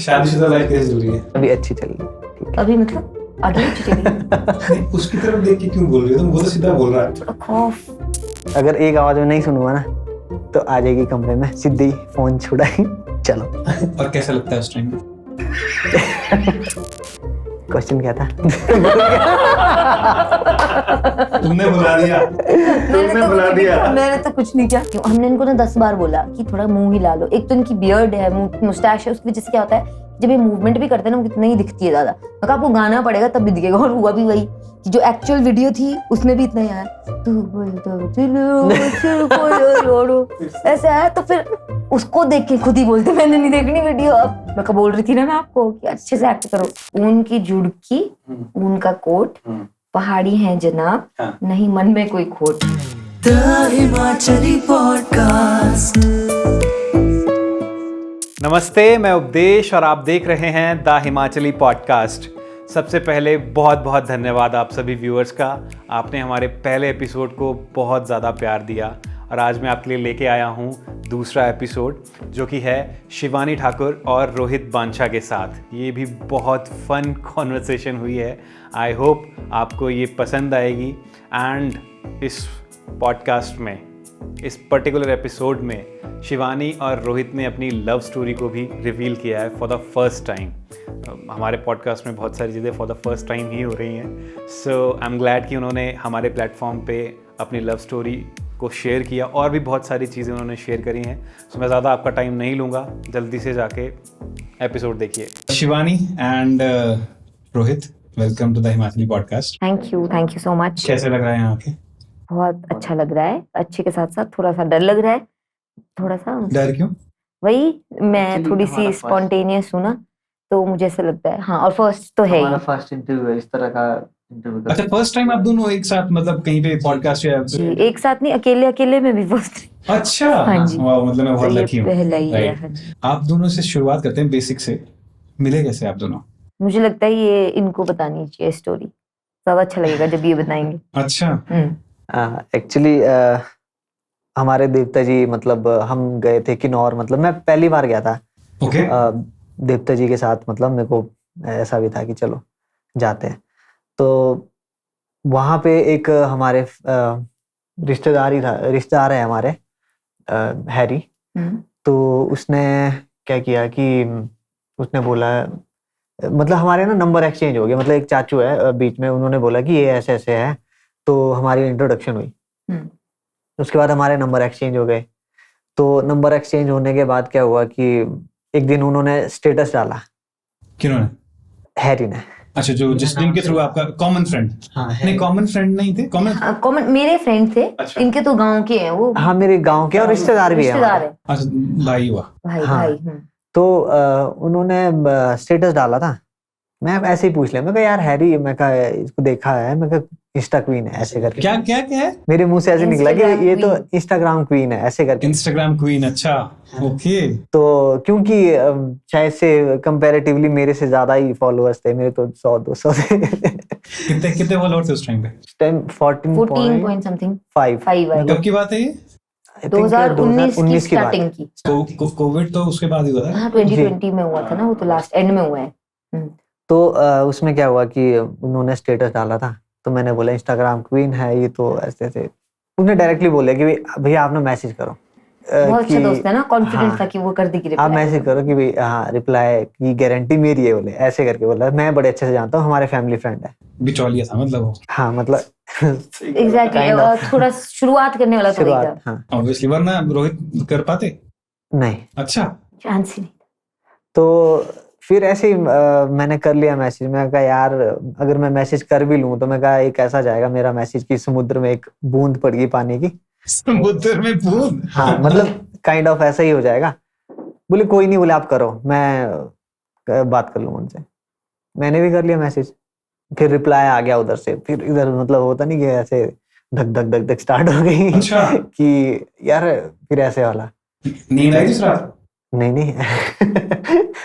शादीशुदा लाइफ कैसे चल रही है? अभी अच्छी चल रही है। अभी मतलब आगे अच्छी चली नहीं, उसकी तरफ देख के क्यों बोल रही हो तुम? वो तो सीधा बोल रहा है। थोड़ा खौफ। अगर एक आवाज में नहीं सुनूंगा ना तो आ जाएगी कमरे में, सीधी फोन छुड़ाई चलो। और कैसा लगता है उस टाइम? क्वेश्चन क्या था? तुमने बुला दिया। मैंने तो कुछ नहीं किया। हमने इनको ना 10 बार बोला कि थोड़ा मुंह हिला लो। एक तो इनकी बियर्ड है, मुस्टैच है, उसकी वजह से क्या होता है जब ये मूवमेंट भी करते हैं ना वो कितना ही दिखती है ज्यादा। मैं कहा आपको गाना पड़ेगा तब भी दिखेगा। और हुआ भी वही कि जो एक्चुअल वीडियो थी उसमें भी इतना ही आया, ऐसे आया। तो फिर उसको देख के खुद ही बोलते मैंने नहीं देखनी वीडियो। अब मैं बोल रही थी ना मैं आपको कि अच्छे से एक्ट करो। ऊन की जुड़की, ऊन का कोट, पहाड़ी है जनाब, नहीं मन में कोई खोट। The Himachali podcast. नमस्ते, मैं उपदेश और आप देख रहे हैं द हिमाचली पॉडकास्ट। सबसे पहले बहुत बहुत धन्यवाद आप सभी व्यूअर्स का। आपने हमारे पहले एपिसोड को बहुत ज़्यादा प्यार दिया और आज मैं आपके लिए लेके आया हूँ दूसरा एपिसोड जो कि है शिवानी ठाकुर और रोहित बांछा के साथ। ये भी बहुत फन कॉन्वर्सेशन हुई है। आई होप आपको ये पसंद आएगी। एंड इस पॉडकास्ट में, इस पर्टिकुलर एपिसोड में शिवानी और रोहित ने अपनी लव स्टोरी को भी रिवील किया है फॉर द फर्स्ट टाइम। हमारे पॉडकास्ट में बहुत सारी चीज़ें फॉर द फर्स्ट टाइम ही हो रही हैं। सो आई एम ग्लैड कि उन्होंने हमारे प्लेटफॉर्म पे अपनी लव स्टोरी को शेयर किया और भी बहुत सारी चीज़ें उन्होंने शेयर करी हैं। सो मैं ज़्यादा आपका टाइम नहीं लूँगा, जल्दी से जाके एपिसोड देखिए। Shivani and Rohit, welcome to the Himachali podcast. Thank you so much. कैसे लग रहा है यहाँ के? बहुत अच्छा लग रहा है। अच्छे के साथ साथ थोड़ा सा डर लग रहा है। थोड़ा सा डर क्यों? वही मैं थोड़ी सी स्पॉन्टेनियस हूँ ना, तो मुझे ऐसा लगता है। हाँ, और फर्स्ट तो है हमारा ही। फर्स्ट इंटरव्यू है इस तरह का इंटरव्यू। अच्छा, फर्स्ट टाइम आप दोनों एक साथ मतलब कहीं पे पॉडकास्ट या जी, एक साथ नहीं, अकेले अकेले में भी फर्स्ट। अच्छा, हाँ जी। वाह, मतलब मैं बहुत लकी हूँ। पहला ही है। Right. हाँ जी। आप दोनों से शुरुआत करते हैं बेसिक से। मिले कैसे आप दोनों? मुझे लगता है ये इनको बतानी चाहिए स्टोरी, ज्यादा अच्छा लगेगा जब ये बताएंगे। अच्छा। एक्चुअली हमारे देवता जी, मतलब हम गए थे किन्नौर। मतलब मैं पहली बार गया था ओके। देवता जी के साथ। मतलब मेरे को ऐसा भी था कि चलो जाते हैं। तो वहाँ पे एक हमारे रिश्तेदार है हमारे, हैरी। तो उसने क्या किया कि उसने बोला, मतलब हमारे ना नंबर एक्सचेंज हो गया। मतलब एक चाचू है बीच में, उन्होंने बोला कि ये ऐसे ऐसे है, तो हमारी इंट्रोडक्शन हुई। उसके बाद हमारे नंबर एक्सचेंज हो गए। तो नंबर एक्सचेंज होने के बाद क्या हुआ कि एक दिन उन्होंने स्टेटस डाला। किन्होंने? हैरी ने। अच्छा, जो जिस दिन के थ्रू आपका कॉमन फ्रेंड? हाँ, नहीं, कॉमन फ्रेंड नहीं थे। कॉमन मेरे फ्रेंड थे। अच्छा। इनके तो गांव के हैं वो। हाँ, मेरे गांव के और रिश्तेदार भी है रिश्तेदार है। अच्छा, भाई हुआ। भाई हाँ। भाई। तो उन्होंने स्टेटस डाला था। मैं ऐसे ही पूछ लिया, मैं कहा यार हैरी, मैं कहा इसको देखा है, मैं कहा इंस्टा क्वीन है ऐसे करके। क्या क्या क्या है? मेरे मुंह से ऐसे निकला कि Instagram ये तो queen। इंस्टाग्राम क्वीन है ऐसे करके। Instagram queen. अच्छा, ओके। तो क्योंकि शायद से कंपैरेटिवली मेरे से ज्यादा ही फॉलोअर्स थे, मेरे तो 100-200 थे। कितने फॉलोअर्स थे उस टाइम पे? 14 पॉइंट समथिंग 5 आई। कब की बात है ये? 2019 की स्टार्टिंग की। कोविड तो उसके बाद ही हुआ था। हाँ, 2020 में हुआ था ना, वो तो लास्ट एंड में हुआ है। तो उसमें क्या हुआ कि उन्होंने स्टेटस डाला था, तो मैंने बोला इंस्टाग्राम क्वीन है ये, तो ऐसे थे। उन्होंने डायरेक्टली बोले कि भैया आप ना मैसेज करो। बहुत अच्छा दोस्त है ना, कॉन्फिडेंस हाँ, था कि वो कर देगी आप मैसेज करो कि भाई हाँ रिप्लाई की गारंटी मेरी है, बोले ऐसे करके। बोला मैं बड़े अच्छे से जानता हूँ, हमारे फैमिली फ्रेंड है। बिचौलिया था मतलब वो। हाँ, मतलब एग्जैक्टली। थोड़ा शुरुआत करने वाला तो शुरुआत। हाँ, ऑब्वियसली, वरना रोहित कर पाते? नहीं, अच्छा। चांस ही नहीं। तो फिर ऐसे ही मैंने कर लिया मैसेज। मैं कहा यार अगर मैं मैसेज कर भी लूं तो मैं कहा एक ऐसा जाएगा मेरा मैसेज कि समुद्र में एक बूंद पड़ गई पानी की। समुद्र में बूंद? हाँ, मतलब काइंड ऑफ ऐसा ही हो जाएगा। बोले कोई नहीं, बोले आप करो, मैं बात कर लूंगा उनसे। मैंने भी कर लिया मैसेज। फिर रिप्लाई आ गया उधर से। फिर इधर मतलब होता नहीं कि ऐसे धक धक धक धक स्टार्ट हो गई। अच्छा। कि यार फिर ऐसे वाला। नींद आई थी रात? नहीं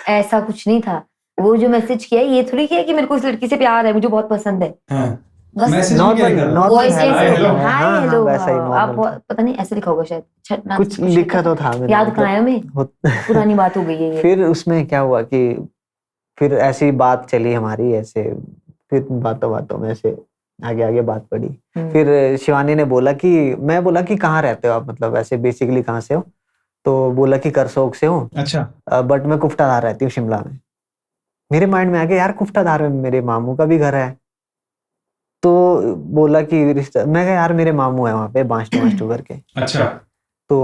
ऐसा कुछ नहीं था। वो जो मैसेज किया ये थोड़ी किया कि मेरे को इस लड़की से प्यार है, मुझे बहुत पसंद है। हाँ। बस मैसेज में क्या लिखा था? Voice Hi, hello. Hi hello वैसा ही आप normal। पता नहीं ऐसे लिखा होगा शायद छठना कुछ लिखा तो था मैंने, याद कहाँ है हमें, होत- पुरानी बात हो गई है ये। फिर उसमें क्या हुआ कि फिर ऐसी बात चली हमारी ऐसे, फिर बातों बातों में ऐसे आगे आगे बात बढ़ी। फिर शिवानी ने बोला कि, मैं बोला कि कहाँ रहते हो आप, मतलब ऐसे बेसिकली कहाँ से हो, तो बोला कि करसोग से हूँ, अच्छा, बट मैं कुफ्टाधार रहती हूँ शिमला में। मेरे माइंड में आ गया यार कुफ्टाधार में मेरे मामू का भी घर है, तो बोला कि रिश्ता, मैं कहा यार मेरे मामू है वहाँ पे बांसटू वांसटू करके। अच्छा। तो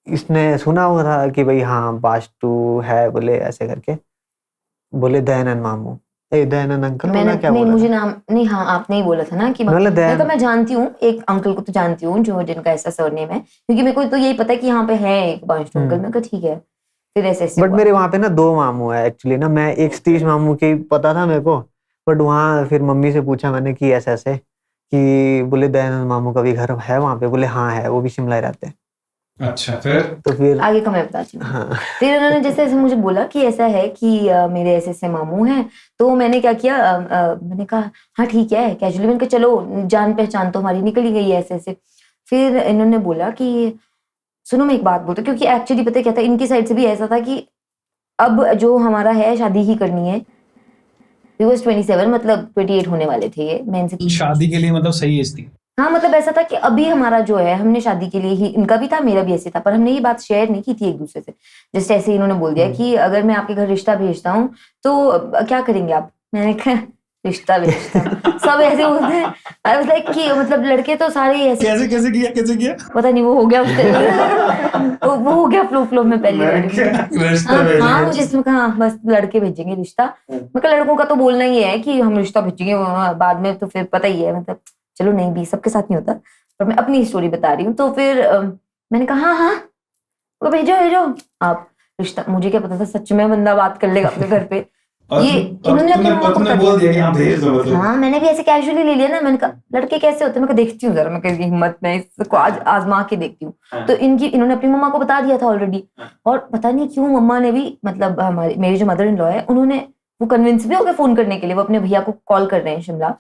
इसने सुना हुआ था कि भाई हाँ बांसटू है, बोले ऐसे करके, बोले दयानंद मामू, दयानंद अंकल मैंने बोला, क्या नहीं, बोला मुझे था? नाम नहीं, हाँ आपने ही बोला था ना कि बोला मैं दयानंद, मैं जानती हूँ एक अंकल को, तो जानती हूँ जो जिनका ऐसा सरनेम है, क्योंकि मेरे को तो यही पता है कि यहाँ पे है एक बांसटू अंकल। मैं कहा ठीक है, फिर ऐसे ऐसे बट हुआ। मेरे वहाँ पे ना 2 मामू है एक्चुअली ना, मैं एक सतीश मामू के पता था मेरे को, बट वहाँ फिर मम्मी से पूछा मैंने कि ऐसे ऐसे, कि बोले दयानंद मामू का भी घर है वहाँ पे, बोले हाँ है, वो भी शिमला ही रहते हैं। अच्छा, फिर तो फिर आगे का मैं बताती हूँ। हाँ फिर उन्होंने जैसे ऐसे मुझे बोला कि ऐसा है कि मेरे ऐसे ऐसे मामू हैं, तो मैंने क्या किया, मैंने कहा हाँ ठीक है कैजुअली, मैंने कहा चलो जान पहचान तो हमारी निकल ही गई है ऐसे ऐसे। फिर इन्होंने बोला कि सुनो मैं एक बात बोलती हूँ, क्योंकि एक्चुअली पता है क्या था, इनकी साइड से भी ऐसा था कि अब जो हमारा है शादी ही करनी है। He was 27, मतलब 28 होने वाले थे ये। मैं इनसे शादी के लिए मतलब सही एज थी? हाँ मतलब ऐसा था कि अभी हमारा जो है, हमने शादी के लिए ही, इनका भी था मेरा भी ऐसे था, पर हमने ये बात शेयर नहीं की थी एक दूसरे से। जैसे ऐसे इन्होंने बोल दिया कि अगर मैं आपके घर रिश्ता भेजता हूँ तो क्या करेंगे आप। मैंने कहा रिश्ता भेजता सब ऐसे बोलते हैं। I was like कि मतलब लड़के तो सारे ही ऐसे, कैसे किया? पता नहीं वो हो गया उसके वो हो गया फ्लो में पहली बार। रिश्ता हाँ भेजना। हाँ, मुझे इसमें कहा बस लड़के भेजेंगे रिश्ता। मतलब लड़कों का तो बोलना ही है कि हम रिश्ता भेजेंगे, बाद में तो फिर पता ही है, मतलब चलो नहीं भी सबके साथ नहीं होता, पर मैं अपनी स्टोरी बता रही हूँ। तो फिर मैंने कहा हाँ हाँ वो भेजो भेजो आप रिश्ता। मुझे क्या पता था सच में बंदा बात कर लेगा अपने घर पे। और ये और इन्होंने अपने मम्मा को तुमने बता बोल दिया दिया। कि हाँ भेज दो मतलब। हाँ मैंने भी ऐसे कैजुअली ले लिया ना, मैंने कहा लड़के कैसे होते हैं, मैं कहा देखती हूँ जरा, मैं कहा हिम्मत में इसको आज आजमा के देखती हूँ। तो इन्होंने अपनी मम्मा को बता दिया था ऑलरेडी, और पता नहीं क्यों मम्मा ने भी, मतलब हमारी मेरी जो मदर इन लॉ है, उन्होंने वो कन्विंस भी हो गए फोन करने के लिए। वो अपने भैया को कॉल कर रहे हैं शिमला।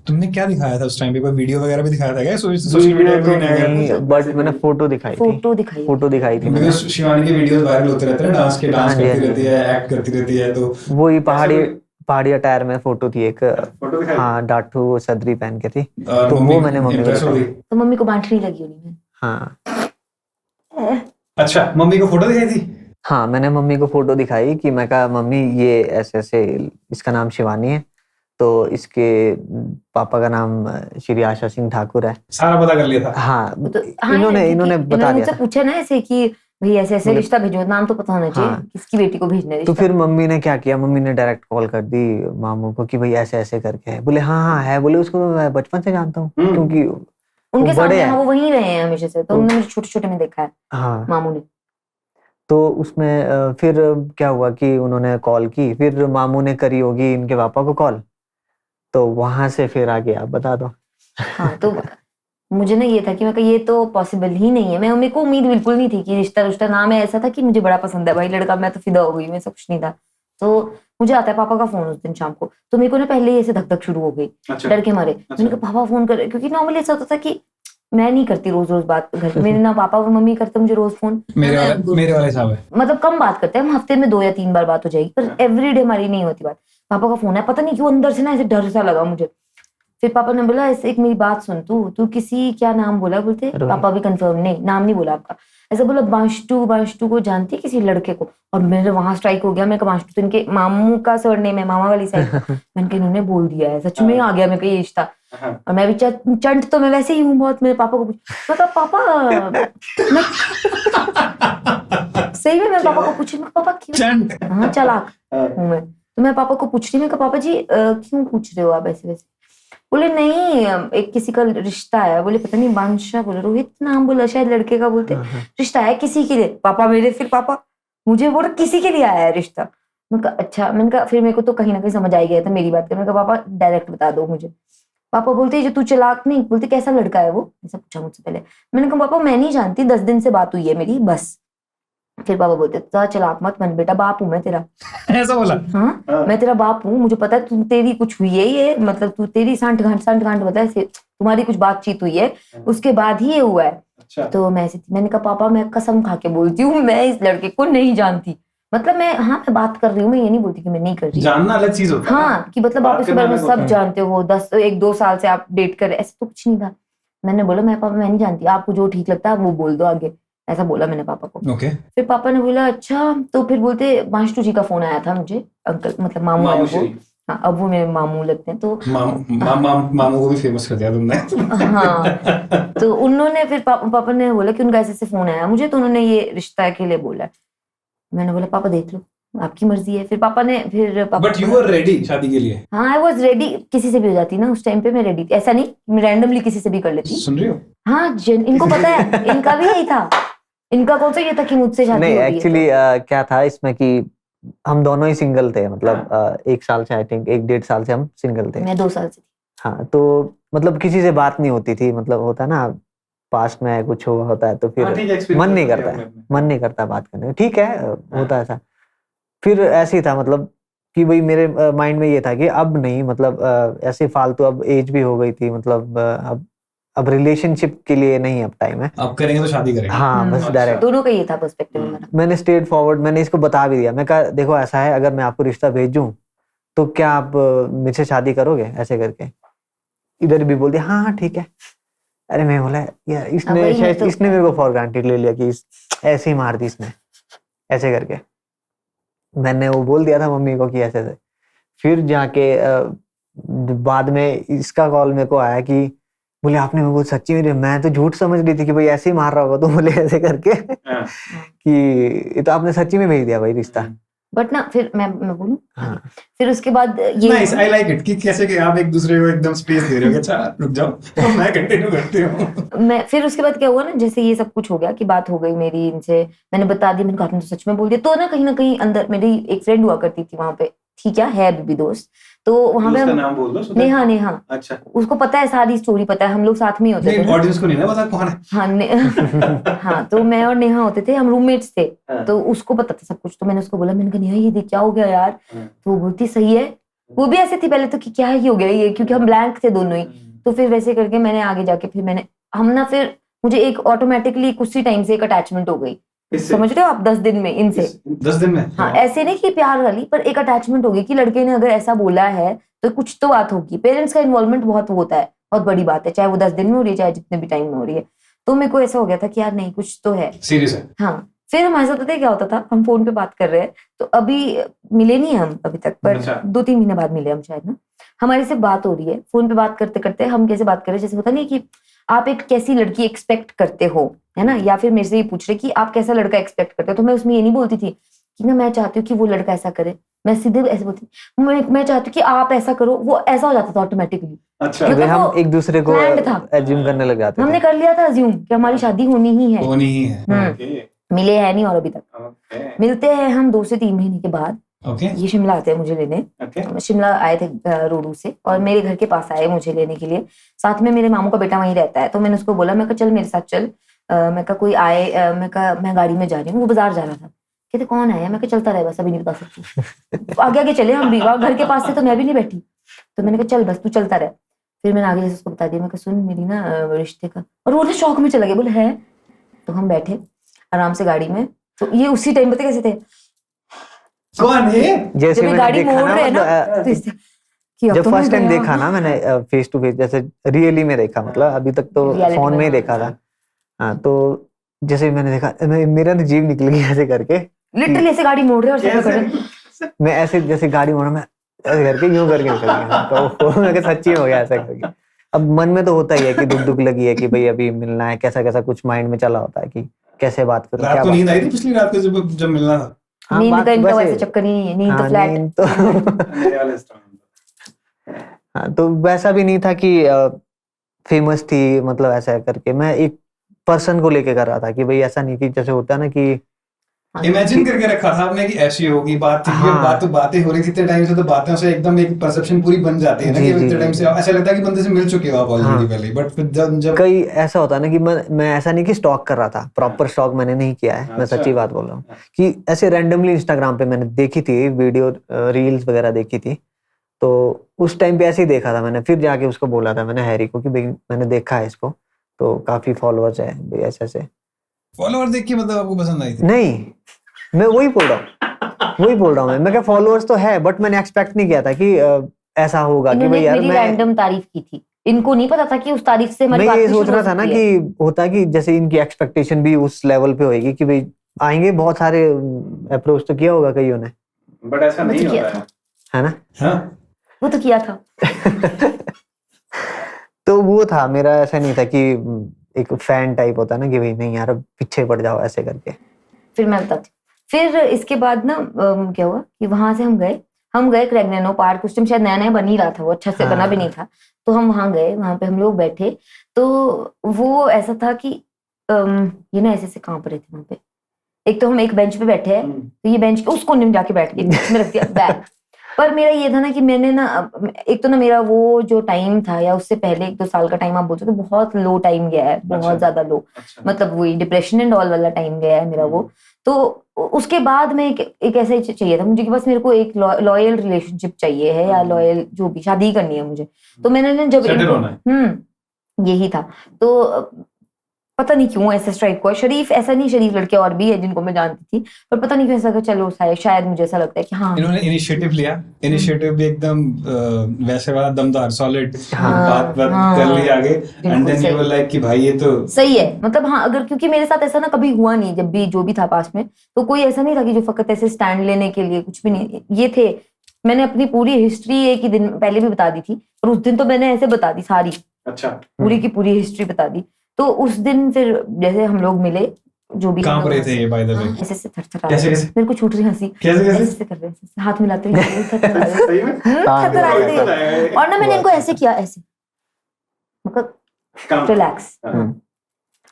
तुमने क्या दिखाया था उस टाइम पे? कोई वीडियो वगैरह भी दिखाया था क्या? सोशल वीडियो मीडिया तो पे नहीं, बट मैंने फोटो दिखाई थी, फोटो दिखाई फोटो दिखाई थी मैंने। बिकॉज़ शिवानी के वीडियोस वायरल होते रहते हैं ना, डांस हाँ जी, करती हाँ रहती जी। है, एक्ट करती रहती है, तो वही पहाड़ी अटायर में फोटो थी एक, फोटो दिखाई? हाँ डाठू सदरी पहन के थी, और तो वो मैंने मम्मी को impress हो दिखाई। गई? तो मम्मी को बांटनी लगी होनी है। हाँ अच्छा, मम्मी को फोटो दिखाई थी? हाँ, मैंने मम्मी को फोटो दिखाई कि मैं कहा मम्मी ये ऐसे ऐसे, इसका नाम शिवानी है, तो इसके पापा का नाम श्री आशा सिंह ठाकुर है। सारा पता कर लिया था? हाँ तो हाँ, इन्होंने बता दिया मुझसे था। पूछा ना ऐसे कि भाई ऐसे ऐसे मतलब- रिश्ता भेजो, नाम तो पता होना चाहिए हाँ। किसकी बेटी को भेजना है तो रिश्ता। फिर मम्मी ने क्या किया, मम्मी ने डायरेक्ट कॉल कर दी मामू को कि भाई ऐसे ऐसे करके है। बोले हाँ हाँ है, बोले उसको मैं बचपन से जानता हूँ, क्योंकि उनके वो बड़े सामने हैं। हाँ, वो वहीं रहे हैं हमेशा से, तो तो- उन्होंने मुझे छोटे छोटे में देखा है हाँ, मामू ने। तो उसमें फिर क्या हुआ कि उन्होंने कॉल की, फिर मामू ने करी होगी इनके पापा को कॉल, तो वहां से फिर आगे आप बता दो। हाँ तो मुझे ना ये था कि मैं ये तो पॉसिबल ही नहीं है। मेरे को उम्मीद बिल्कुल नहीं थी कि रिश्ता नाम है। ऐसा था कि मुझे बड़ा पसंद है भाई लड़का, मैं तो फिदा हो गई, मैं सब कुछ नहीं था। तो मुझे आता है पापा का फोन उस दिन शाम को, तो मेरे को ना पहले ही ऐसे धक धक शुरू हो गई, डर के मारे। मैंने कहा पापा फोन कर, क्योंकि नॉर्मली ऐसा होता था कि मैं नहीं करती रोज रोज बात घर में, मेरे ना पापा और मम्मी करते मुझे रोज फोन। मेरे वाले साहब है, मतलब कम बात करते हैं हम, हफ्ते में 2 या 3 बार बात हो जाएगी, पर एवरीडे हमारी नहीं होती बात। पापा का फोन है, पता नहीं क्यों अंदर से ना ऐसे डर सा लगा मुझे। फिर पापा ने बोला ऐसे एक मेरी बात सुन, तू किसी क्या नाम बोला, बोलते पापा भी कंफर्म नहीं, नाम नहीं बोला आपका, ऐसा बोला बांशटू को जानती है किसी लड़के को। और मेरे वहां स्ट्राइक हो गया, मैं बांशटू तो इनके मामू का सरनेम है, मामा वाली साइड का। मैंने कहा इन्होंने बोल दिया है, सच में आ गया मैं ये रिश्ता। और मैं भी चंट तो मैं वैसे ही हूँ बहुत। मेरे पापा को मैं कहा पापा मैं सही में, मैं पापा को पूछी, मैं पापा क्यों, हाँ चालाक हूँ मैं। तो मैं पापा को पूछ रही, मैं कहा पापा जी क्यों पूछ रहे हो आप ऐसे वैसे। बोले नहीं एक किसी का रिश्ता है। बोले पता नहीं बादशाह बोले, रोहित नाम बोला शायद लड़के का, बोलते रिश्ता है किसी के लिए। पापा मेरे, फिर पापा मुझे बोला किसी के लिए आया है रिश्ता। मैं कहा अच्छा। मैंने कहा फिर मेरे को तो कहीं ना कहीं समझ आ गया था मेरी बात का। मैं कहा पापा डायरेक्ट बता दो मुझे। पापा बोलते जो तू चालाक नहीं, बोलते कैसा लड़का है वो, ऐसा पूछा मुझसे पहले। मैंने कहा पापा मैं नहीं जानती, 10 दिन से बात हुई है मेरी बस। फिर पापा बोलते ज़्यादा चलाक मत बन बेटा, बाप हूँ मैं तेरा। ऐसा बोला? हाँ, मैं तेरा बाप हूँ, मुझे पता है तू तेरी कुछ हुई है, ये मतलब तू तेरी सांठ गांठ पता है, तुम्हारी कुछ बातचीत हुई है, उसके बाद ही ये हुआ है। अच्छा। तो मैंने कहा पापा मैं कसम खा के बोलती हूँ मैं इस लड़के को नहीं जानती, मतलब मैं बात कर रही हूँ, मैं ये नहीं बोलती कि मैं नहीं कर रही। जानना अलग चीज होता है। हाँ, कि मतलब आप इसके बारे में सब जानते हो, 1-2 साल से आप डेट कर रहे, ऐसा तो कुछ नहीं था। मैंने बोला मैं पापा मैं नहीं जानती, आपको जो ठीक लगता है वो बोल दो आगे, ऐसा बोला मैंने पापा को। ओके। फिर पापा ने बोला अच्छा, तो फिर बोलते मास्टू जी का फोन आया था मुझे, अंकल मतलब मामू है वो, हाँ अब वो मेरे मामू लगते हैं, तो मामू को भी फेमस कर दिया तुमने। हाँ, तो उन्होंने फिर पापा ने बोला कि उनका ऐसे फोन आया मुझे, तो उन्होंने ये रिश्ता के लिए बोला। मैंने बोला पापा देख लो, आपकी मर्जी है। फिर पापा ने बट यू वर रेडी शादी के लिए? हाँ, आई वॉज रेडी, किसी से भी हो जाती ना उस टाइम पे, मैं रेडी थी, ऐसा नहीं मैं रैंडमली किसी से भी कर लेती। सुन रही हो? हाँ, इनको पता है, इनका भी यही था, इनका कौन सा ये था कि मुझसे शादी नहीं, हो रही है। एक्चुअली क्या था इसमें कि हम दोनों ही सिंगल थे, मतलब 1 साल से, आई थिंक 1-1.5 साल से हम सिंगल थे। मैं 2 साल से थी। हाँ, तो मतलब किसी से बात नहीं होती थी, मतलब होता है ना पास्ट में कुछ हुआ होता है तो फिर मन नहीं करता बात करने, ठीक है होता है ऐसा। फिर ऐसे ही था, मतलब कि भाई मेरे माइंड में ये था कि अब नहीं, मतलब ऐसे फालतू, अब एज भी हो गई थी, मतलब अब रिलेशनशिप के लिए नहीं अब टाइम है, अब करेंगे तो शादी करेंगे। हाँ बस डायरेक्ट। दोनों का ये था पर्सपेक्टिव मेरा। मैंने स्ट्रेट फॉरवर्ड मैंने इसको बता भी दिया, मैं कहा देखो ऐसा है, अगर मैं आपको रिश्ता भेजूं तो क्या आप मुझसे शादी करोगे, ऐसे करके। इधर भी बोल दिया हाँ हाँ ठीक है। अरे मैं बोला यार इसने शायद इसने मेरे को फॉर ग्रांटेड ले लिया कि ऐसे ही मार दी इसने, ऐसे करके मैंने वो बोल दिया था मम्मी को कि ऐसे ऐसे। फिर जाके बाद में इसका कॉल मेरे को आया कि बोले आपने मेरे को सच्ची में, मैं तो झूठ समझ रही थी कि भाई ऐसे ही मार रहा होगा, तो बोले ऐसे करके कि ये तो आपने सच्ची में भेज दिया भाई रिश्ता। बट ना फिर मैं बोलूं, हाँ। फिर उसके बाद ये नाइस, आई लाइक इट कि कैसे कि आप एक दूसरे को एकदम स्पेस दे रहे हो, अच्छा रुक जाओ मैं कंटिन्यू करती हूँ। मैं फिर उसके बाद क्या हुआ ना, जैसे ये सब कुछ हो गया कि बात हो गई मेरी इनसे, मैंने बता दिया, मैंने कहा आपने तो सच में बोल दिया, तो ना कहीं अंदर मेरी एक फ्रेंड हुआ करती थी वहां पे, ठीक है अभी भी दोस्त, तो वहां पे नाम बोल दो। नेहा। अच्छा, उसको पता है सारी स्टोरी, पता है, हम लोग साथ में ही होते थे। ऑडियंस को नहीं ना पता कौन है। हाँ हाँ, तो मैं और नेहा होते थे, हम रूममेट्स थे, तो उसको पता था सब कुछ। तो मैंने उसको बोला, मैंने कहा नेहा ये देख क्या हो गया यार, तो वो बोलती सही है। वो भी ऐसे थी पहले तो कि क्या ही हो गया ये, क्योंकि हम ब्लैंक थे दोनों ही। तो फिर वैसे करके मैंने आगे जाके फिर मुझे एक ऑटोमेटिकली कुछ ही टाइम से एक अटैचमेंट हो गई, समझ रहे हो आप, 10 दिन में इनसे। 10 दिन में? हाँ, ऐसे नहीं कि प्यार वाली, पर एक अटैचमेंट होगी कि लड़के ने अगर ऐसा बोला है तो कुछ तो बात होगी। पेरेंट्स का इन्वॉल्वमेंट बहुत होता है, बहुत बड़ी बात है, चाहे वो 10 दिन में हो रही है चाहे जितने भी टाइम में हो रही है। तो मेरे को ऐसा हो गया था कि यार नहीं कुछ तो है, सीरियस है। हाँ। फिर हमारे साथ पता है क्या होता था, हम फोन पे बात कर रहे हैं, तो अभी मिले नहीं हम अभी तक, पर 2-3 महीने बाद मिले हम शायद ना। हमारी से बात हो रही है फोन पे, बात करते करते हम कैसे बात कर रहे हैं, जैसे होता नहीं कि आप एक कैसी लड़की एक्सपेक्ट करते हो, है ना, या फिर मेरे से ये पूछ रहे कि आप कैसा लड़का एक्सपेक्ट करते हो। तो मैं उसमें ये नहीं बोलती थी कि ना मैं चाहती हूँ कि वो लड़का ऐसा करे, मैं सीधे ऐसे बोलती मैं चाहती हूँ कि आप ऐसा करो, वो ऐसा हो जाता था ऑटोमेटिकली। अच्छा, मतलब हम एक दूसरे को एज्यूम करने लग जाते थे। हमने कर लिया था अज्यूम कि हमारी शादी होनी ही है। मिले हैं नहीं और अभी तक मिलते हैं हम 2 से 3 महीने के बाद। ये शिमला आते हैं मुझे लेने, शिमला आए थे रोडू से, और मेरे घर के पास आए मुझे लेने के लिए। साथ में मेरे मामू का बेटा वहीं रहता है, तो मैंने उसको बोला, मैं कहा चल मेरे साथ चल, मैं कहा कोई आए, मैं कहा मैं गाड़ी में जा रही हूँ, वो बाजार जा रहा था। कहते कौन आया, मैं कहा चलता रहे बस, अभी नहीं बता सकती। आगे आगे चले हम भी, घर के पास से, तो मैं भी नहीं बैठी, तो मैंने कहा चल बस तू चलता रहे। फिर मैंने आगे जैसे उसको बता दिया, मैं कहा सुन मेरी ना रिश्ते का, और वो शौक में चला गया, बोले है। तो हम बैठे आराम से गाड़ी में, तो ये उसी टाइम पता कैसे थे, कौन है, जैसे मैंने गाड़ी देखा मोड़ रहे ना, जब फर्स्ट टाइम देखा ना मैंने फेस टू फेस, जैसे रियली में देखा, मतलब अभी तक तो फोन में ही देखा था। हाँ, तो जैसे मैंने देखा, मेरा तो जीव निकल गया ऐसे करके, लिटरली ऐसे गाड़ी मोड़ रहे और सब कर रहे। मैं ऐसे जैसे गाड़ी मोड़ा, मैं ऐसे करके यूं करके निकल गया, तो मैं सच्ची हो गया ऐसा करके। अब मन में तो होता ही है कि दुख लगी है कि भाई अभी मिलना है, कैसा कैसा कुछ माइंड में चला होता है कि कैसे बात करूं, क्या नींद आई थी पिछली रात को जब मिलना था? हाँ, नींद का इनका वैसे चक्कर ही नहीं है, नींद तो फ्लैट। हाँ, तो वैसा भी नहीं था कि फेमस थी, मतलब ऐसा करके मैं एक पर्सन को लेके कर रहा था कि भाई ऐसा नहीं कि जैसे होता है ना कि इमेजिन करके रखा था आपने कि ऐसी होगी बात, बातें हो रही थी इतने टाइम से, तो बातों से एकदम एक परसेप्शन पूरी बन जाती है ना कि इतने टाइम से ऐसा लगता है कि बंदे से मिल चुके हो आप ऑलरेडी पहले, बट फिर जब कई ऐसा होता है ना कि मैं ऐसा नहीं कि स्टॉक कर रहा था, प्रॉपर स्टॉक मैंने नहीं किया है, मैं सच्ची बात बोल रहा हूँ कि ऐसे रैंडमली इंस्टाग्राम पे मैंने देखी थी वीडियो, रील्स वगैरह देखी थी, तो उस टाइम पे ऐसे ही देखा था मैंने, फिर जाके उसको बोला था मैंने हैरी को कि भाई मैंने देखा है इसको, तो काफी फॉलोअर्स है भाई, ऐसे फॉलोअर देख के मतलब आपको पसंद आई थी? नहीं, मैं वही बोल रहा हूँ मैं क्या फॉलोअर्स तो है, बट मैंने एक्सपेक्ट नहीं किया था कि ऐसा होगा कि भाई यार, मैं रैंडम तारीफ की थी, इनको नहीं पता था कि उस तारीफ से हमारी मैं बात ये सोच रहा था ना कि होता कि जैसे इनकी एक्सपेक्टेशन भी उस लेवल पे होगी कि भाई आएंगे, बहुत सारे अप्रोच तो किया होगा कईयों ने, बट ऐसा नहीं होता है ना? हाँ वो तो किया था। तो वो था मेरा, ऐसा नहीं था कि एक फैन टाइप होता ना कि भाई नहीं यार पीछे पड़ जाओ ऐसे करके। फिर मैं बताती, फिर इसके बाद ना क्या हुआ कि वहां से हम गए क्रैग्नेनो पार्क, उस टाइम शायद नया नया बन ही रहा था, वो अच्छा से बना भी नहीं था, तो हम वहां गए, वहां पे हम लोग बैठे, तो वो ऐसा था कि ये ना ऐसे कांप रहे थे वहां पे। एक तो हम एक बेंच पे बैठे हैं, तो ये बेंच के उस कोने में जाके बैठ गए, बीच में रख दिया बैग। पर मेरा ये था ना कि मैंने ना, एक तो ना मेरा वो जो टाइम था, या उससे पहले 1-2 साल का टाइम आप बोलते तो बहुत लो टाइम गया है, बहुत ज्यादा लो, मतलब वही डिप्रेशन एंड ऑल वाला टाइम गया है मेरा वो। तो उसके बाद में एक ऐसा ही चाहिए था मुझे कि बस मेरे को एक लॉयल रिलेशनशिप चाहिए है, या लॉयल जो भी, शादी करनी है मुझे। तो मैंने ना जब यही था, तो पता नहीं क्यों ऐसा स्ट्राइक हुआ। शरीफ ऐसा नहीं, शरीफ लड़के और भी है जिनको मैं जानती थी, पर पता नहीं क्यों ऐसा, चलो शायद मुझे ऐसा लगता है कि हाँ इन्होंने इनिशिएटिव लिया, इनिशिएटिव भी एकदम वैसे वाला दमदार सॉलिड बात कर ली आगे, and then you were like कि भाई ये तो सही है। मतलब हाँ, अगर क्योंकि मेरे साथ ऐसा ना कभी हुआ नहीं, जब भी जो भी था पास में, तो कोई ऐसा नहीं था कि जो फकत ऐसे स्टैंड लेने के लिए, कुछ भी नहीं। ये थे, मैंने अपनी पूरी हिस्ट्री एक ही दिन पहले भी बता दी थी, और उस दिन तो मैंने ऐसे बता दी सारी, अच्छा पूरी की पूरी हिस्ट्री बता दी। तो उस दिन फिर जैसे हम लोग मिले, जो भी कांप रहे थे ये बाय द वे, ऐसे से थरथरा कैसे मेरे को छूट रही हंसी, कैसे कर रहे हैं, हाथ मिलाते हुए थरथरा रहे सही में थे। और ना मैंने इनको ऐसे किया, ऐसे मतलब रिलैक्स।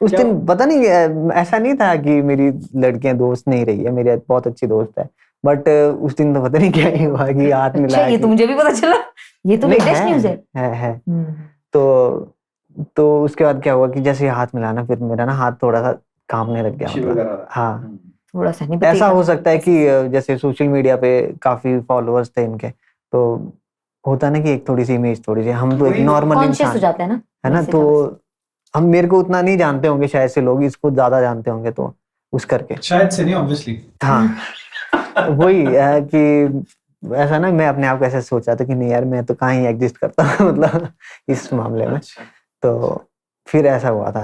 उस दिन पता नहीं, ऐसा नहीं था कि मेरी लड़कियां दोस्त नहीं रही है, मेरी बहुत अच्छी दोस्त है, बट उस दिन तो पता नहीं क्या ही हुआ कि हाथ मिलाया। ये तो मुझे भी पता चला, ये तो लेटेस्ट न्यूज़ है। तो उसके बाद क्या हुआ कि जैसे हाथ मिलाना, फिर मेरा ना हाथ थोड़ा सा कांपने लग गया, मतलब हाँ थोड़ा सा नहीं, ऐसा हो सकता है कि जैसे सोशल मीडिया पे काफी फॉलोअर्स थे इनके, तो होता ना कि एक थोड़ी सी इमेज, थोड़ी सी, हम तो एक नॉर्मल इंसान हो जाते हैं ना, है ना, तो हम मेरे को उतना नहीं जानते होंगे शायद से, लोग इसको ज्यादा जानते होंगे, तो उस करके शायद से नहीं, ऑब्वियसली हाँ वही है कि ऐसा ना, मैं अपने आप को ऐसे सोचा था कि नहीं यार मैं तो कहाँ ही एग्जिस्ट करता हूँ मतलब इस मामले में। तो फिर ऐसा हुआ था,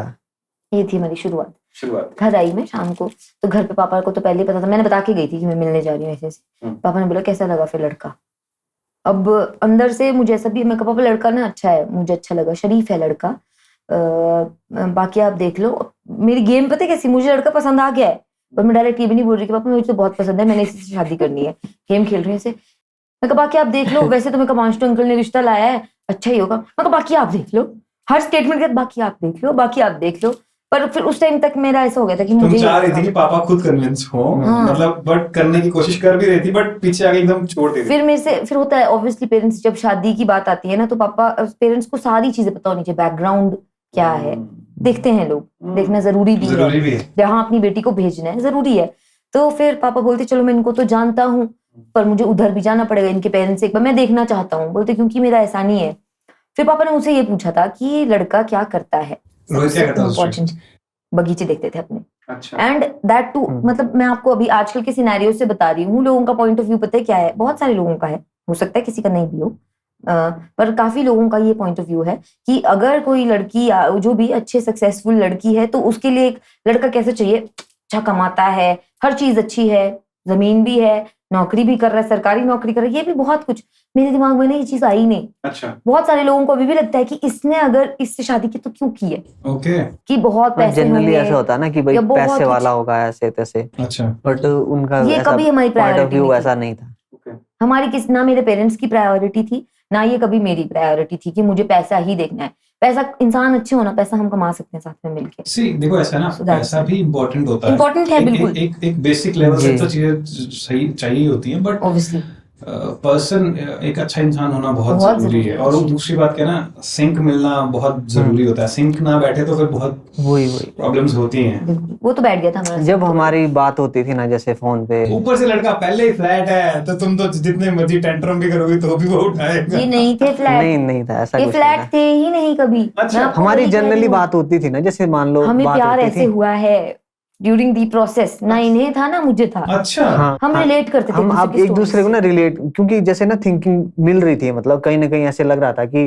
ये थी हमारी शुरुआत। घर आई मैं शाम को, तो घर पे पापा को तो पहले ही पता था, मैंने बता के गई थी कि मैं मिलने जा रही हूँ ऐसे। पापा ने बोला कैसा लगा फिर लड़का? अब अंदर से मुझे ऐसा भी, मैं कहा पापा लड़का ना अच्छा है, मुझे अच्छा लगा, शरीफ है लड़का, बाकी आप देख लो। मेरी गेम पता है कैसी, मुझे लड़का पसंद आ गया है, पर मैं डायरेक्ट ये भी नहीं बोल रही कि पापा मुझे तो बहुत पसंद है, मैंने इसी से शादी करनी है, गेम खेल रही है। मैं कहा बाकी आप देख लो, वैसे तो मैं कमांशु अंकल ने रिश्ता लाया है, अच्छा ही होगा। मैं कहा बाकी आप देख लो, हर स्टेटमेंट के बाद बाकी आप देख लो, बाकी आप देख लो। पर फिर उस टाइम तक मेरा ऐसा हो गया था कि मुझे चाह रही थी कि पापा खुद कन्विंस हो, मतलब बट करने की कोशिश कर भी रही थी, बट पीछे आके एकदम छोड़ दी। फिर मेरे से फिर होता है ऑब्वियसली, पेरेंट्स जब शादी की बात आती है ना, तो पापा पेरेंट्स को सारी चीजें पता होनी चाहिए, बैकग्राउंड क्या है देखते हैं लोग, देखना जरूरी भी है, जहाँ अपनी बेटी को भेजना है जरूरी है। तो फिर पापा बोलते चलो मैं इनको तो जानता हूँ, पर मुझे उधर भी जाना पड़ेगा, इनके पेरेंट्स एक बार मैं देखना चाहता हूँ। बोलते क्योंकि मेरा ऐसा नहीं है। फिर पापा ने मुझसे ये पूछा था कि लड़का क्या करता है, इम्पोर्टेंट, बगीचे देखते थे अपने, एंड दैट टू, मतलब मैं आपको अभी आजकल के सिनेरियो से बता रही हूँ, लोगों का पॉइंट ऑफ व्यू पता है क्या है, बहुत सारे लोगों का है, हो सकता है किसी का नहीं भी हो, पर काफी लोगों का ये पॉइंट ऑफ व्यू है कि अगर कोई लड़की जो भी अच्छे सक्सेसफुल लड़की है, तो उसके लिए एक लड़का कैसे चाहिए, अच्छा कमाता है, हर चीज अच्छी है, जमीन भी है, नौकरी भी कर रहा है, सरकारी नौकरी कर रहा है, ये भी बहुत कुछ। मेरे दिमाग में ना ये चीज आई नहीं। अच्छा। बहुत सारे लोगों को अभी भी लगता है कि इसने अगर इससे शादी की तो क्यों की है, कि बहुत पैसे जनरली ऐसा होता है ना कि भाई पैसे वाला होगा ऐसे तैसे। अच्छा। बट उनका ये कभी हमारी प्रायोरिटी व्यू ऐसा नहीं था। हमारी किस ना मेरे पेरेंट्स की प्रायोरिटी थी, ना ये कभी मेरी प्रायोरिटी थी कि मुझे पैसा ही देखना है। पैसा, इंसान अच्छे होना, पैसा हम कमा सकते हैं साथ में मिलके। सी देखो ऐसा है ना, So that's पैसा it. भी इम्पोर्टेंट होता है, Important है, बिल्कुल। एक बेसिक लेवल जी। से तो चीजें सही चाहिए होती हैं, बट ऑब्वियसली पर्सन एक अच्छा इंसान होना बहुत बहुत जरूरी जरूरी है। है। और वो दूसरी बात क्या है ना, सिंक मिलना बहुत जरूरी होता है। सिंक ना बैठे तो फिर बहुत वही प्रॉब्लम्स होती हैं। बिल्कुल, वो तो बैठ गया था हमारा। जब हमारी बात होती थी ना जैसे फोन पे, ऊपर से लड़का पहले ही फ्लैट है, तो तुम तो जितने मर्जी टेंट्रम भी करोगे तो भी वो उठाएगा। ये नहीं थे फ्लैट, नहीं था ऐसा ये कुछ नहीं फ्लैट था। थे ही नहीं कभी। अच्छा, मैं आपको हमारी वही कह रही जनरली हूँ। बात होती थी ना, जैसे मान लो हमें बात प्यार होती ऐसे थी। हुआ है ड्यूरिंग दी प्रोसेस, ना इन्हें था ना मुझे था। अच्छा हाँ, हम हाँ, रिलेट करते थे हम दूसरे अब की एक दूसरे stories को ना रिलेट, क्योंकि जैसे ना थिंकिंग मिल रही थी, मतलब कहीं ना कहीं ऐसे लग रहा था कि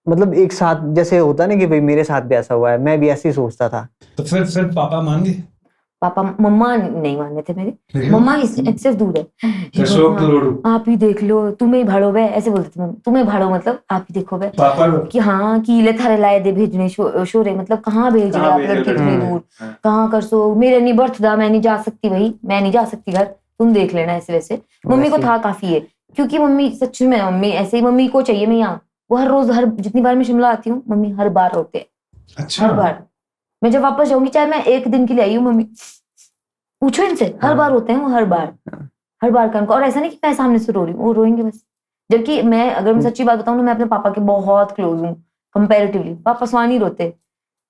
मतलब एक साथ जैसे होता ना कि भाई मेरे साथ भी ऐसा हुआ है, मैं भी ऐसे ही सोचता था। तो फिर पापा मान गए? पापा मम्मा नहीं मानने थे मेरे। क्यों? मम्मा इससे दूर है। फिर शौक तो रोडू। आप ही देख लो, तुम्हें भाड़ो बे, ऐसे बोलते थे मम्मी। तुम्हें भाड़ो मतलब आप ही देखो बे पापा को कि हाँ कीले थारे लाए दे भेजने शोरे, मतलब कहाँ भेज रहे कहाँ आप भेज रहे लड़की लड़की? इतनी दूर, कहाँ कर सो, मेरे नहीं बर्थ दा, मैं नहीं जा सकती भाई, मैं नहीं जा सकती घर, तुम देख लेना। ऐसे वैसे मम्मी को वैसे। था काफी है, क्योंकि मम्मी सच में, मम्मी ऐसे ही, मम्मी को चाहिए मैं यहाँ। वो हर रोज, हर जितनी बार मैं शिमला आती हूँ, मम्मी हर बार रोते हैं, अच्छा हर बार। मैं जब वापस जाऊंगी, चाहे मैं एक दिन के लिए आई हूँ, मम्मी पूछो इनसे, हर बार होते हैं वो, हर बार का उनका। और ऐसा नहीं कि मैं सामने से रो रही हूँ, वो रोएंगे बस। जबकि मैं, अगर मैं सच्ची बात बताऊँ ना, मैं अपने पापा के बहुत क्लोज हूँ कंपैरेटिवली। पापा स्वानी रोते,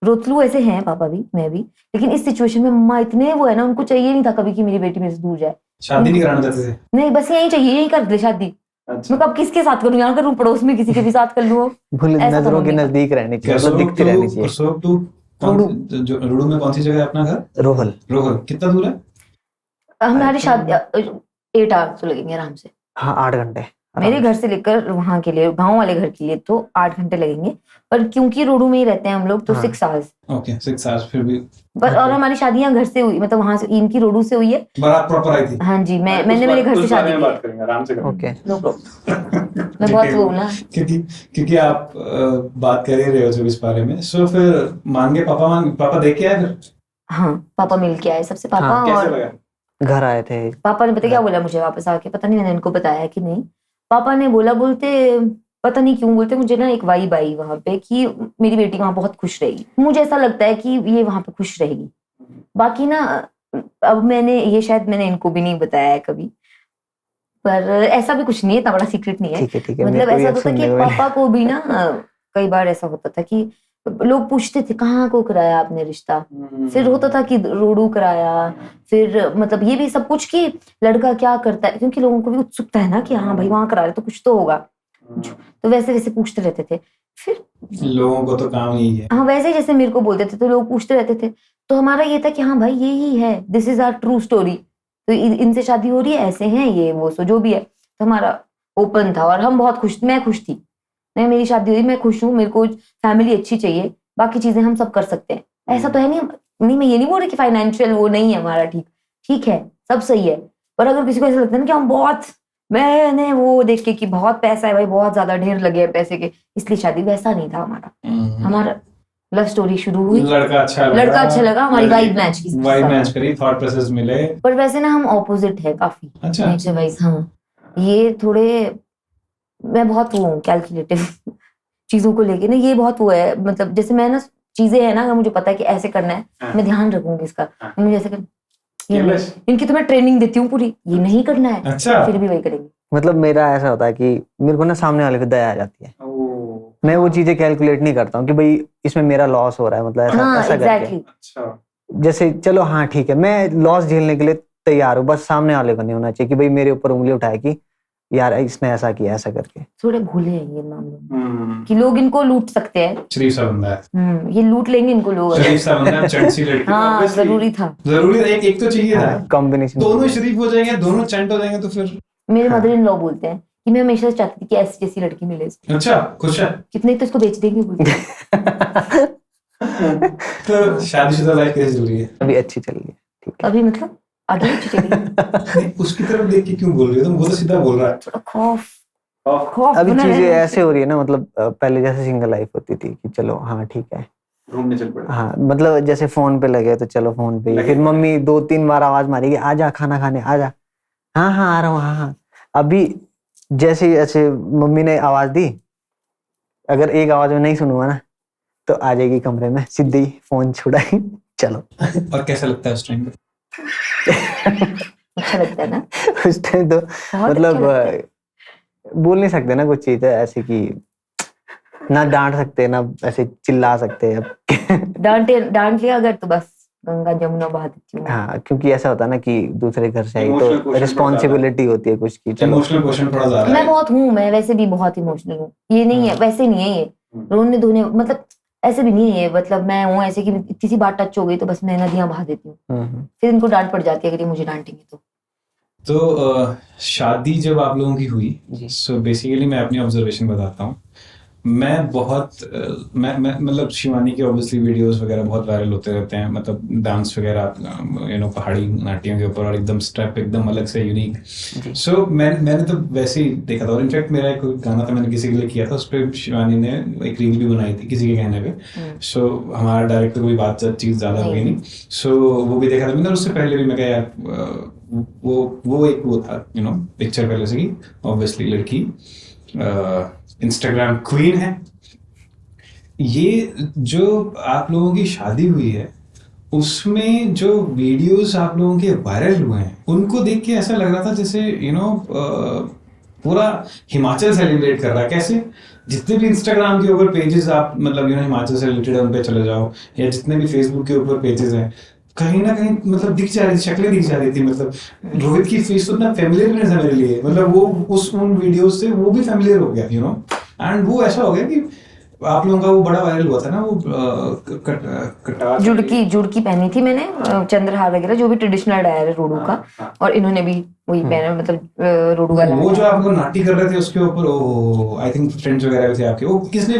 रोतलू ऐसे हैं पापा भी, मैं भी, लेकिन इस सिचुएशन में मम्मा इतने वो है ना, उनको चाहिए नहीं था कभी कि मेरी बेटी मेरे से दूर जाए। शादी नहीं कराना चाहते थे? नहीं, बस यही चाहिए, यही कर दे शादी। अच्छा। मैं कब किसके साथ करूँ, यहाँ करूँ, पड़ोस में किसी के भी साथ कर लूँ। ऐसा था नजरों के मम्मी का। नजदीक रहनी चाहिए, मतलब दिखते रहनी चाहिए। रुड़ू में कौन सी जगह है अपना घर? रोहल। रोहल कितना दूर है? हमारी शादी 8 आवर्स तो लगेंगे आराम से। हाँ 8 घंटे मेरे घर से लेकर वहां के लिए, गांव वाले घर के लिए तो 8 घंटे लगेंगे, पर क्योंकि रोडू में ही रहते हैं हम लोग तो हाँ। 6 आवर्स। ओके 6 आवर्स फिर भी। पर और हमारी शादियां घर से हुई, मतलब वहां से, इनकी रोडू से हुई है। बारात प्रॉपर आई थी? हाँ जी, मैंने मेरे घर से शादी की है। करेंगे आराम से ओके। No problem. मैं बहुत वो हूं ना। क्योंकि आप बात कर ही रहे हो जब इस बारे में, सो फिर मान गए पापा देख के आए फिर? हाँ, पापा मिल के आए सबसे, पापा हाँ, कैसे और लगा? घर आए थे। पापा ने पता क्या बोला मुझे वापस आके, पता नहीं मैंने इनको बताया कि नहीं। पापा ने बोला, बोलते पता नहीं क्यों बोलते, मुझे ना एक वाइब आई वहां पे कि मेरी बेटी वहां बहुत खुश रहेगी। मुझे ऐसा लगता है कि ये वहां पे खुश रहेगी। बाकी ना, अब मैंने इनको भी नहीं बताया है कभी, पर ऐसा भी कुछ नहीं है, इतना बड़ा सीक्रेट नहीं है। ठीक है, मतलब मेरे को ऐसा ये होता था सुनने कि को मिला। पापा को भी ना कई बार ऐसा होता था कि लोग पूछते थे कहाँ को कराया आपने रिश्ता, फिर होता था कि रोडू कराया, फिर मतलब ये भी सब कुछ कि लड़का क्या करता है, क्योंकि लोगों को भी उत्सुकता है ना कि हाँ भाई वहां करा रहे तो कुछ तो होगा, तो वैसे वैसे पूछते रहते थे। फिर लोगों को तो काम ही है। हाँ, वैसे जैसे मेरे को बोलते थे तो लोग पूछते रहते थे, तो हमारा ये था कि हाँ भाई ये ही है, this is our true story, तो इनसे शादी हो रही है, ऐसे हैं ये वो, सो जो भी है। तो हमारा ओपन था और हम बहुत खुश, मैं खुश थी, नहीं मेरी शादी हुई, मैं खुश हूँ, मेरे को फैमिली अच्छी चाहिए, बाकी चीजें हम सब कर सकते हैं। ऐसा तो है नहीं, मैं ये नहीं बोल रही कि फाइनेंशियल वो नहीं है हमारा, ठीक है, सब सही है। पर अगर किसी को ऐसा लगता है ना कि हम बहुत, मैंने वो देख के कि बहुत पैसा है भाई, बहुत ज्यादा ढेर लगे हैं पैसे के, इसलिए शादी, वैसा नहीं था हमारा। हमारा लव स्टोरी शुरू हुई, लड़का अच्छा लगा, हमारी वाइब मैच की, वाइब मैच करी, थॉट प्रोसेस मिले। पर वैसे ना हम ऑपोजिट है काफी अच्छा। Nature wise. हाँ, ये थोड़े, मैं बहुत वो हूँ कैलकुलेटिव चीजों को लेके ना, ये बहुत वो है, मतलब जैसे मैं ना चीजें है ना, अगर मुझे पता है कि ऐसे करना है, मैं ध्यान रखूंगी इसका, मुझे ऐसे करना, ये नहीं, इनकी तो मैं ट्रेनिंग देती हूँ पूरी, ये नहीं करना है, अच्छा। फिर भी वही करेंगे। मतलब मेरा ऐसा होता है कि मेरे को ना सामने वाले पे दया आ जाती है, मैं वो चीजें कैलकुलेट नहीं करता हूँ कि भाई इसमें मेरा लॉस हो रहा है, मतलब ऐसा हाँ ऐसा करके। एग्जैक्टली। जैसे चलो हाँ ठीक है, मैं लॉस झेलने के लिए तैयार हूँ, बस सामने वाले को नहीं होना चाहिए कि भाई मेरे ऊपर उंगली उठाए कि यार इसने ऐसा किया, ऐसा करके। थोड़े भूले हैं ये मामले में कि लोग इनको लूट सकते हैं। शरीफ सा बंदा है। ये लूट लेंगे इनको लोग। शरीफ सा बंदा है, चंट सी लड़की। हाँ, जरूरी था एक तो चाहिए था, कॉम्बिनेशन। दोनों शरीफ हो जाएंगे, दोनों चंट हो जाएंगे तो फिर। मेरे मदर इन लॉ बोलते हैं कि मैं हमेशा चाहती थी कि ऐसी जैसी लड़की मिले इसको। अच्छा, खुश है। कितने तो इसको बेच देंगे बोलते हैं। तो शादीशुदा लाइफ कैसे चल रही है? अभी अच्छी चल रही है, ठीक है। अभी मतलब आगे भी चलेगी। नहीं, उसकी तरफ देख के क्यों बोल रही हो तुम? वो तो सीधा बोल रहा है। थोड़ा खौफ अभी बना चीजें है। ऐसे हो रही है ना, मतलब पहले जैसे सिंगल लाइफ होती थी कि चलो हाँ ठीक है, घूमने चल पड़े। हाँ मतलब जैसे फोन पे लगे तो चलो फोन पे, फिर मम्मी 2-3 बार आवाज मारेगी, आजा खाना खाने आजा, हाँ आ रहा हूँ, हाँ। अभी जैसे ऐसे मम्मी ने आवाज दी, अगर एक आवाज में नहीं सुनूंगा ना तो आ जाएगी कमरे में सीधी, फोन छुड़ाई चलो। और कैसा लगता है उस टाइम पे? अच्छा लगता है ना उस टाइम तो बहुत मतलब अच्छा लगता है। बोल नहीं सकते ना कुछ चीजें ऐसे कि ना डांट सकते ना ऐसे चिल्ला सकते। अब डांट लिया अगर तो बस गंगा जमुना बहा देती हूँ। हाँ, क्योंकि ऐसा होता है ना कि दूसरे घर से आई Emotional तो quotient रिस्पॉन्सिबिलिटी होती है कुछ की। चलो इमोशनल क्वेश्चन थोड़ा ज्यादा मैं है। बहुत हूँ, मैं वैसे भी बहुत इमोशनल हूँ। ये नहीं है, वैसे नहीं है ये रोने धोने, मतलब ऐसे भी नहीं है। मतलब मैं हूँ ऐसे कि इतनी सी बात टच हो गई तो बस मैं नदियां बहा देती हूँ। फिर इनको डांट पड़ जाती है अगर ये मुझे डांटेंगे तो। तो शादी जब आप लोगों की हुई, जी। सो बेसिकली मैं अपनी ऑब्जर्वेशन बताता हूँ। मैं बहुत मैं मतलब शिवानी के ऑब्वियसली वीडियोस वगैरह बहुत वायरल होते रहते हैं, मतलब डांस वगैरह पहाड़ी नाट्यों के ऊपर, और एकदम स्टेप एकदम अलग से यूनिक। सो मैंने तो वैसे ही देखा था, और इनफैक्ट मेरा एक गाना था मैंने किसी के लिए किया था, उस पर शिवानी ने एक रील भी बनाई थी किसी के कहने पे। सो हमारा डायरेक्ट कोई बात चीज़ ज़्यादा हुई नहीं। सो वो भी देखा था मैंने, और उससे पहले भी मैं कहा यार वो एक वो था पिक्चर पहले से ही ऑब्वियसली लड़की इंस्टाग्राम क्वीन है। ये जो आप लोगों की शादी हुई है उसमें जो वीडियोस आप लोगों के वायरल हुए हैं उनको देख के ऐसा लग रहा था जैसे पूरा हिमाचल सेलिब्रेट कर रहा है। कैसे? जितने भी इंस्टाग्राम के ऊपर पेजेस आप मतलब हिमाचल से रिलेटेड उन पे चले जाओ, या जितने भी फेसबुक के ऊपर पेजेस हैं, कहीं ना कहीं मतलब दिख जा रही थी, शक्लें दिख जा रही थी। मतलब रोहित की फेस तो इतना फेमिलियर है मेरे लिए, मतलब वो उन वीडियोस से वो भी फेमिलियर हो गया एंड वो ऐसा हो गया कि आप लोगों का वो बड़ा वायरल हुआ था ना, वो कटार जुड़की पहनी थी मैंने, चंद्रहार वगैरह जो भी ट्रेडिशनल डायर है रोडू का, और इन्होंने भी वही पहना, मतलब रोडू वाला। वो जो आप लोग नाटी कर रहे थे उसके ऊपर आई थिंक फ्रेंड्स वगैरह थे आपके, वो किसने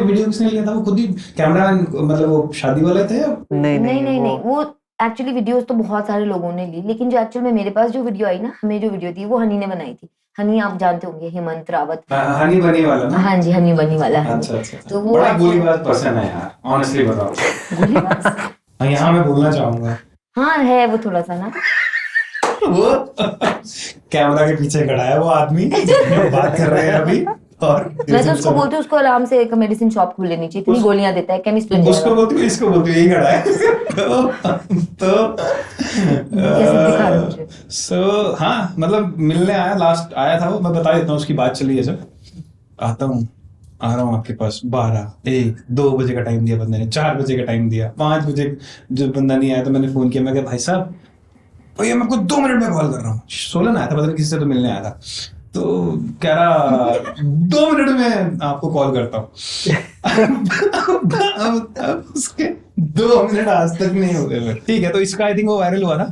लिया था? वो खुद ही कैमरामैन, मतलब वो शादी वाले थे? नहीं, वो एक्चुअली वीडियोस तो बहुत सारे लोगों ने ली, लेकिन जो एक्चुअल में मेरे पास जो वीडियो आई ना, हमें जो वीडियो थी वो हनी ने बनाई थी। हनी आप जानते होंगे, हेमंत रावत, हनी बनी वाला ना? हाँ जी, हनी बनी वाला है। अच्छा। तो वो बड़ा गोलीबाज पर्सन है यार, ऑनेस्टली बताओ। गोलीबाज यहाँ मैं बोलना चाहूंगा, हाँ है वो थोड़ा सा ना, वो कैमरा के पीछे खड़ा है वो आदमी जिसमें बात कर रहे हैं अभी। और मैं तो उसको बोलती हूँ उसको आराम से एक मेडिसिन शॉप खोल लेनी चाहिए, इतनी गोलियां देता है, केमिस्ट बन उसको जाएगा। बोलती हूँ, इसको बोलती हूँ, यही खड़ा है। तो कैसे दिखा रहे हो मुझे? सो हाँ, मतलब मिलने आया, लास्ट आया था वो, मैं बता देता हूँ उसकी बात चली है। जब आता हूँ, आ रहा हूँ आपके पास 12, 1, 2 बजे का टाइम दिया बंदे ने, 4 बजे का टाइम दिया, 5 बजे जब बंदा नहीं आया तो मैंने फोन किया, मैं कहा भाई साहब भैया मैं आपको 2 मिनट में कॉल कर रहा हूँ। सोलन आया था, पता नहीं किसी से तो मिलने आया था, तो कह रहा 2 मिनट में आपको कॉल करता हूँ। अब उसके 2 मिनट आज तक नहीं हो गए। ठीक है, तो इसका आई थिंक वो वायरल हुआ ना।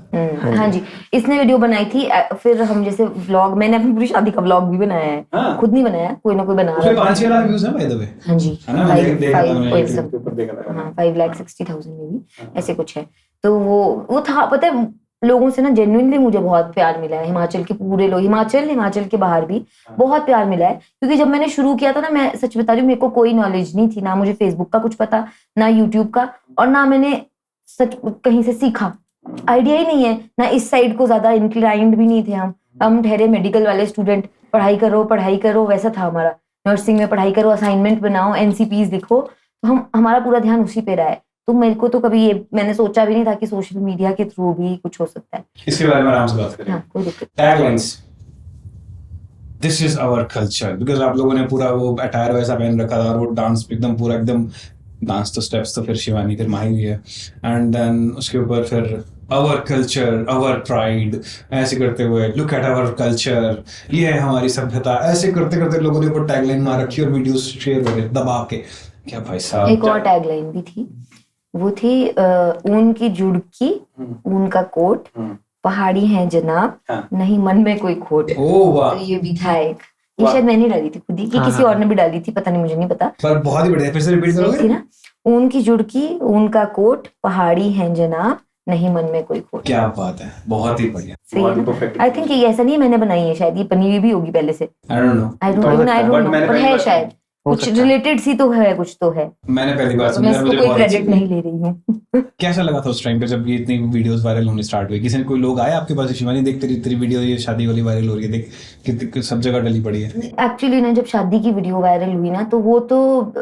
हाँ जी, इसने वीडियो बनाई थी, फिर हम जैसे व्लॉग, मैंने अपनी पूरी शादी का व्लॉग भी बनाया है। हाँ। खुद नहीं बनाया, कोई ना कोई बना उसमें रहा 5-6 लाख व्यूज है बाय द वे। हाँ जी, है ना, मैंने देखा था, मैंने 5 YouTube के ऊपर देखा था। हाँ 5,60,000 में भी ऐसे कुछ है। तो वो था, पता है लोगों से ना जेन्युइनली मुझे बहुत प्यार मिला है, हिमाचल के पूरे लोग, हिमाचल के बाहर भी बहुत प्यार मिला है। क्योंकि जब मैंने शुरू किया था ना, मैं सच बता रही हूँ, मेरे को कोई नॉलेज नहीं थी, ना मुझे फेसबुक का कुछ पता, ना यूट्यूब का, और ना मैंने सच कहीं से सीखा, आइडिया ही नहीं है ना। इस साइड को ज्यादा इंक्लाइंड भी नहीं थे हम ठहरे मेडिकल वाले स्टूडेंट, पढ़ाई करो वैसा था हमारा। नर्सिंग में पढ़ाई करो, असाइनमेंट बनाओ, NCPs लिखो, तो हमारा पूरा ध्यान उसी पे रहा है। तो मेरे को तो कभी ये मैंने सोचा भी नहीं था कि सोशल मीडिया के थ्रू भी कुछ हो सकता है। इसके बारे में आराम से बात करें। हाँ, कोई दिक्कत taglines, this is our culture, because आप लोगों ने पूरा वो अटायर वैसा पहन रखा था, और वो डांस एकदम पूरा एकदम डांस तो स्टेप्स तो फिर शिवानी फिर माही भी है, एंड देन उसके ऊपर फिर आवर कल्चर, आवर प्राइड, ऐसे करते हुए लुक एट आवर कल्चर, ये है हमारी सभ्यता, ऐसे करते करते लोगों ने ऊपर टैगलाइन मार रखी और वीडियोस शेयर करे दबा के। क्या भाई साहब, एक और टैगलाइन भी थी, वो थी ऊन की जुड़की, ऊन का कोट, पहाड़ी है जनाब, नहीं मन में कोई खोट। ओह वाह, तो ये भी था एक, ये शायद मैंने डाली थी खुद ही, कि किसी और ने भी डाली थी, पता नहीं, मुझे नहीं पता, पर बहुत ही बढ़िया। फिर से रिपीट थी करोगे? ना, ऊन की जुड़की, ऊन का कोट, पहाड़ी है जनाब, नहीं मन में कोई खोट। क्या बात है, बहुत ही बढ़िया, सही है। आई थिंक ये ऐसा नहीं मैंने बनाई है, शायद ये बनी हुई भी होगी पहले से, I don't know, I don't know, पर है शायद। कुछ सकता है। रिलेटेड सी तो है, कुछ तो है। मैंने पहली बार तो मैं सुना, इसको मुझे कोई बहुत अच्छी क्रेडिट नहीं ले रही हूँ। कैसा लगा था उस टाइम पे जब ये इतनी वीडियोस वायरल होने स्टार्ट हुई? किसी ने, कोई लोग आए आपके पास, शिवानी देख तेरी तेरी वीडियो ये शादी वाली वायरल हो रही है, देख कितनी सब जगह डली पड़ी है। एक्चुअली ना, जब शादी की वीडियो वायरल हुई ना, तो वो तो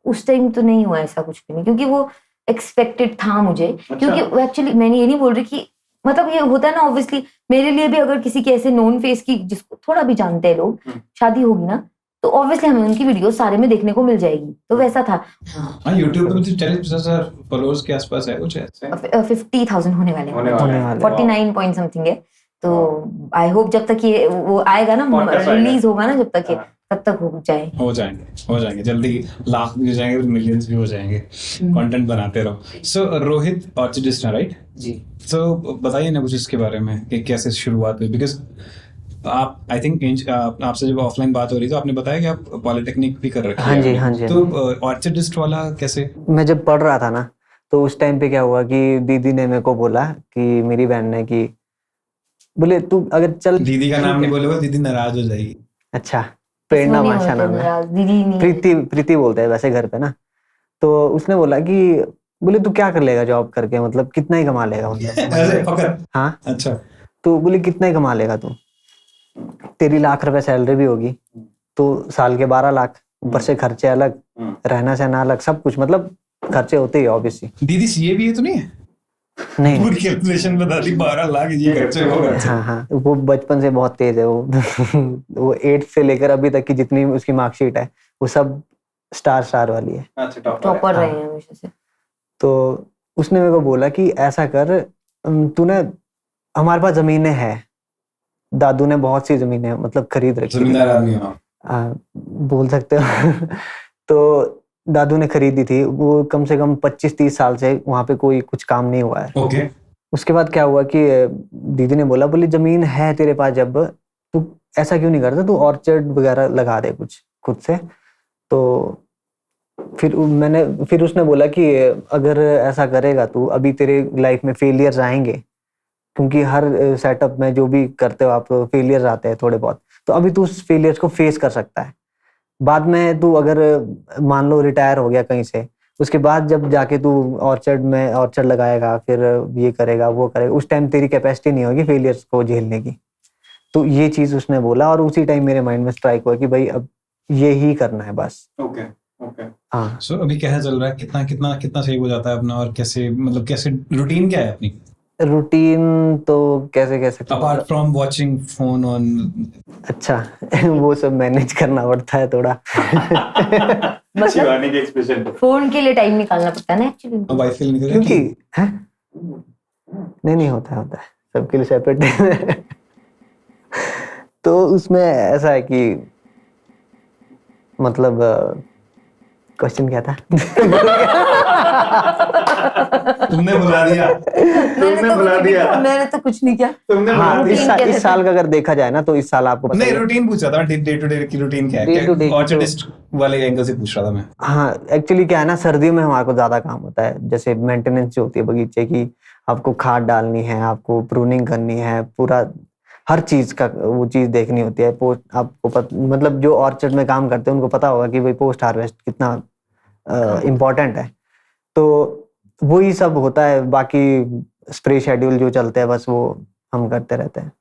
उस टाइम तो नहीं हुआ ऐसा कुछ भी नहीं, क्योंकि वो एक्सपेक्टेड था मुझे। क्योंकि एक्चुअली मैंने ये नहीं बोल रही कि, मतलब ये होता है ना, ऑब्वियसली मेरे लिए भी अगर किसी के ऐसे नोन फेस की जिसको थोड़ा भी जानते हैं लोग शादी होगी ना, तो ऑब्वियसली हमें उनकी वीडियो सारे में देखने को मिल जाएगी। तो वैसा था। हाँ, YouTube पे मुझे 40,000 फॉलोअर्स के आसपास है कुछ ऐसे। 50,000 होने वाले हैं। होने वाले। 49 पॉइंट समथिंग है। तो आई होप जब तक ये वो आएगा ना, रिलीज होगा ना, जब तक ये, तब तक हो जाएंगे जल्दी, लाख भी हो जाएंगे, मिलियंस भी हो जाएंगे, कंटेंट बनाते रहो। सो रोहित ऑर्चिडिस्ट है, राइट जी। सो बताइए ना कुछ इसके बारे में कि कैसे शुरुआत हुई, बिकॉज आप, आई थिंक आपसे जब ऑफलाइन बात हो रही तो आपने बताया कि आप पॉलिटेक्निक भी कर रखी है। हाँ जी, हाँ जी। तो ऑर्चिडिस्ट वाला कैसे? मैं जब पढ़ रहा था ना, तो उस टाइम पे क्या हुआ कि दीदी ने मेरे को बोला कि, मेरी बहन ने, कि बोले तू अगर चल। दीदी का नाम नहीं बोलोगे, दीदी नाराज हो जाएगी। अच्छा, प्रेरणा माशा नाम है। दीदी नहीं, प्रीति बोलते हैं वैसे घर पे ना। तो उसने बोला कि, बोले तू क्या कर लेगा जॉब करके, मतलब कितना ही कमा लेगा, ऐसे मतलब। पकड़। हाँ, अच्छा। तो बोले कितना ही कमा लेगा तू, तेरी लाख रुपए सैलरी भी होगी, तो साल के 12 लाख, ऊपर से खर्चे अलग, रहना सहना अलग, सब कुछ, मतलब खर्चे होते ही ऑब्वियसली। दीदी सीए भी है तो नहीं है? नहीं, पूरी कैलकुलेशन बता दी, 12 लाख ये खर्चे हो गए। हाँ हाँ, वो बचपन से बहुत तेज है वो। वो 8 से लेकर अभी तक की जितनी उसकी मार्कशीट है, वो सब स्टार वाली है। अच्छा, टॉपर रहे हैं हमेशा से। तो उसने मेरे को बोला कि ऐसा कर, तूने, हमारे पास जमीनें हैं, दादू ने बहुत सी जमीनें मतलब खरीद रखी, जमींदार आदमी हो आप। बोल सकते हो। तो दादू ने खरीदी थी वो, कम से कम 25-30 साल से वहां पे कोई कुछ काम नहीं हुआ है। ओके। उसके बाद क्या हुआ कि दीदी ने बोला, बोली जमीन है तेरे पास, जब तू ऐसा क्यों नहीं करता, तू ऑर्चर्ड वगैरह लगा दे कुछ खुद से। तो फिर उसने बोला कि अगर ऐसा करेगा तू, अभी तेरे लाइफ में फेलियर्स आएंगे, क्योंकि हर सेटअप में जो भी करते हो आप, फेलियर्स आते हैं थोड़े बहुत, तो अभी तू उस फेलियर्स को फेस कर सकता है। बाद में तू अगर मान लो रिटायर हो गया कहीं से, उसके बाद जब जाके तू ऑर्चर्ड लगाएगा, फिर ये करेगा वो करेगा, उस टाइम तेरी कैपेसिटी नहीं होगी फेलियर्स को झेलने की। तो ये चीज उसने बोला, और उसी टाइम मेरे माइंड में स्ट्राइक हुआ कि भाई अब ये ही करना है बस। ओके। हाँ। सो अभी कैसा चल रहा है, कितना सेव हो जाता है अपना, और कैसे, मतलब कैसे रूटीन क्या है अपनी? रूटीन तो कैसे apart from watching phone on. अच्छा, वो सब मैनेज करना पड़ता है थोड़ा। मतलब शिवानी के एक्सप्रेशन फोन के लिए टाइम निकालना पड़ता है ना एक्चुअली। वाइफ के लिए निकल क्योंकि है? नहीं होता है सबके लिए सेपरेट। तो उसमें ऐसा है कि, मतलब क्वेश्चन क्या था? तुमने बुला दिया। मैंने तो कुछ नहीं किया। हाँ, इस साल का अगर देखा जाए ना, तो इस साल आपको नहीं, रूटीन पूछा था, डे टू डे की रूटीन क्या Day to day है, की ऑर्चिडिस्ट वाले एंगल से पूछ रहा था मैं। हाँ, एक्चुअली क्या है ना, सर्दियों में हमारे को ज्यादा काम होता है, जैसे मेंटेनेंस जो होती है बगीचे की, आपको खाद डालनी है, आपको प्रूनिंग करनी है, पूरा हर चीज का वो चीज देखनी होती है। पोस्ट आपको मतलब जो ऑर्चर्ड में काम करते हैं उनको पता होगा कि भाई पोस्ट हार्वेस्ट कितना इम्पोर्टेंट है। तो वही सब होता है, बाकी स्प्रे शेड्यूल जो चलते हैं बस वो हम करते रहते हैं।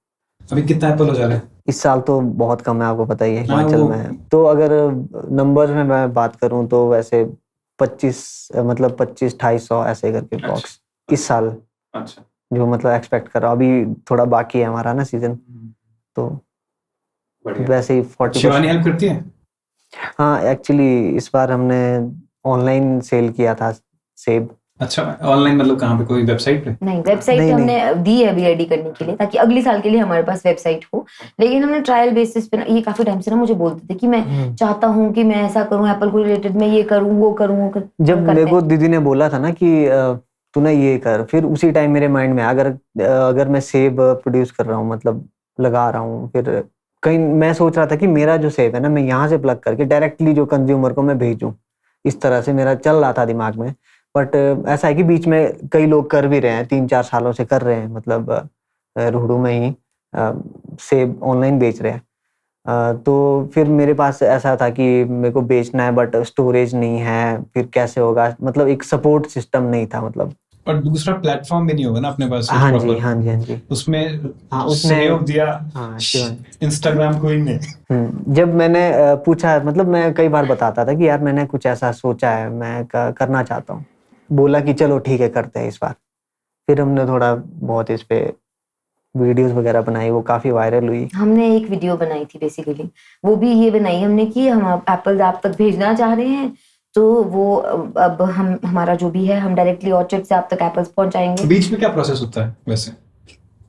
अभी कितना एप्पल हो जा रहा है? इस साल तो बहुत कम है, आपको पता ही है हाँ, हिमाचल वो- में। तो अगर नंबर्स में मैं बात करूं तो वैसे 25-250 ऐसे करके बॉक्स इस साल, अच्छा, जो मतलब एक्सपेक्ट कर रहा हूं। अभी थोड़ा बाकी है हमारा ना सीजन, तो वैसे ही 40। शिवानी हेल्प करती है? हाँ, एक्चुअली इस बार हमने ऑनलाइन सेल किया था सेब। अच्छा, ऑनलाइन मतलब कहाँ पे, कोई वेबसाइट पे? नहीं, वेबसाइट नहीं, हमने दी है अभी रेडी करने के लिए, ताकि अगले साल के लिए हमारे पास वेबसाइट हो। लेकिन हमने ट्रायल बेसिस पे ये काफी टाइम से ना मुझे बोलते थे कि मैं चाहता हूँ कि मैं ऐसा करूँ, एप्पल को रिलेटेड मैं ये करूँ वो करूँ। जब मेरे को दीदी ने बोला था ना कि तू ना ये कर, फिर उसी टाइम मेरे माइंड में अगर मैं सेब प्रोड्यूस कर रहा हूँ, मतलब लगा रहा हूँ, फिर कहीं मैं सोच रहा था कि मेरा जो सेब है ना, मैं यहाँ से प्लग करके डायरेक्टली जो कंज्यूमर को मैं भेजूँ, इस तरह से मेरा चल रहा था दिमाग में। बट ऐसा है कि बीच में कई लोग कर भी रहे हैं, 3-4 सालों से कर रहे हैं, मतलब रोहड़ू में ही सेब ऑनलाइन बेच रहे हैं। तो फिर मेरे पास ऐसा था कि मेरे को बेचना है बट स्टोरेज नहीं है, फिर कैसे होगा, मतलब एक सपोर्ट सिस्टम नहीं था मतलब। और दूसरा प्लेटफॉर्म भी नहीं होगा ना अपने पास हाँ जी, proper। हाँ जी, हाँ जी। उसमें हाँ, उसने सहयोग दिया हाँ शिवानी। इंस्टाग्राम क्वीन ने। जब मैंने पूछा, मतलब मैं कई बार बताता था कि यार मैंने कुछ ऐसा सोचा है, मैं करना चाहता हूँ, बोला कि चलो ठीक है करते हैं इस बार। फिर हमने थोड़ा बहुत इस पे वीडियोस वगैरह बनाई, वो काफी वायरल हुई। हमने एक वीडियो बनाई थी बेसिकली, वो भी ये बनाई हमने कि हम एप्पल आप तक भेजना चाह रहे हैं, तो वो अब हम हमारा जो भी है हम डायरेक्टली ऑर्चर्ड से आप तक एप्पल्स पहुंचाएंगे। बीच में क्या प्रोसेस होता है वैसे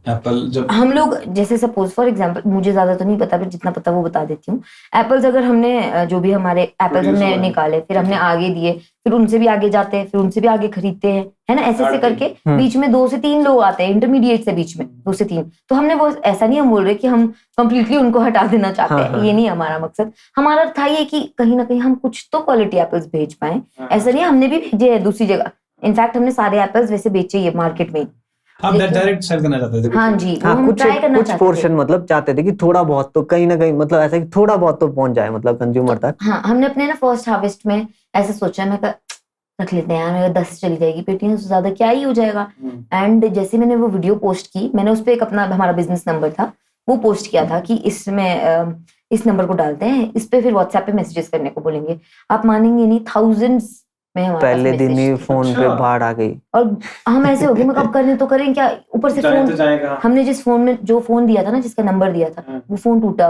एप्पल जब हम लोग जैसे सपोज फॉर एग्जांपल, मुझे ज्यादा तो नहीं पता, पर जितना पता वो बता देती हूँ। एप्पल्स अगर हमने जो भी हमारे एप्पल्स हमने निकाले, फिर हमने आगे दिए, फिर उनसे भी आगे जाते हैं, फिर उनसे भी आगे खरीदते हैं, है ना, ऐसे ऐसे करके बीच में 2 से 3 लोग आते हैं, इंटरमीडिएट से बीच में 2 से 3। तो हमने वो ऐसा नहीं हम बोल रहे कि हम कंप्लीटली उनको हटा देना चाहते हैं, ये नहीं हमारा मकसद। हमारा था ये कि कहीं ना कहीं हम कुछ तो क्वालिटी एप्पल्स भेज पाए। ऐसा नहीं, हमने भी भेजे है दूसरी जगह, इनफैक्ट हमने सारे एप्पल्स वैसे बेचे ही मार्केट में। आप डायरेक्ट सेल करना चाहते थे? हाँ जी, वो हाँ, हम ट्राई करना कुछ चाहते पोर्शन थे। मतलब चाहते थे कि थोड़ा बहुत तो कहीं ना कहीं, मतलब ऐसा कि थोड़ा बहुत तो पहुंच जाए मतलब कंज्यूमर तक। हाँ, हमने अपने ना फर्स्ट हार्वेस्ट में ऐसा सोचा, मैं रख लेते हैं यार, अगर 10 चली जाएगी पेटियां तो ज्यादा क्या ही हो जाएगा। एंड जैसे मैंने वो वीडियो पोस्ट की, मैंने उस पर एक अपना हमारा बिजनेस नंबर था वो पोस्ट किया था कि इसमें इस नंबर को डालते हैं, इस पे फिर व्हाट्सएप पे मैसेजेस करने को बोलेंगे। आप मानेंगे नहीं, थाउजेंड्स में हमारे पास पहले दिन ही मैसेज थे। फोन पे बाढ़ आ गई। और हम ऐसे हो गए, मैं कब करने तो करें क्या, ऊपर से जाए फोन, तो जाएगा। हमने जिस फोन में जो फोन दिया था ना, जिसका नंबर दिया था, वो फोन टूटा।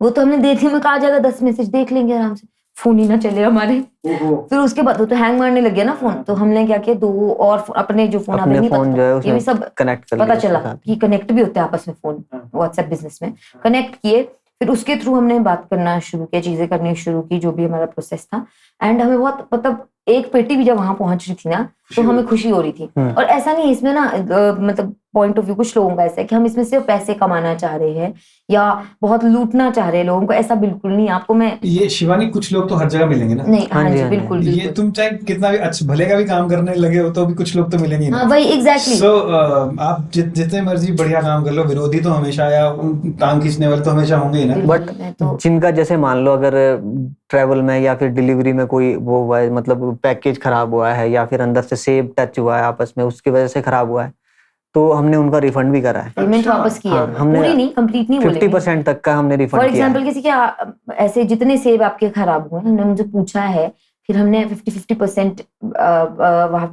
वो तो हमने देखी में कहा जाएगा 10 मैसेज देख लेंगे आराम से, फोन ही ना चले हमारे। फिर उसके बाद वो तो हैंग मारने लग गया ना फोन, तो हमने क्या किया, 2 और अपने जो फोन अपने फोन जो है ये भी उसमें सब कनेक्ट कर पता लिया चला उसके साथ। कि कनेक्ट भी होते हैं आपस में फोन, व्हाट्सएप बिजनेस में कनेक्ट किए। फिर उसके थ्रू हमने बात करना शुरू किया, चीजें करनी शुरू की, जो भी हमारा प्रोसेस था। एंड हमें बहुत, मतलब एक पेटी भी जब वहां पहुंच रही थी ना, तो हमें खुशी हो रही थी। और ऐसा नहीं, इसमें ना मतलब पॉइंट ऑफ व्यू कुछ लोगों का ऐसा है कि हम इसमें सिर्फ पैसे कमाना चाह रहे हैं या बहुत लूटना चाह रहे हैं लोगों को, ऐसा बिल्कुल नहीं। आपको मैं ये शिवानी, कुछ लोग तो हर जगह मिलेंगे ना। नहीं, हाँ जी, हाँ जी। बिल्कुल ये बिल्कुल। तुम चाहे कितना भी अच्छा भले का भी काम करने लगे हो तो भी कुछ लोग तो मिलेंगे ना। हाँ वही एग्जैक्टली। सो आप जितने मर्जी बढ़िया काम कर लो, विरोधी तो हमेशा, या टांग खींचने वाले तो हमेशा होंगे ही ना। बट मैं तो जिनका जैसे मान लो अगर ट्रेवल में या फिर डिलीवरी में कोई वो हुआ है, मतलब पैकेज खराब हुआ है या फिर अंदर से सेब टच हुआ है आपस में, उसकी वजह से खराब हुआ है, तो हमने उनका रिफंड भी करा है। पेमेंट वापस किया हाँ, है, हमने पूरी नहीं, कंप्लीट नहीं बोलेंगे। 50% तक का हमने फॉर रिफंड किया एग्जाम्पल है। किसी के ऐसे जितने सेब आपके खराब हुए, हमने मुझे पूछा है, फिर हमने 50%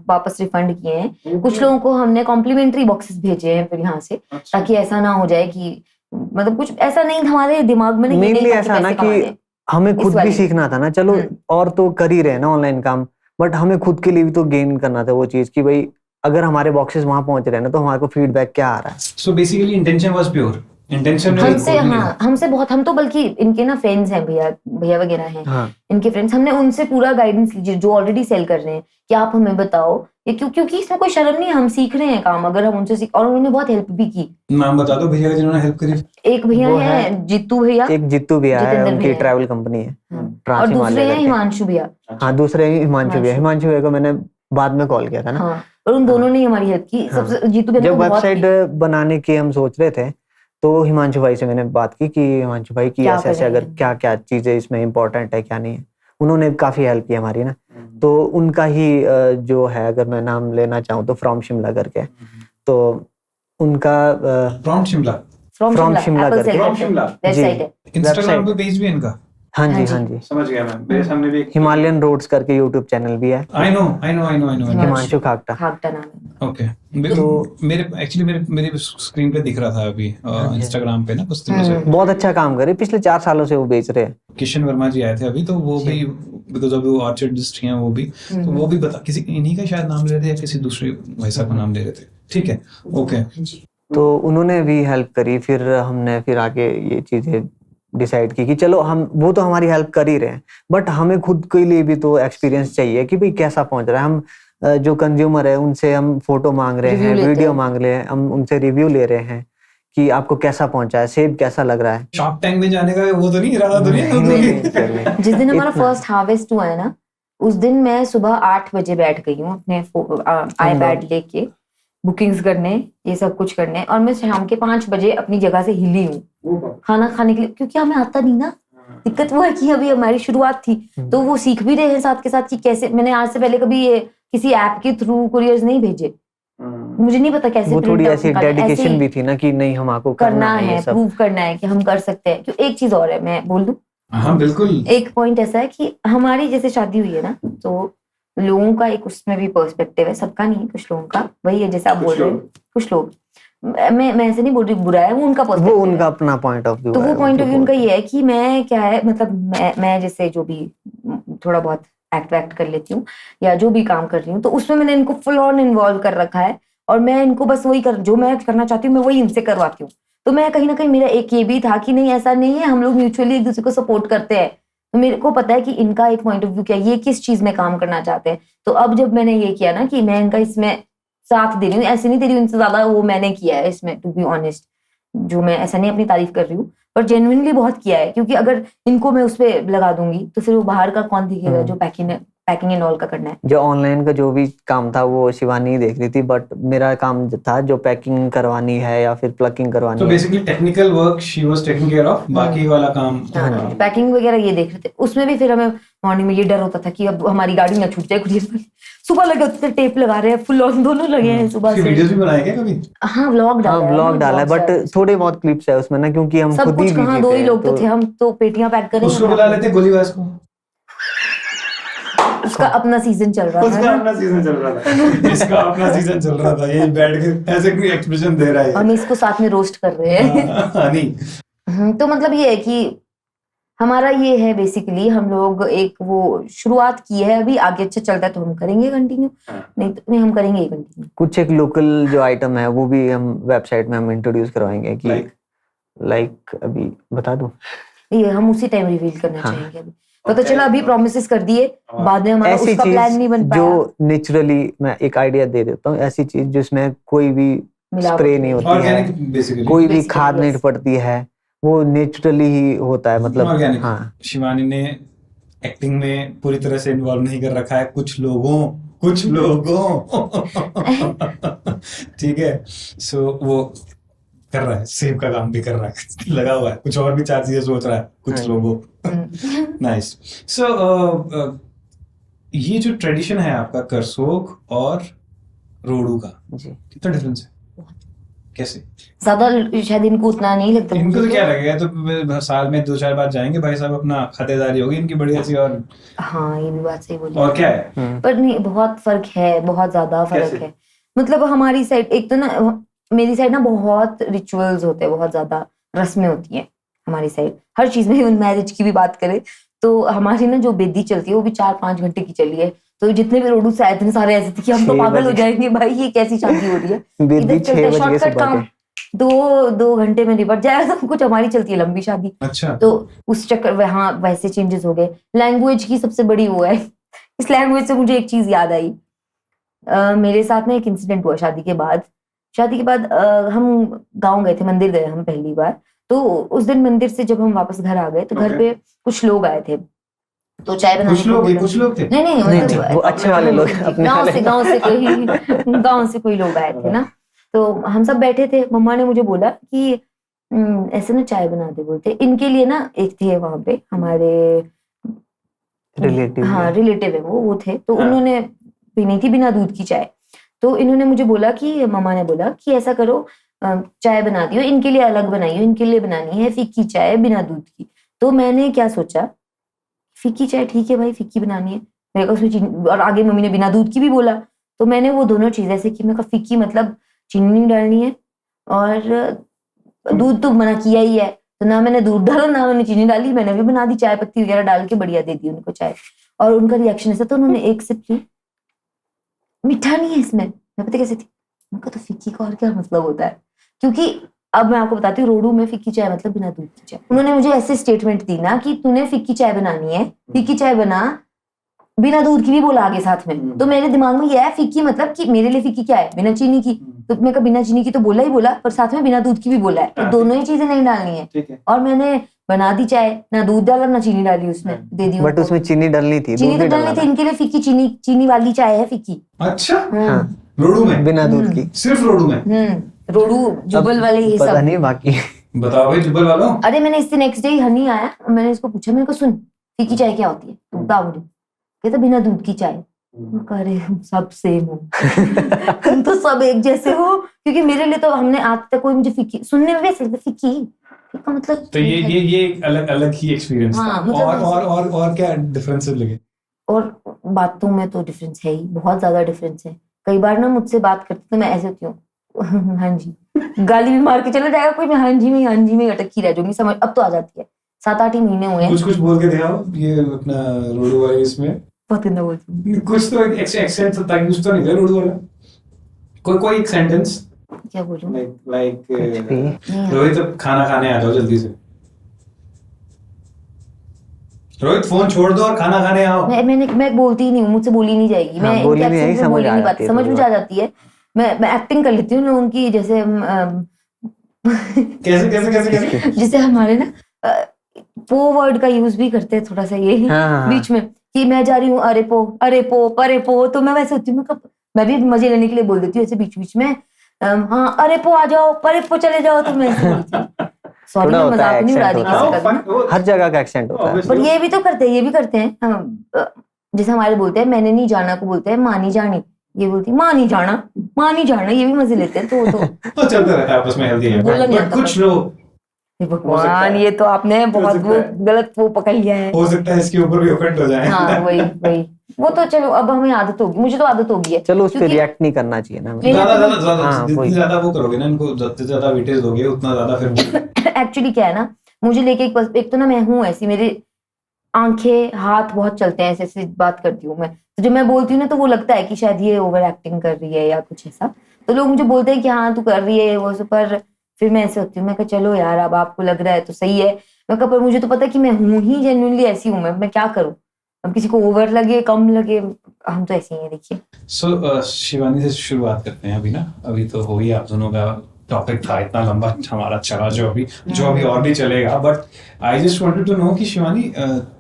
वापस रिफंड किए हैं। कुछ लोगों को हमने कॉम्प्लीमेंट्री बॉक्सेस भेजे हैं फिर यहाँ से, ताकि ऐसा ना हो जाए कि मतलब कुछ ऐसा नहीं हमारे दिमाग में, नहीं मेनली ऐसा ना कि हमें खुद भी वाली। सीखना था ना, चलो और तो कर ही रहे ना ऑनलाइन काम, बट हमें खुद के लिए भी तो गेन करना था वो चीज कि भाई अगर हमारे बॉक्सेस वहां पहुंच रहे हैं ना, तो हमारे को फीडबैक क्या आ रहा है। So basically intention was pure, intention हमसे, हाँ हमसे बहुत, हम तो बल्कि इनके ना फ्रेंड्स हैं, भैया वगैरह हैं, हाँ। इनके फ्रेंड्स, हमने उनसे पूरा गाइडेंस लीजिए जो ऑलरेडी सेल कर रहे हैं कि आप हमें बताओ ये क्योंकि इसमें कोई शर्म नहीं है, हम सीख रहे हैं काम, अगर हम उनसे सीख, और उन्होंने बहुत हेल्प भी की। नाम बता दो भैया का जिन्होंने हेल्प करी। एक भैया वो है जीतू भैया, एक जित्तू भैया है, जितेंद्र उनकी भैया है। ट्रैवल कंपनी है और ट्रांस दूसरे हिमालय हैं करके। हिमांशु भैया। हाँ, दूसरे हिमांशु भैया। हिमांशु भैया को मैंने बाद में कॉल किया था ना। हाँ, और उन दोनों ने ही हमारी हेल्प की। सबसे जीतू भैया ने जब तो बहुत वेबसाइट बनाने की हम सोच रहे थे, तो हिमांशु भाई से मैंने बात की कि हिमांशु भाई की क्या ऐसे ऐसे करें? अगर क्या क्या चीजें इसमें इम्पोर्टेंट है क्या नहीं है, उन्होंने काफी हेल्प की हमारी ना। तो उनका ही जो है, अगर मैं नाम लेना चाहूँ तो फ्रॉम शिमला करके, तो उनका from Shimla, from Shimla Apple करके। Sell From Shimla. वेबसाइट है। इंस्टाग्राम पे पेज भी है इनका। हाँ जी, हाँ जी। हाँ जी। समझ गया मैं, मेरे सामने भी हिमालयन रोड्स करके यूट्यूब चैनल भी है। I know Himanshu खाकटा। खाकटा नाम है। ओके। मेरे एक्चुअली मेरे स्क्रीन पे दिख रहा था अभी इंस्टाग्राम पे ना कुछ दिनों से। बहुत अच्छा काम करे, पिछले 4 सालों से वो बेच रहे हैं। किशन वर्मा जी आए थे अभी, तो वो भी बिकॉज ऑफ वो ऑर्चर्डिस्ट हैं वो भी, तो वो भी बता, किसी इन्हीं का शायद नाम ले रहे थे या किसी दूसरे भाई साहब का नाम ले रहे थे। ठीक है, ओके। तो उन्होंने भी हेल्प करी, फिर हमने फिर आगे ये चीजें डिसाइड की कि चलो हम, वो तो हमारी हेल्प कर ही रहे हैं, बट हमें खुद के लिए भी तो एक्सपीरियंस चाहिए कि भाई कैसा पहुंच रहा है। हम जो कंज्यूमर है उनसे हम फोटो मांग रहे हैं, वीडियो मांग रहे हैं, हम उनसे रिव्यू ले रहे हैं कि आपको कैसा पहुंचा है, सेब कैसा लग रहा है। शार्क टैंक में जाने का वो तो नहीं, इरादा तो नहीं। जिस दिन हमारा फर्स्ट हार्वेस्ट हुआ है ना, उस दिन मैं सुबह 8 बजे बैठ गई हूँ अपने आईपैड लेके बुकिंग्स करने, ये सब कुछ करने, और मैं शाम के 5 बजे अपनी जगह से हिली हूँ खाना खाने के लिए, क्योंकि हमें आता नहीं ना। दिक्कत वो है कि अभी हमारी शुरुआत थी, तो वो सीख भी रहे हैं साथ के साथ कि कैसे। मैंने आज से पहले कभी ये किसी ऐप के थ्रू कुरियर्स नहीं भेजे, मुझे नहीं पता कैसे। वो थोड़ी ऐसी डेडिकेशन भी थी ना कि नहीं हम आपको करना है, प्रूव करना है कि हम कर सकते हैं। क्यों, एक चीज और है, मैं बोल दूं? हाँ बिल्कुल। एक पॉइंट ऐसा है कि हमारी जैसे शादी हुई है ना, तो लोगों का एक उसमें भी पर्सपेक्टिव है, सबका नहीं, कुछ लोगों का वही है जैसे आप बोल रहे हो। कुछ लोग, मैं ऐसे नहीं बोल रही बुरा है, वो उनका पर्सपेक्टिव, वो उनका अपना पॉइंट ऑफ व्यू तो है। वो पॉइंट ऑफ व्यू उनका ये है कि मैं क्या है, मतलब मैं जैसे जो भी थोड़ा बहुत एक्ट कर लेती हूँ या जो भी काम कर रही हूँ, तो उसमें मैंने इनको फुल ऑन इन्वॉल्व कर रखा है, और मैं इनको बस वही जो मैं करना चाहती हूँ मैं वही इनसे करवाती हूँ। तो मैं कहीं ना कहीं मेरा एक ये भी था कि नहीं ऐसा नहीं है, हम लोग म्यूचुअली एक दूसरे को सपोर्ट करते हैं। तो मेरे को पता है कि इनका एक पॉइंट ऑफ व्यू क्या है, ये किस चीज में काम करना चाहते हैं। तो अब जब मैंने ये किया ना कि मैं इनका इसमें साथ दे रही हूँ, ऐसे नहीं दे रही हूँ इनसे ज्यादा, वो मैंने किया है इसमें, टू बी ऑनेस्ट। जो मैं ऐसा नहीं अपनी तारीफ कर रही हूँ, पर जेन्युइनली बहुत किया है, क्योंकि अगर इनको मैं उस पर लगा दूंगी तो फिर वो बाहर का कौन दिखेगा जो पैकिंग एंड ऑल का करना है। जो ऑनलाइन का जो भी काम था वो शिवानी ही देख रही थी, बट मेरा काम था जो पैकिंग करवानी है या फिर प्लकिंग करवानी तो है। Basically technical work she was taking care of, बाकी वाला काम पैकिंग वगैरह ये देख रहे थे। उसमें भी फिर हमें मॉर्निंग में ये डर होता था कि अब हमारी गाड़ी ना छूट जाए कुरियर वाली। सुबह लगे होते थे, टेप लगा रहे हैं, फुल ऑन दोनों लगे हैं सुबह से। वीडियोस भी बनाए क्या कभी? हाँ व्लॉग डाला है, बट थोड़े बहुत क्लिप्स है उसमें ना, क्योंकि हम सब खुद ही कुछ कहाँ, busy दो ही लोग तो थे, हम तो पेटियां पैक कर रहे उसको बुला लेते गोलीबाज को। उसका अपना सीजन चल रहा था, उसका अपना सीजन चल रहा था, इसका अपना सीजन चल रहा था, ये बैठ के ऐसे कोई एक्सप्रेशन दे रहा है, हम इसको साथ में रोस्ट कर रहे हैं। नहीं तो मतलब ये है कि हमारा ये है बेसिकली, हम लोग एक वो शुरुआत की है, अभी आगे अच्छा चलता है तो हम करेंगे कंटिन्यू, नहीं तो नहीं हम करेंगे ही कंटिन्यू। कुछ एक लोकल जो आइटम है वो भी हम वेबसाइट में हम इंट्रोड्यूस करवाएंगे कि लाइक अभी बता दूं, ये हम उसी टाइम रिवील करना चाहेंगे। अभी पता चला अभी प्रॉमिसेस कर दिए, बाद में हमारा ऐसी उसका प्लान नहीं बन चीज पाया। जो नेचुरली, मैं एक आइडिया दे देता हूँ, ऐसी चीज जिसमें कोई भी स्प्रे नहीं होती है, ऑर्गेनिक बेसिकली, कोई भी Basically, खाद नहीं yes. पड़ती है, वो नेचुरली ही होता है, मतलब ऑर्गेनिक। हाँ। शिवानी ने एक्टिंग में पूरी तरह से इन्वॉल्व नहीं कर रखा है, कुछ लोगों ठीक है, सो वो कर रहा है, सेव का काम भी कर रहा है, लगा हुआ है, कुछ और भी चार चीजें सोच रहा है, कुछ लोगों। नाइस। सो ये जो ट्रेडिशन है आपका करसोग और रोडू का, जी कितना डिफरेंस है? कैसे? ज्यादा शायद इनको उतना नहीं लगता। इनको तो क्या लगेगा, तो साल में 2-4 बार जाएंगे भाई साहब, अपना खातेदारी होगी इनकी बढ़िया सी, और हाँ ये भी बात सही बोली। और क्या है? पर नहीं, बहुत फर्क है, बहुत ज्यादा फर्क है। मतलब हमारी साइड, एक तो ना मेरी साइड ना बहुत रिचुअल्स होते हैं, बहुत ज्यादा रस्में होती हैं हमारी साइड, हर चीज में। इवन मैरिज की भी बात करें तो हमारी ना जो बेदी चलती है वो भी 4-5 घंटे की चली है। तो जितने भी रोडू से आए थे सारे ऐसे थे कि हम तो पागल हो जाएंगे भाई, ये कैसी शादी हो रही है। इधर चलते हैं शॉर्टकट काम, 2 घंटे में निपट जाए, सब कुछ। हमारी चलती है लंबी शादी। अच्छा। तो उस चक्कर वहाँ वैसे चेंजेस हो गए। लैंग्वेज की सबसे बड़ी वो है, इस लैंग्वेज से मुझे एक चीज याद आई। मेरे साथ ना एक इंसिडेंट हुआ शादी के बाद। हम गाँव गए थे, मंदिर गए हम पहली बार। तो उस दिन मंदिर से जब हम वापस घर आ गए तो घर पे कुछ लोग आए थे, तो चाय बनाने कुछ लोग थे? नहीं नहीं, वो अच्छे वाले लोग, अपने वाले। गाँव से कोई लोग आए थे ना। तो हम सब बैठे थे, मम्मा ने मुझे बोला कि ऐसे ना चाय बना दे, बोलते इनके लिए ना। एक थे वहां पे हमारे रिलेटिव, हाँ रिलेटिव है वो थे, तो उन्होंने पीनी थी बिना दूध की चाय। तो इन्होंने मुझे बोला कि मम्मा ने बोला कि ऐसा करो, चाय बना दियो, इनके लिए अलग बनाइयो, इनके लिए बनानी है फीकी चाय बिना दूध की। तो मैंने क्या सोचा, फीकी चाय ठीक है भाई, फीकी बनानी है मेरे को उसमें चीनी, और आगे मम्मी ने बिना दूध की भी बोला। तो मैंने वो दोनों चीजें ऐसे कि मेरे को फीकी मतलब चीनी नहीं डालनी है, और दूध तो मना किया ही है, तो ना मैंने दूध डाला ना मैंने चीनी डाली, मैंने भी बना दी चाय पत्ती वगैरह डाल के बढ़िया दे दी उनको चाय। और उनका रिएक्शन ऐसा था, उन्होंने एक सिप ली, मीठा नहीं है इसमें। मैं पता कैसे थी, उनका तो फीकी का और क्या मतलब होता है, क्योंकि अब मैं आपको बताती हूँ रोडू में फीकी चाय मतलब बिना दूध की चाय। उन्होंने मुझे ऐसे स्टेटमेंट दी ना कि तूने फीकी चाय बनानी है, फीकी चाय बना, बिना दूध की भी बोला आगे साथ में। तो मेरे दिमाग में ये है फीकी मतलब कि मेरे लिए फीकी क्या है, बिना चीनी की। तो मैं बिना चीनी की तो बोला ही बोला, पर साथ में बिना दूध की भी बोला है, तो दोनों ही चीजें नहीं डालनी है। और मैंने बना दी चाय, ना दूध डाला ना चीनी डाली उसमें, दे दी। बट उसमें चीनी डालनी थी, चीनी तो डालनी थी, इनके लिए फीकी चीनी वाली चाय है फीकी। अच्छा, हाँ, रोडू में बिना दूध की, सिर्फ रोडू में? रोडू जुबल वाले ये पता सब नहीं बाकी। बताओ भाई जुब्बल वालों। अरे मैंने इससे नेक्स्ट डे हनी आया और मैंने इसको पूछा, मैंने कहा सुन फीकी चाय क्या होती है, तो बता मुझे। कहता बिना दूध की चाय। मैं कह रहे हम सब सेम हो तुम तो सब एक जैसे हो, क्योंकि मेरे लिए तो हमने आज तक कोई मुझे फीकी सुनने में भी ऐसा लगता है, फीका मतलब तो ये एक अलग अलग ही एक्सपीरियंस था। हाँ, मतलब और क्या डिफरेंसेस लगे? और बातों में तो डिफरेंस है ही, बहुत ज्यादा डिफरेंस है। कई बार ना मुझसे बात करते तो मैं ऐसे होती हूँ हाँ जी, गाली भी मार के चला जाएगा कोई, मैं हाँ जी में अटकी रह जाऊंगी। समझ अब तो आ जाती है, 7-8 ही महीने हुए हैं। कुछ बोल के दिखाओ ये अपना रोडो वाले इसमें बहुत गंदा बोलती हूँ। कुछ तो एक एक्सेंट था, यूज तो नहीं था रोडो वाला। कोई एक सेंटेंस क्या बोलूं? लाइक नहीं आता। रोहित अब खाना खाने आ जाओ जल्दी से। रोहित फोन छोड़ दो और खाना खाने आओ। मैं बोलती ही नहीं हूँ, मुझसे बोली नहीं जाएगी। हाँ, मैं बोली इनके नहीं accent जाएगी, में समझ बोली आ नहीं जाती पाती, है समझ थोड़ी में बहुत। आ जाती है। मैं एक्टिंग कर लेती हूँ लोगों की, जैसे कैसे जैसे हमारे ना पो वर्ड का यूज भी करते हैं थोड़ा सा ये हाँ। बीच में, कि मैं जा रही हूँ अरे पो परे पो, तो मैं वैसे होती हूँ, मैं भी मजे लेने के लिए बोल देती हूँ ऐसे बीच बीच में। हाँ अरे पो आ जाओ, परे पो चले जाओ, तो मैं ऐसे बोलती हूँ। सॉरी थोड़ा मैं होता है, मजाक नहीं उड़ा accent रही होता किसी है। का भी ना। हर जगह का एक्सेंट होता है। पर ये भी तो करते हैं, ये भी करते हैं। जैसे हमारे बोलते हैं मैंने नहीं जाना को बोलते हैं मानी जानी, ये बोलती माँ नहीं जाना, ये भी मजे लेते हैं। तो तो चलता रहता है आपस में, हेल्दी है। बोला नहीं बट आता कुछ पर। लोग हे हो सकता भगवान, है। ये तो आपने बहुत सकता वो है। गलत वो पकड़ लिया है। हो सकता है इसके ऊपर भी ऑफेंड हो जाए। हाँ वही वो तो चलो अब हमें आदत होगी, मुझे तो आदत होगी है। चलो उस पर क्योंकि रिएक्ट नहीं करना चाहिए ना। मेरे हाँ, जितनी वही। ज्यादा वो करोगे ना इनको, जितने ज्यादा वेटेज दोगे उतना ज्यादा फिर एक्चुअली क्या है ना, मुझे लेके एक तो ना मैं हूँ ऐसी, मेरे आंखें हाथ बहुत चलते हैं, ऐसे ऐसे बात करती हूँ मैं। तो जब मैं बोलती हूँ ना तो वो लगता है कि शायद ये ओवर एक्टिंग कर रही है या कुछ ऐसा, तो लोग मुझे बोलते हैं कि हाँ तू कर रही है वो सब। पर फिर मैं ऐसे होती हूँ, मैं कहा चलो यार अब आपको लग रहा है तो सही है। मैं कहा पर मुझे तो पता है कि मैं हूँ ही जेन्युइनली ऐसी हूँ, मैं क्या करूँ। अब किसी को ओवर लगे कम लगे, हम तो ऐसे ही हैं देखिए। सो शिवानी से शुरुआत करते हैं अभी ना। अभी तो हो ही आप दोनों का टॉपिक था, इतना लंबा हमारा चला जो अभी और भी चलेगा। But I just wanted to know कि शिवानी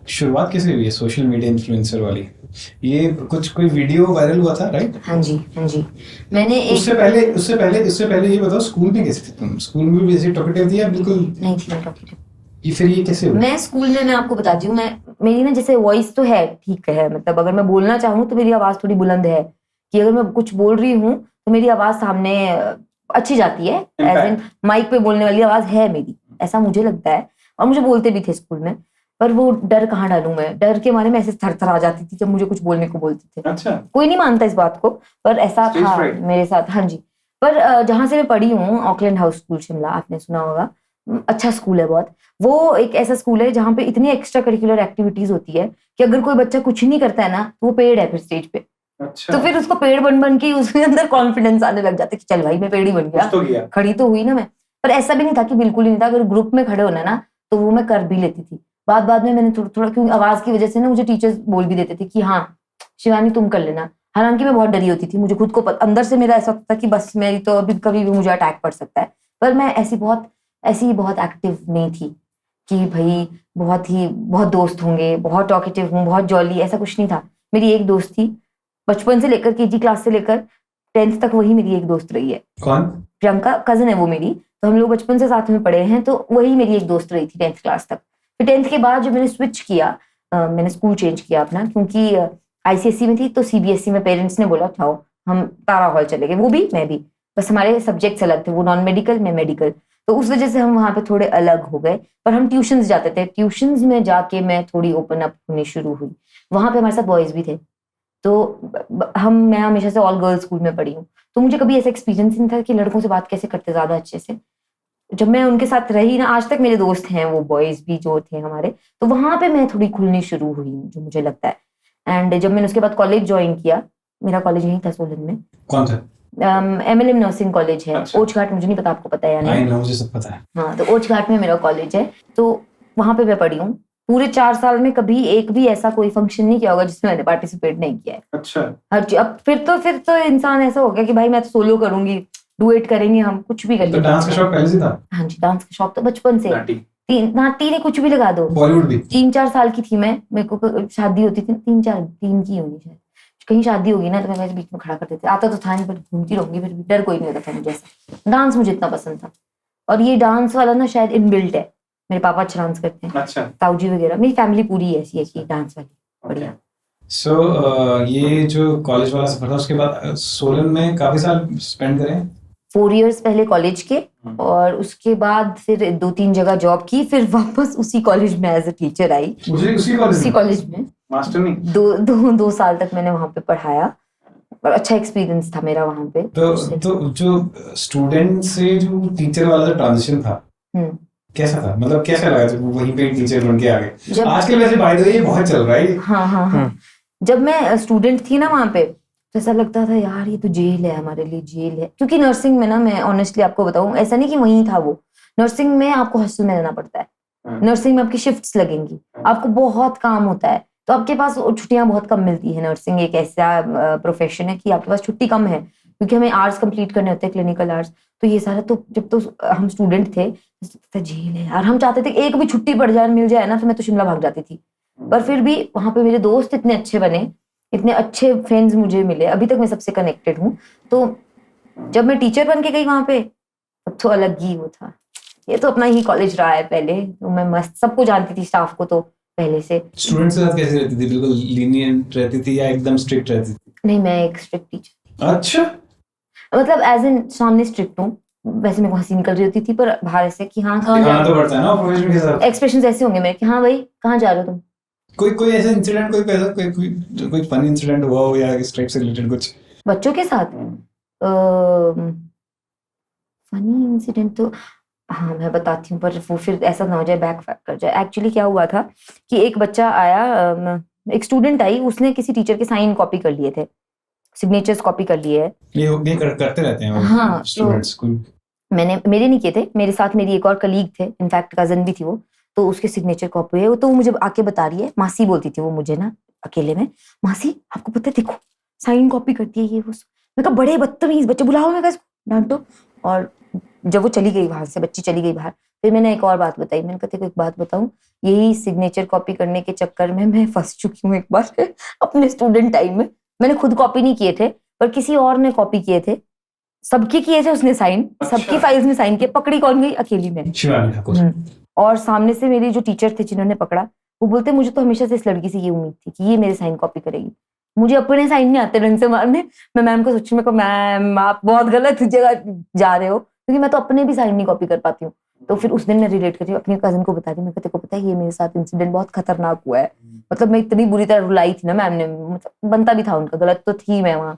शुरुआत कैसे हुई है सोशल मीडिया इन्फ्लुएंसर वाली? ये कोई वीडियो वायरल हुआ था, राइट? हाँ जी मैंने एक उससे पहले ये बताओ, स्कूल में कैसे थी तुम? स्कूल में भी ऐसे टॉकेटिव थी या बिल्कुल नहीं थी मैं talkative। ये कैसे हुआ? मैं स्कूल में, मैं आपको बताती हूँ, मेरी ना जैसे वॉइस तो है ठीक है, मतलब अगर मैं बोलना चाहूँ तो मेरी आवाज थोड़ी बुलंद है, कि अगर मैं कुछ बोल रही हूँ तो मेरी आवाज सामने अच्छी जाती है, एज इन माइक पे बोलने वाली आवाज है मेरी, ऐसा मुझे लगता है। और मुझे बोलते भी थे स्कूल में, पर वो डर कहाँ डालूं मैं, डर के मारे में ऐसे थर आ जाती थी जब मुझे कुछ बोलने को बोलते थे। अच्छा। कोई नहीं मानता इस बात को, पर ऐसा Stage था fright। मेरे साथ। हाँ जी। पर जहां से मैं पढ़ी हूँ, ऑकलैंड हाउस स्कूल शिमला, आपने सुना होगा, अच्छा स्कूल है बहुत। वो एक ऐसा स्कूल है जहाँ पे इतनी एक्स्ट्रा करिकुलर एक्टिविटीज होती है कि अगर कोई बच्चा कुछ नहीं करता है ना तो वो पेड़ है फिर स्टेज पे। अच्छा। तो फिर उसको पेड़ बन के उसके अंदर कॉन्फिडेंस आने लग जाता है कि चल भाई मैं पेड़ ही बन कुछ तो गया, किया। खड़ी तो हुई ना मैं। पर ऐसा भी नहीं था कि बिल्कुल ही नहीं था, अगर ग्रुप में खड़े होना ना तो वो मैं कर भी लेती थी। बाद में मैंने थोड़ा क्योंकि आवाज की वजह से ना मुझे टीचर्स बोल भी देते थे कि हाँ शिवानी तुम कर लेना। हालांकि मैं बहुत डरी होती थी, मुझे खुद को अंदर से मेरा ऐसा होता था कि बस मेरी तो अभी कभी भी मुझे अटैक पड़ सकता है। पर मैं ऐसी बहुत एक्टिव नहीं थी कि भाई बहुत दोस्त होंगे, बहुत टॉकेटिव हूँ, बहुत जॉली, ऐसा कुछ नहीं था। मेरी एक दोस्त थी बचपन से लेकर केजी क्लास से लेकर 10th तक, वही मेरी एक दोस्त रही है। कौन? प्रियंका, कजन है वो मेरी, तो हम लोग बचपन से साथ में पढ़े हैं, तो वही मेरी एक दोस्त रही थी 10th क्लास तक। फिर 10th के बाद जब मैंने स्विच किया, मैंने स्कूल चेंज किया अपना, क्योंकि आईसीएसई में थी तो सीबीएसई में पेरेंट्स ने बोला था हम तारा हॉल चले गए, वो भी मैं भी, बस हमारे सब्जेक्ट्स अलग थे, वो नॉन मेडिकल मैं मेडिकल, तो उस वजह से हम वहां पे थोड़े अलग हो गए। पर हम ट्यूशंस जाते थे, ट्यूशंस में जाके मैं थोड़ी ओपन अप होनी शुरू हुई। वहां पे हमारे साथ बॉयज भी थे, तो मैं हमेशा से ऑल गर्ल्स स्कूल में पढ़ी हूँ, तो मुझे कभी ऐसा एक्सपीरियंस नहीं था कि लड़कों से बात कैसे करते ज्यादा अच्छे से। जब मैं उनके साथ रही ना, आज तक मेरे दोस्त हैं वो बॉयज भी जो थे हमारे, तो वहां पे मैं थोड़ी खुलनी शुरू हुई जो मुझे लगता है। एंड जब मैंने उसके बाद कॉलेज ज्वाइन किया, मेरा कॉलेज यही था सोलन में, कौन सा? MLM नर्सिंग कॉलेज है। अच्छा। ओछ घाट, मुझे नहीं पता आपको पता है या नहीं। मुझे सब पता है। हाँ, तो ओछ घाट में मेरा कॉलेज है, तो वहां पे मैं पढ़ी हूँ। पूरे 4 साल में कभी एक भी ऐसा कोई फंक्शन नहीं किया होगा जिसमें मैंने पार्टिसिपेट नहीं किया है। अच्छा। अब फिर तो इंसान ऐसा हो गया कि भाई मैं तो सोलो करूंगी, डुएट करेंगे, हम कुछ भी तो करेंगे। डांस का शौक पहले से था? हाँ जी, डांस का शौक तो बचपन से। नाटी? नाटी ने कुछ भी लगा दो। बॉलीवुड भी? 3-4 साल की थी मैं, मेरे को शादी होती थी, 3 की होगी शायद, कहीं शादी होगी ना तो मैं वैसे बीच में खड़ा कर देते, आता तो था नहीं, पर घूमती रहूंगी, फिर भी डर कोई नहीं होता था मुझे ऐसा। डांस मुझे इतना पसंद था, और ये डांस वाला ना शायद इनबिल्ट है, मेरे पापा अच्छा डांस करते हैं, अच्छा। ताऊजी वगैरह, मेरी फैमिली पूरी ऐसी है कि डांस वाली बढ़िया। सो ये जो कॉलेज वाला सफर था उसके बाद सोलन में काफी साल स्पेंड करें। 4 इयर्स पहले कॉलेज के, और उसके बाद फिर 2-3 जगह जॉब की, फिर वापस उसी कॉलेज में एज अ टीचर आई, उसी कॉलेज में मास्टर नहीं। 2 साल तक मैंने वहां पे पढ़ाया और अच्छा एक्सपीरियंस था मेरा वहां पे। तो जो स्टूडेंट से जो टीचर वाला जो ट्रांजिशन था कैसा था, मतलब कैसा लगा जब वहीं पे टीचर बन के आ गए? आजकल वैसे बाय द वे ये बहुत चल रहा है। हाँ। जब मैं स्टूडेंट थी ना वहां पे, तो ऐसा लगता था यार ये तो जेल है, हमारे लिए जेल है, क्योंकि नर्सिंग में ना, मैं ऑनेस्टली आपको बताऊं, ऐसा नहीं कि वहीं था वो, नर्सिंग में आपको हॉस्टल में रहना पड़ता है, नर्सिंग में आपकी शिफ्ट्स लगेंगी, आपको बहुत काम होता है, तो आपके पास छुट्टियां बहुत कम मिलती है। नर्सिंग एक ऐसा प्रोफेशन है कि आपके पास छुट्टी कम है, क्योंकि हमें आवर्स कंप्लीट करने होते हैं, क्लिनिकल आवर्स। तो ये सारा तो जब तो हम स्टूडेंट थे तो जेल है यार, हम चाहते थे एक भी छुट्टी पड़ जाए, मिल जाए ना, तो मैं तो शिमला भाग जाती थी। पर फिर भी वहां पे मेरे दोस्त इतने अच्छे बने, इतने अच्छे फ्रेंड्स मुझे मिले, अभी तक मैं सबसे कनेक्टेड हूँ। तो जब मैं टीचर बन के गई वहां पे, तब तो अलग ही वो था। ये तो अपना ही कॉलेज रहा है पहले, तो मैं मस्त सबको जानती थी, स्टाफ को तो पहले से। स्टूडेंट्स के साथ कैसे रहती थी? बिल्कुल लीनियंट रहती थी या एकदम स्ट्रिक्ट रहती थी? नहीं, मैं एक स्ट्रिक्ट टीचर। अच्छा। मतलब एज इन सामने स्ट्रिक्ट हूँ, वैसे मेरे को हंसी निकल रही होती थी, पर बाहर से कि हाँ कहाँ दिखाना तो पड़ता है ना प्रोफेशन के साथ। एक्सप्रेशंस ऐसे होंगे मेरे कि हाँ भाई कहाँ जा रहे हो तुम। कोई ऐसा इंसिडेंट, कोई फनी इंसिडेंट हुआ हो या इस टाइप से रिलेटेड कुछ बच्चों के साथ? फनी इंसिडेंट तो हाँ मैं बताती हूँ, पर वो फिर ऐसा ना हो जाए बैकफायर कर जाए। एक्चुअली क्या हुआ था कि एक बच्चा आया, एक स्टूडेंट आई, उसने किसी टीचर के साइन कॉपी कर लिए थे, सिग्नेचर्स कॉपी कर लिए है। ये करते रहते हैं हाँ, स्टूडेंट्स को। मेरे नहीं किए थे, मेरे साथ मेरी एक और कलीग थे, इनफैक्ट कजन भी थी वो, तो उसके सिग्नेचर कॉपी है। तो वो मुझे आके बता रही है, मासी बोलती थी वो मुझे ना अकेले में, मासी आपको पता है देखो साइन कॉपी करती है ये वो। मैं कहा बड़े बदतमीज बच्चे, बुलाओ, मैं कहा डांटो। और जब वो चली गई वहां से, बच्ची चली गई बाहर, फिर मैंने एक और बात बताई, मैंने कहा तेरे को एक बात बताऊं, यही सिग्नेचर कॉपी करने के चक्कर में मैं फंस चुकी हूँ एक बार अपने स्टूडेंट टाइम में। मैंने खुद कॉपी नहीं किए थे, पर किसी और ने कॉपी किए थे, सबके किए थे उसने साइन, सबकी फाइल्स में साइन किए, पकड़ी कौन गई? अकेली मैं। शिवानी ठाकुर। और सामने से मेरे जो टीचर थे जिन्होंने पकड़ा, वो बोलते मुझे तो हमेशा से इस लड़की से ये उम्मीद थी कि ये मेरे साइन कॉपी करेगी, मुझे अपने साइन नहीं आते ढंग से मारने। मैं मैम को सोची, मैं मैम आप बहुत गलत जगह जा रहे हो, क्योंकि मैं तो अपने भी साइन नहीं कॉपी कर पाती हूँ। तो फिर उस दिन मैं रिलेट कर रही हूँ, अपनी कजन को बता रही हूँ, मैं कहते को पता है ये मेरे साथ इंसिडेंट बहुत खतरनाक हुआ है, मतलब मैं इतनी बुरी तरह रुलाई थी ना मैम ने, मतलब बनता भी था उनका, गलत तो थी मैं वहां।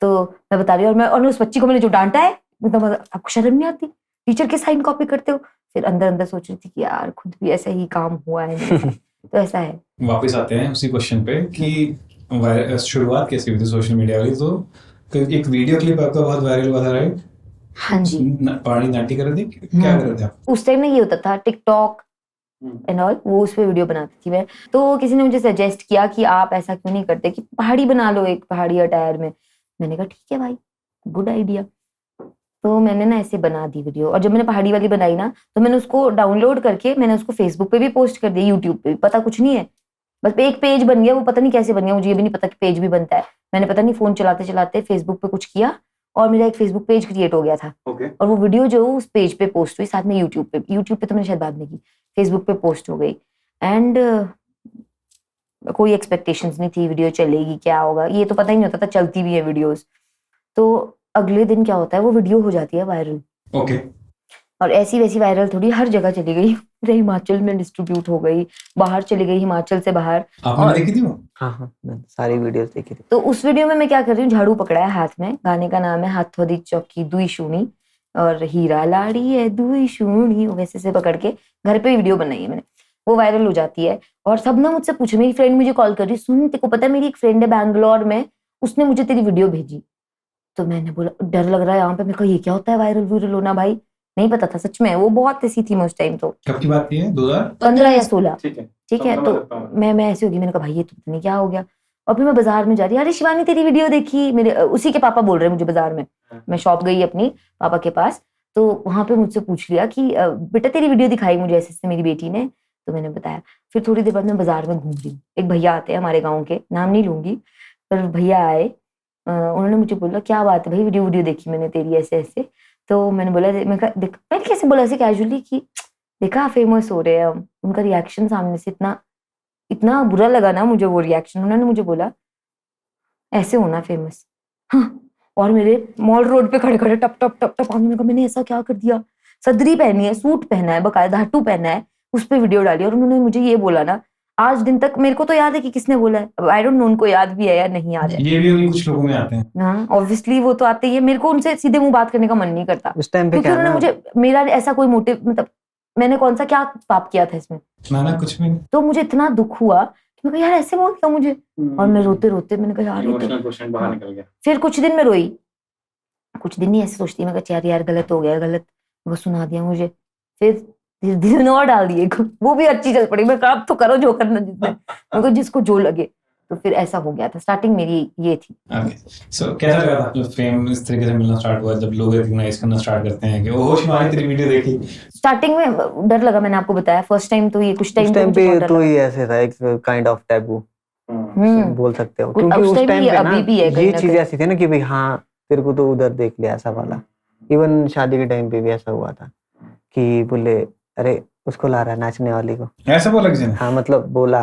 तो मैं बता रही हूँ, और उस बच्ची को मैंने जो डांटा है, मतलब आपको शर्म नहीं आती, टीचर के साइन कॉपी करते हो। फिर अंदर अंदर सोच रही थी कि यार खुद भी ऐसा ही काम हुआ है तो ऐसा है। वापस आते हैं उसी क्वेश्चन पे कि शुरुआत कैसे हुई थी सोशल मीडिया वाली? तो एक वीडियो क्लिप आपका बहुत वायरल हुआ था, राइट? हाँ जी। पहाड़ी नाटी कर रहे थे, क्या कर रहे थे आप? उस टाइम में ये होता था टिकटॉक एंड ऑल, वो उस पे वीडियो बनाती थी मैं। तो किसी ने मुझे सजेस्ट किया कि आप ऐसा क्यों नहीं करते कि पहाड़ी बना लो, एक पहाड़ी अटायर में। मैंने कहा ठीक है भाई, गुड आइडिया। तो मैंने ना ऐसे बना दी वीडियो, और जब मैंने पहाड़ी वाली बनाई ना, तो मैंने उसको डाउनलोड करके मैंने उसको फेसबुक पे भी पोस्ट कर दिया, यूट्यूब पे भी, पता कुछ नहीं है, बस एक पेज बन गया। वो पता नहीं कैसे बन गया, मुझे ये भी नहीं पता कि पेज भी बनता है। मैंने पता नहीं फोन चलाते चलाते फेसबुक पे कुछ किया, और मेरा एक फेसबुक पेज क्रिएट हो गया था। और वो वीडियो जो उस पेज पे पोस्ट हुई, साथ में यूट्यूब पे तो मैंने शायद बाद में की, फेसबुक पे पोस्ट हो गई। एंड कोई एक्सपेक्टेशंस नहीं थी वीडियो चलेगी क्या होगा, ये तो पता ही नहीं होता था चलती भी है वीडियोस। तो अगले दिन क्या होता है, वो वीडियो हो जाती है वायरल। ओके। और ऐसी वैसी वायरल थोड़ी, हर जगह चली गई, पूरे हिमाचल में डिस्ट्रीब्यूट हो गई, बाहर चली गई, हिमाचल से बाहर। आपने देखी थी वो? हाँ मैंने सारी वीडियोस देखी थी। तो उस वीडियो में मैं क्या कर रही हूँ, झाड़ू पकड़ा है हाथ में, गाने का नाम है हाथों दी चौकी दुई शूनी, और हीरा लाड़ी है दुई शूनी, वैसे से पकड़ के घर पे वीडियो बनाई है मैंने। वो वायरल हो जाती है, और सब ना मुझसे पूछे, मेरी फ्रेंड मुझे कॉल कर रही, सुन तेरे को पता है मेरी एक फ्रेंड है बैंगलोर में, उसने मुझे तेरी वीडियो भेजी। तो मैंने बोला डर लग रहा है यहाँ पे, मैं कहा ये क्या होता है वायरल वीरल होना, भाई नहीं पता था सच में, वो बहुत ऐसी थी मैं उस टाइम। तो कब की बात है? 2015 या 16। ठीक है, तो तो मैं ऐसी होगी, मैंने कहा भाई ये तो पता नहीं क्या हो गया। और फिर मैं बाजार में जा रही, अरे शिवानी तेरी वीडियो देखी, मेरे उसी के पापा बोल रहे हैं मुझे बाजार में, मैं शॉप गई अपनी पापा के पास, तो वहां पे मुझसे पूछ लिया कि बेटा तेरी वीडियो दिखाई मुझे ऐसे से मेरी बेटी ने। तो मैंने बताया। फिर थोड़ी देर बाद मैं बाजार में घूम रही हूँ, एक भैया आते हैं हमारे गाँव के, नाम नहीं लूंगी, पर भैया आए, उन्होंने मुझे बोला क्या बात है भाई, वीडियो देखी मैंने तेरी ऐसे ऐसे। तो मैंने बोला, मैंने कहा मैंने कैसे बोला ऐसे कैजुअली कि देखा फेमस हो रहे हैं हम। उनका रिएक्शन सामने से इतना बुरा लगा ना मुझे वो रिएक्शन। उन्होंने मुझे बोला ऐसे होना फेमस। हाँ, और मेरे मॉल रोड पे खड़े खड़े टप टप टप टप आने लगा। मैंने ऐसा क्या कर दिया? सदरी पहनी है, सूट पहना है, बकायदा धाटू पहना है, उस पर वीडियो डाली और उन्होंने मुझे ये बोला ना, आज दिन तक मेरे को तो याद है कि किसने बोला है। अब आई डोंट नो उनको याद भी है या नहीं याद है। ये भी उन्हीं कुछ लोगों में आते हैं। हाँ, ऑब्वियसली वो तो आते ही है। मेरे को उनसे सीधे मुंह बात करने का मन नहीं करता उस टाइम पे क्योंकि क्या उन्होंने ना, मुझे, मेरा ऐसा कोई मोटिव, मतलब मैंने कौन सा क्या पाप किया था इसमें? ना कुछ भी नहीं। तो मुझे इतना दुख हुआ कि मैं कहा यार ऐसे बोल दिया मुझे। और मैं रोते रोते मैंने कहा यार ये तो, बाहर निकल गया। फिर कुछ दिन में रोई, कुछ दिन नहीं ऐसे सोचती, मैं कहा यार गलत हो गया, गलत वो सुना दिया मुझे। फिर धीरे धीरे और डाल दिए, वो भी अच्छी चल पड़ी। मैं कहा अब तो करो जो करना, जिसको जिसको जो लगे। तो फिर ऐसा हो गया था। स्टार्टिंग मेरी ये थी। ओके, सो कैसा लगा था जब फेम इस तरीके से मिलना स्टार्ट हुआ, जब लोग रिकॉग्नाइज करना स्टार्ट करते हैं कि ओह शिवानी तेरी वीडियो देखी? स्टार्टिंग में डर लगा, मैंने आपको बताया फर्स्ट टाइम तो ये कुछ टाइम उस टाइम पे तो ये ऐसे था, एक काइंड ऑफ टैबू बोल सकते हो, क्योंकि उस टाइम पे ना अभी भी है ये चीज ऐसी थी ना कि भाई हाँ तेरे को तो उधर देख लिया ऐसा वाला। इवन शादी के टाइम पे भी ऐसा हुआ था कि बोले अरे उसको ला रहा है नाचने वाली को, ऐसा बोला किसी ने? हाँ मतलब बोला,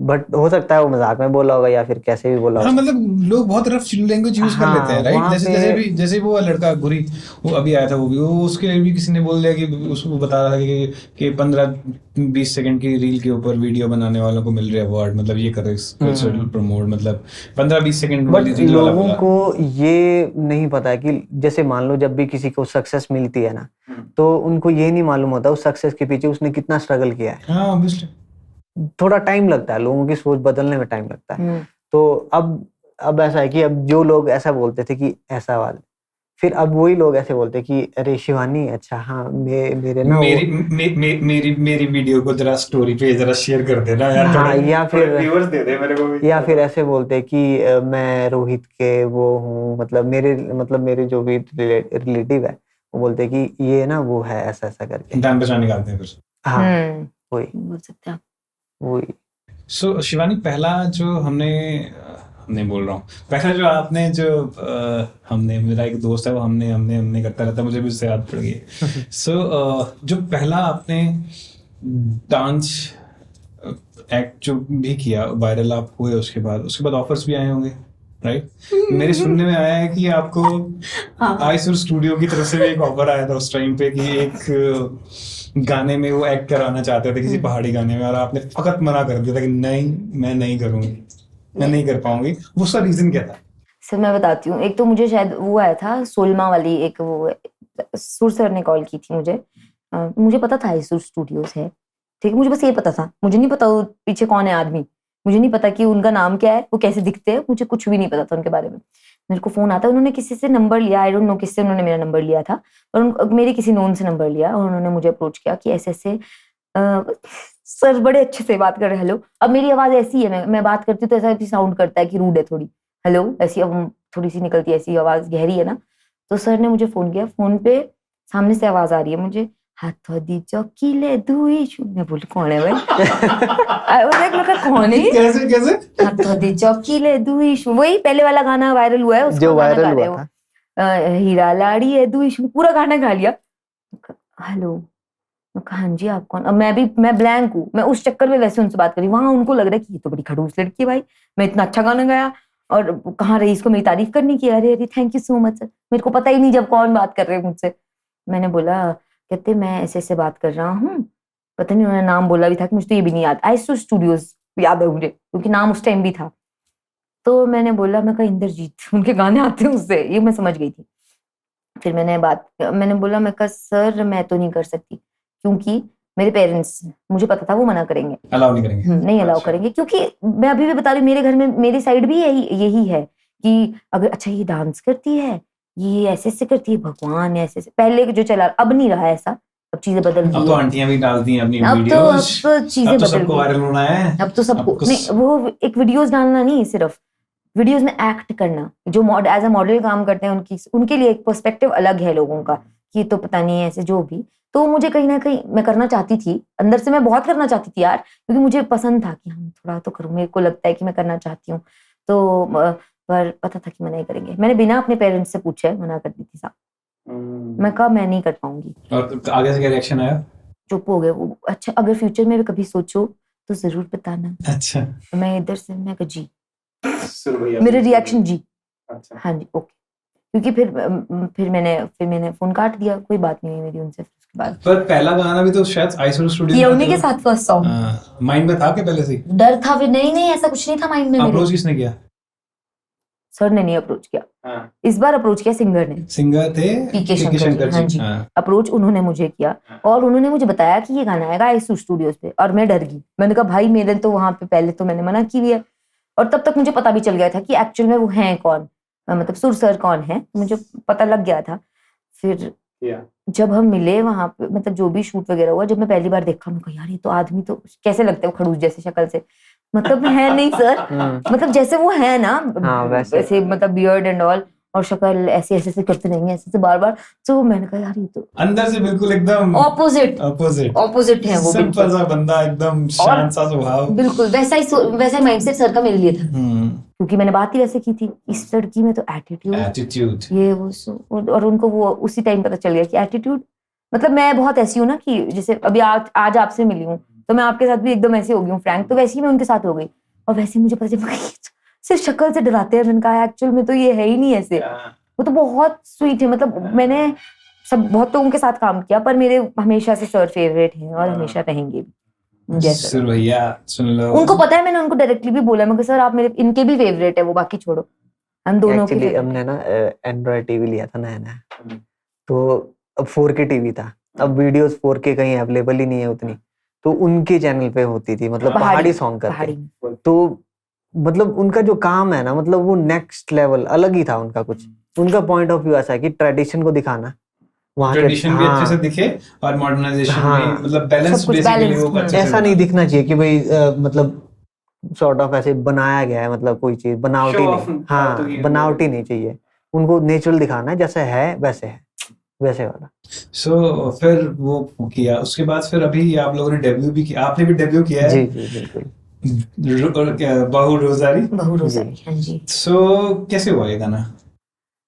बट हो सकता है वो मजाक में बोला होगा या फिर कैसे भी बोला हाँ, होगा। मतलब लोग बहुत रफ लैंग्वेज यूज कर हाँ, लेते हैं, राइट? वहाँ जैसे पे- जैसे वो लड़का गुरी, वो अभी आया था, वो भी उसके भी किसी ने बोल दिया कि उसको बता रहा था कि 15-20 सेकंड की रील के ऊपर वीडियो बनाने वालों को मिल रहे अवार्ड, मतलब ये कर कल्चरल प्रमोट, मतलब 15-20 सेकंड बट वाली रील वाला लोगों बोला। को ये नहीं पता है कि जैसे मान लो जब भी किसी को सक्सेस मिलती है ना, तो उनको ये नहीं मालूम होता उस सक्सेस के पीछे उसने कितना स्ट्रगल किया है। हाँ ऑब्वियसली। थोड़ा टाइम लगता है, लोगों की सोच बदलने में टाइम लगता है। तो अब ऐसा है कि अब जो लोग ऐसा बोलते थे कि ऐसा वाले, फिर अब वही लोग ऐसे बोलते हैं कि अरे शिवानी अच्छा हाँ मेरे ना मेरी वीडियो को जरा स्टोरी पे जरा शेयर कर देना यार, हाँ, या फिर व्यूअर्स दे दे मेरे को भी। या फिर ऐसे बोलते हैं कि मैं रोहित के वो हूँ, मतलब मेरे जो भी रिलेटिव है वो बोलते हैं कि ये ना वो है ऐसा ऐसा करके, जान पहचान निकालते हैं फिर। हाँ वही बोल सकते हैं। वही। सो शिवानी, पहला जो हमने बोल रहा हूँ, पहला जो आपने जो हमने, मेरा एक दोस्त है वो हमने करता रहता है, मुझे भी उससे याद पड़ गई। सो जो पहला आपने डांस एक्ट जो भी किया, वायरल आप हुए, उसके बाद ऑफर्स भी आए होंगे, राइट? मेरे सुनने में आया है कि आपको आइसुर स्टूडियो की तरफ से भी एक ऑफर आया था उस टाइम पे कि एक गाने में वो एक्ट कराना चाहते थे, किसी पहाड़ी गाने में, और आपने फकत मना कर दिया था कि नहीं मैं नहीं करूंगी, मैं नहीं कर पाऊंगी। वो उसका रीजन क्या था? सर मैं बताती हूँ। एक तो मुझे शायद वो आया था सोलमा वाली, एक वो सुर सर ने कॉल की थी मुझे। मुझे पता था आइसुर स्टूडियोज है, ठीक है, मुझे बस ये पता था, मुझे नहीं पता वो पीछे कौन है आदमी, मुझे नहीं पता कि उनका नाम क्या है, वो कैसे दिखते हैं, मुझे कुछ भी नहीं पता था उनके बारे में। मेरे को फोन आता, उन्होंने किसी से नंबर लिया, आई डोंट नो किससे उन्होंने मेरा नंबर लिया था, और मेरे किसी नोन से नंबर लिया और उन्होंने मुझे अप्रोच किया कि ऐसे ऐसे सर बड़े अच्छे से बात कर रहे, हेलो। अब मेरी आवाज ऐसी है, मैं बात करती हूँ तो ऐसा साउंड करता है कि रूड है थोड़ी, हेलो ऐसी अब थोड़ी सी निकलती है, ऐसी आवाज गहरी है ना। तो सर ने मुझे फोन किया, फोन पे सामने से आवाज आ रही है मुझे, हाथ दी चौकीले दुई। मैं बोली कौन है भाई? कौन है? कैसे? हाथ दी चौकीले दुई, वही पहले वाला गाना वायरल हुआ है, उसका जो गाना वायरल गा रहे हुआ हो, था। हीरा लाड़ी है दुई, पूरा गाना गा लिया। हेलो, मैं कहा हाँ जी आप कौन? अब मैं ब्लैंक हूँ, मैं उस चक्कर में वैसे उनसे बात करी, वहां उनको लग रहा है कि ये तो बड़ी खड़ूस लड़की है भाई, मैं इतना अच्छा गाना गाया और कहाँ रही इसको मेरी तारीफ करनी की। अरे अरे thank you so much sir, मेरे को पता ही नहीं जब कौन बात कर रहे हैं मुझसे। मैंने बोला, कहते मैं ऐसे ऐसे बात कर रहा हूँ, पता नहीं उन्होंने नाम बोला भी था कि मुझे तो ये भी नहीं याद, आइसुर स्टूडियोज याद है मुझे क्योंकि नाम उस टाइम भी था। तो मैंने बोला, मैं कहा इंद्रजीत उनके गाने आते हैं उससे, ये मैं समझ गई थी। फिर मैंने बोला, मैं कहा सर मैं तो नहीं कर सकती क्योंकि मेरे पेरेंट्स, मुझे पता था वो मना करेंगे, अलाउ नहीं करेंगे। नहीं अलाउ करेंगे, क्योंकि मैं अभी भी बता रही हूँ मेरे घर में मेरी साइड भी यही है कि अगर अच्छा ये डांस करती है, ये ऐसे ऐसे करती है, भगवान ऐसे ऐसे, पहले जो चला, अब नहीं रहा ऐसा, अब चीजें बदल गई अब तो आंटियां भी डालती हैं अपनी अब वीडियोस, तो चीजें अब तो बदल सबको गई, वायरल होना है, अब तो सबको नहीं, वो एक वीडियोस डालना नहीं, सिर्फ वीडियोस में एक्ट करना, जो एज अ मॉडल काम करते हैं उनके लिए एक पर्सपेक्टिव अलग है लोगों का, कि तो पता नहीं ऐसे जो भी। तो मुझे कहीं ना कहीं मैं करना चाहती थी, अंदर से मैं बहुत करना चाहती थी यार, क्योंकि मुझे पसंद था कि हाँ थोड़ा तो करूँ, मेरे को लगता है कि मैं करना चाहती हूँ। तो पर पता था कि मना ही करेंगे, मैंने बिना अपने पेरेंट्स से पूछे मना कर दी थी साहब। मैं कहा मैं नहीं कर पाऊंगी। और आगे से क्या रिएक्शन आया? चुप हो गए वो। अच्छा अगर फ्यूचर में भी कभी सोचो तो जरूर बताना। अच्छा, मैं इधर से मैं कहा जी, सुरभैया मेरे रिएक्शन जी, अच्छा हाँ जी ओके। क्योंकि फिर मैंने फोन काट दिया, कोई बात नहीं हुई मेरी उनसे फिर उसके बाद। पर पहला गाना भी तो शायद आइसोल स्टूडियो किया उन्हीं के साथ फर्स्ट सॉन्ग। माइंड में था कि पहले से? डर था फिर, नहीं ऐसा कुछ नहीं था माइंड में मेरे। अप्रोच किसने किया? सर ने नहीं अप्रोच किया, हाँ। इस बार अप्रोच किया सिंगर ने, सिंगर थे पीके पीके शंकर जी, हाँ जी। हाँ। अप्रोच उन्होंने मुझे किया और उन्होंने मुझे बताया कि ये गाना आएगा आइसू स्टूडियोज पे, और मैं डर गई। मैंने कहा भाई मेरे तो वहां पे पहले तो मैंने मना की हुई है, और तब तक मुझे पता भी चल गया था कि एक्चुअल में वो हैं कौन, मतलब सुर सर कौन है, मुझे पता लग गया था। फिर जब हम मिले वहां पे, मतलब जो भी शूट वगैरह हुआ, जब मैं पहली बार देखा, मैं कहा यार ये तो आदमी तो कैसे लगते हैं, वो खड़ूस जैसे शक्ल से, मतलब है नहीं सर, मतलब जैसे वो है ना हाँ, वैसे। मतलब बियर्ड एंड ऑल, और शक्ल ऐसे ऐसे करते रहेंगे, ऐसे बार बार। तो मैंने कहा यार ये तो अंदर से बिल्कुल एकदम ऑपोजिट ऑपोजिट है वो, सिंपल सा बंदा, एकदम शांत सा स्वभाव। बिल्कुल वैसा ही माइंडसेट सर का मेरे लिए था, क्योंकि मैंने बात ही वैसे की थी। इस लड़की में तो एटीट्यूड ये वो और उनको वो उसी टाइम पता चल गया कि एटीट्यूड, मतलब मैं बहुत ऐसी हूँ ना कि जैसे अभी आज आपसे मिली हूँ तो मैं आपके साथ भी एकदम ऐसे हो गई हूँ फ्रैंक, तो वैसे ही मैं उनके साथ हो गई, और वैसे ही मुझे पता चला सिर्फ शक्ल से डराते हैं। मैंने कहा एक्चुअल में तो ये है ही नहीं ऐसे, वो तो बहुत स्वीट है। मतलब मैंने सब बहुत लोगों के साथ काम किया, पर मेरे हमेशा से सर फेवरेट हैं और हमेशा रहेंगे भी। जैसे सुर भैया सुन लो, उनको पता है, मैंने उनको डायरेक्टली भी बोला, मैं सर आप मेरे इनके भी फेवरेट है वो, बाकी छोड़ो हम दोनों के एक्चुअली favorite हमने ना एंड्रॉयड टीवी लिया था नया, तो अब 4K टीवी था। अब वीडियोस 4K कहीं अवेलेबल ही नहीं है उतनी, तो उनके चैनल पे होती थी, मतलब पहाड़ी सॉन्ग करके। पहाड़ी। तो मतलब उनका जो काम है ना, मतलब वो नेक्स्ट लेवल अलग ही था उनका। कुछ उनका पॉइंट ऑफ व्यू ऐसा है कि ट्रेडिशन को दिखाना, वहाँ के ट्रेडिशन भी अच्छे से दिखे और मॉडर्नाइजेशन भी, मतलब बैलेंस, सब कुछ बेसिकली वो balance, अच्छे से ऐसा नहीं बना। दिखना चाहिए कि भाई मतलब सॉर्ट ऑफ ऐसे बनाया गया है, मतलब कोई चीज बनावटी Show off नहीं, फालतू की हाँ बनावटी नहीं चाहिए, उनको नेचुरल दिखाना है, जैसे है वैसे है, वैसे वाला। सो फिर वो किया, उसके बाद फिर अभी आप लोगों ने डेब्यू भी किया, आपने भी डेब्यू किया है। जी जी बिल्कुल। बहू रोजारी। हाँ जी। सो कैसे हुआ ये गाना?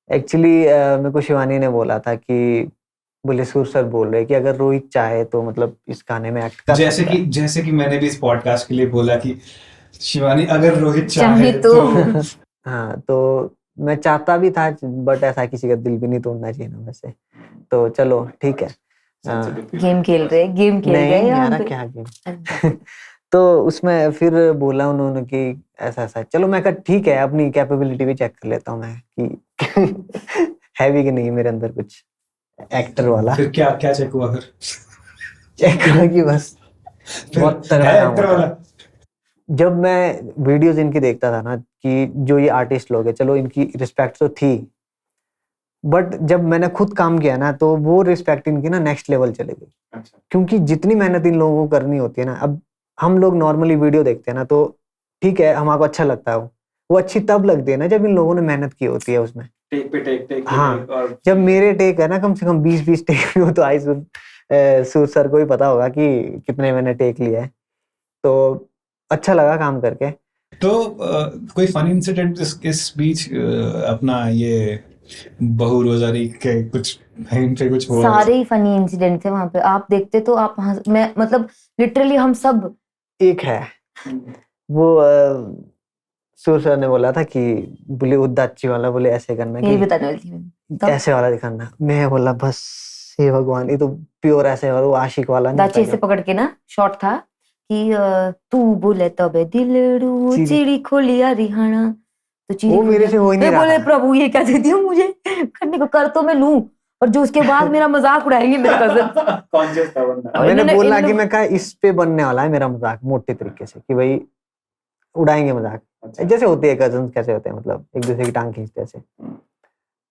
एक्चुअली मेरे को शिवानी ने बोला था कि बोले सुर सर बोल रहे कि अगर रोहित चाहे तो मतलब इस गाने में एक्ट कर सकता है। जैसे कि मैंने भी इस पॉडकास्ट के लिए बोला कि शिवानी अगर रोहित चाहे चाहे तो हाँ, तो मैं चाहता भी था, बट ऐसा किसी का दिल भी नहीं तोड़ना चाहिए ना वैसे, तो चलो ठीक है। गेम खेल रहे नहीं यहाँ यार पे। क्या गेम तो उसमें फिर बोला उन्होंने कि ऐसा ऐसा, चलो मैं कहा ठीक है, अपनी कैपेबिलिटी भी चेक कर लेता हूँ मैं कि है भी कि नहीं मेरे अंदर कुछ एक्टर वाला। फिर क्या क्या चेक हुआ? फिर चेक करा कि बस बहुत तगड़ा है काम एक्टर होता वाला। है। जब मैं वीडियोस इनकी देखता था ना कि जो ये आर्टिस्ट लोग हैं, चलो इनकी रिस्पेक्ट तो थी, बट जब मैंने खुद काम किया ना तो वो रिस्पेक्ट इनकी ना नेक्स्ट लेवल चले गई। क्योंकि जितनी मेहनत इन लोगों को करनी होती है ना, अब हम लोग नॉर्मली वीडियो देखते हैं ना तो ठीक है हमारे अच्छा लगता है, वो अच्छी तब लगती है ना जब इन लोगों ने मेहनत की होती है उसमें। टेक पे टेक हाँ, और जब मेरे टेक है ना कम से कम 20 टेक भी हो, तो आई सुर सर को ही पता होगा कि कितने मैंने टेक लिया है, तो अच्छा लगा काम करके। तो कोई फनी इंसिडेंट इस बीच अपना ये बहू रोजारी के कुछ कहीं पे कुछ हुआ? सारे ही फनी इंसिडेंट थे वहां पे, आप देखते तो आप मैं मतलब लिटरली हम सब। एक है वो सुर सर ने बोला था कि बोले उद्दाची वाला, बोले ऐसे करना यही कि बताने वाली थी मैंने तब। ऐसे वाला दिखाना। मैं बोला बस हे भगवान, ये तो प्योर ऐसे वाला, वो आशिक वाला नहीं दाची होता से पकड़ के ना शॉट था कि तू बोले तबे दिलरू चिड़ी। चिड़ी खोलिया रिहाना, तो चिड़ी वो मेरे से हो ही नहीं मैं रहा बोले था। प्रभु ये क्या दे दिया मुझे करने को, कर तो मैं लूं, और जो उसके बाद मेरा मजाक उड़ाएंगे मेरे कजन। कॉन्शियस था बंदा। मैंने बोला कि मैं कहा इस पे बनने वाला है मेरा मजाक, मोटे तरीके से कि भाई उड़ाएंगे मजाक, जैसे होते हैं कजन कैसे होते हैं, मतलब एक दूसरे की टांग खींचते ऐसे।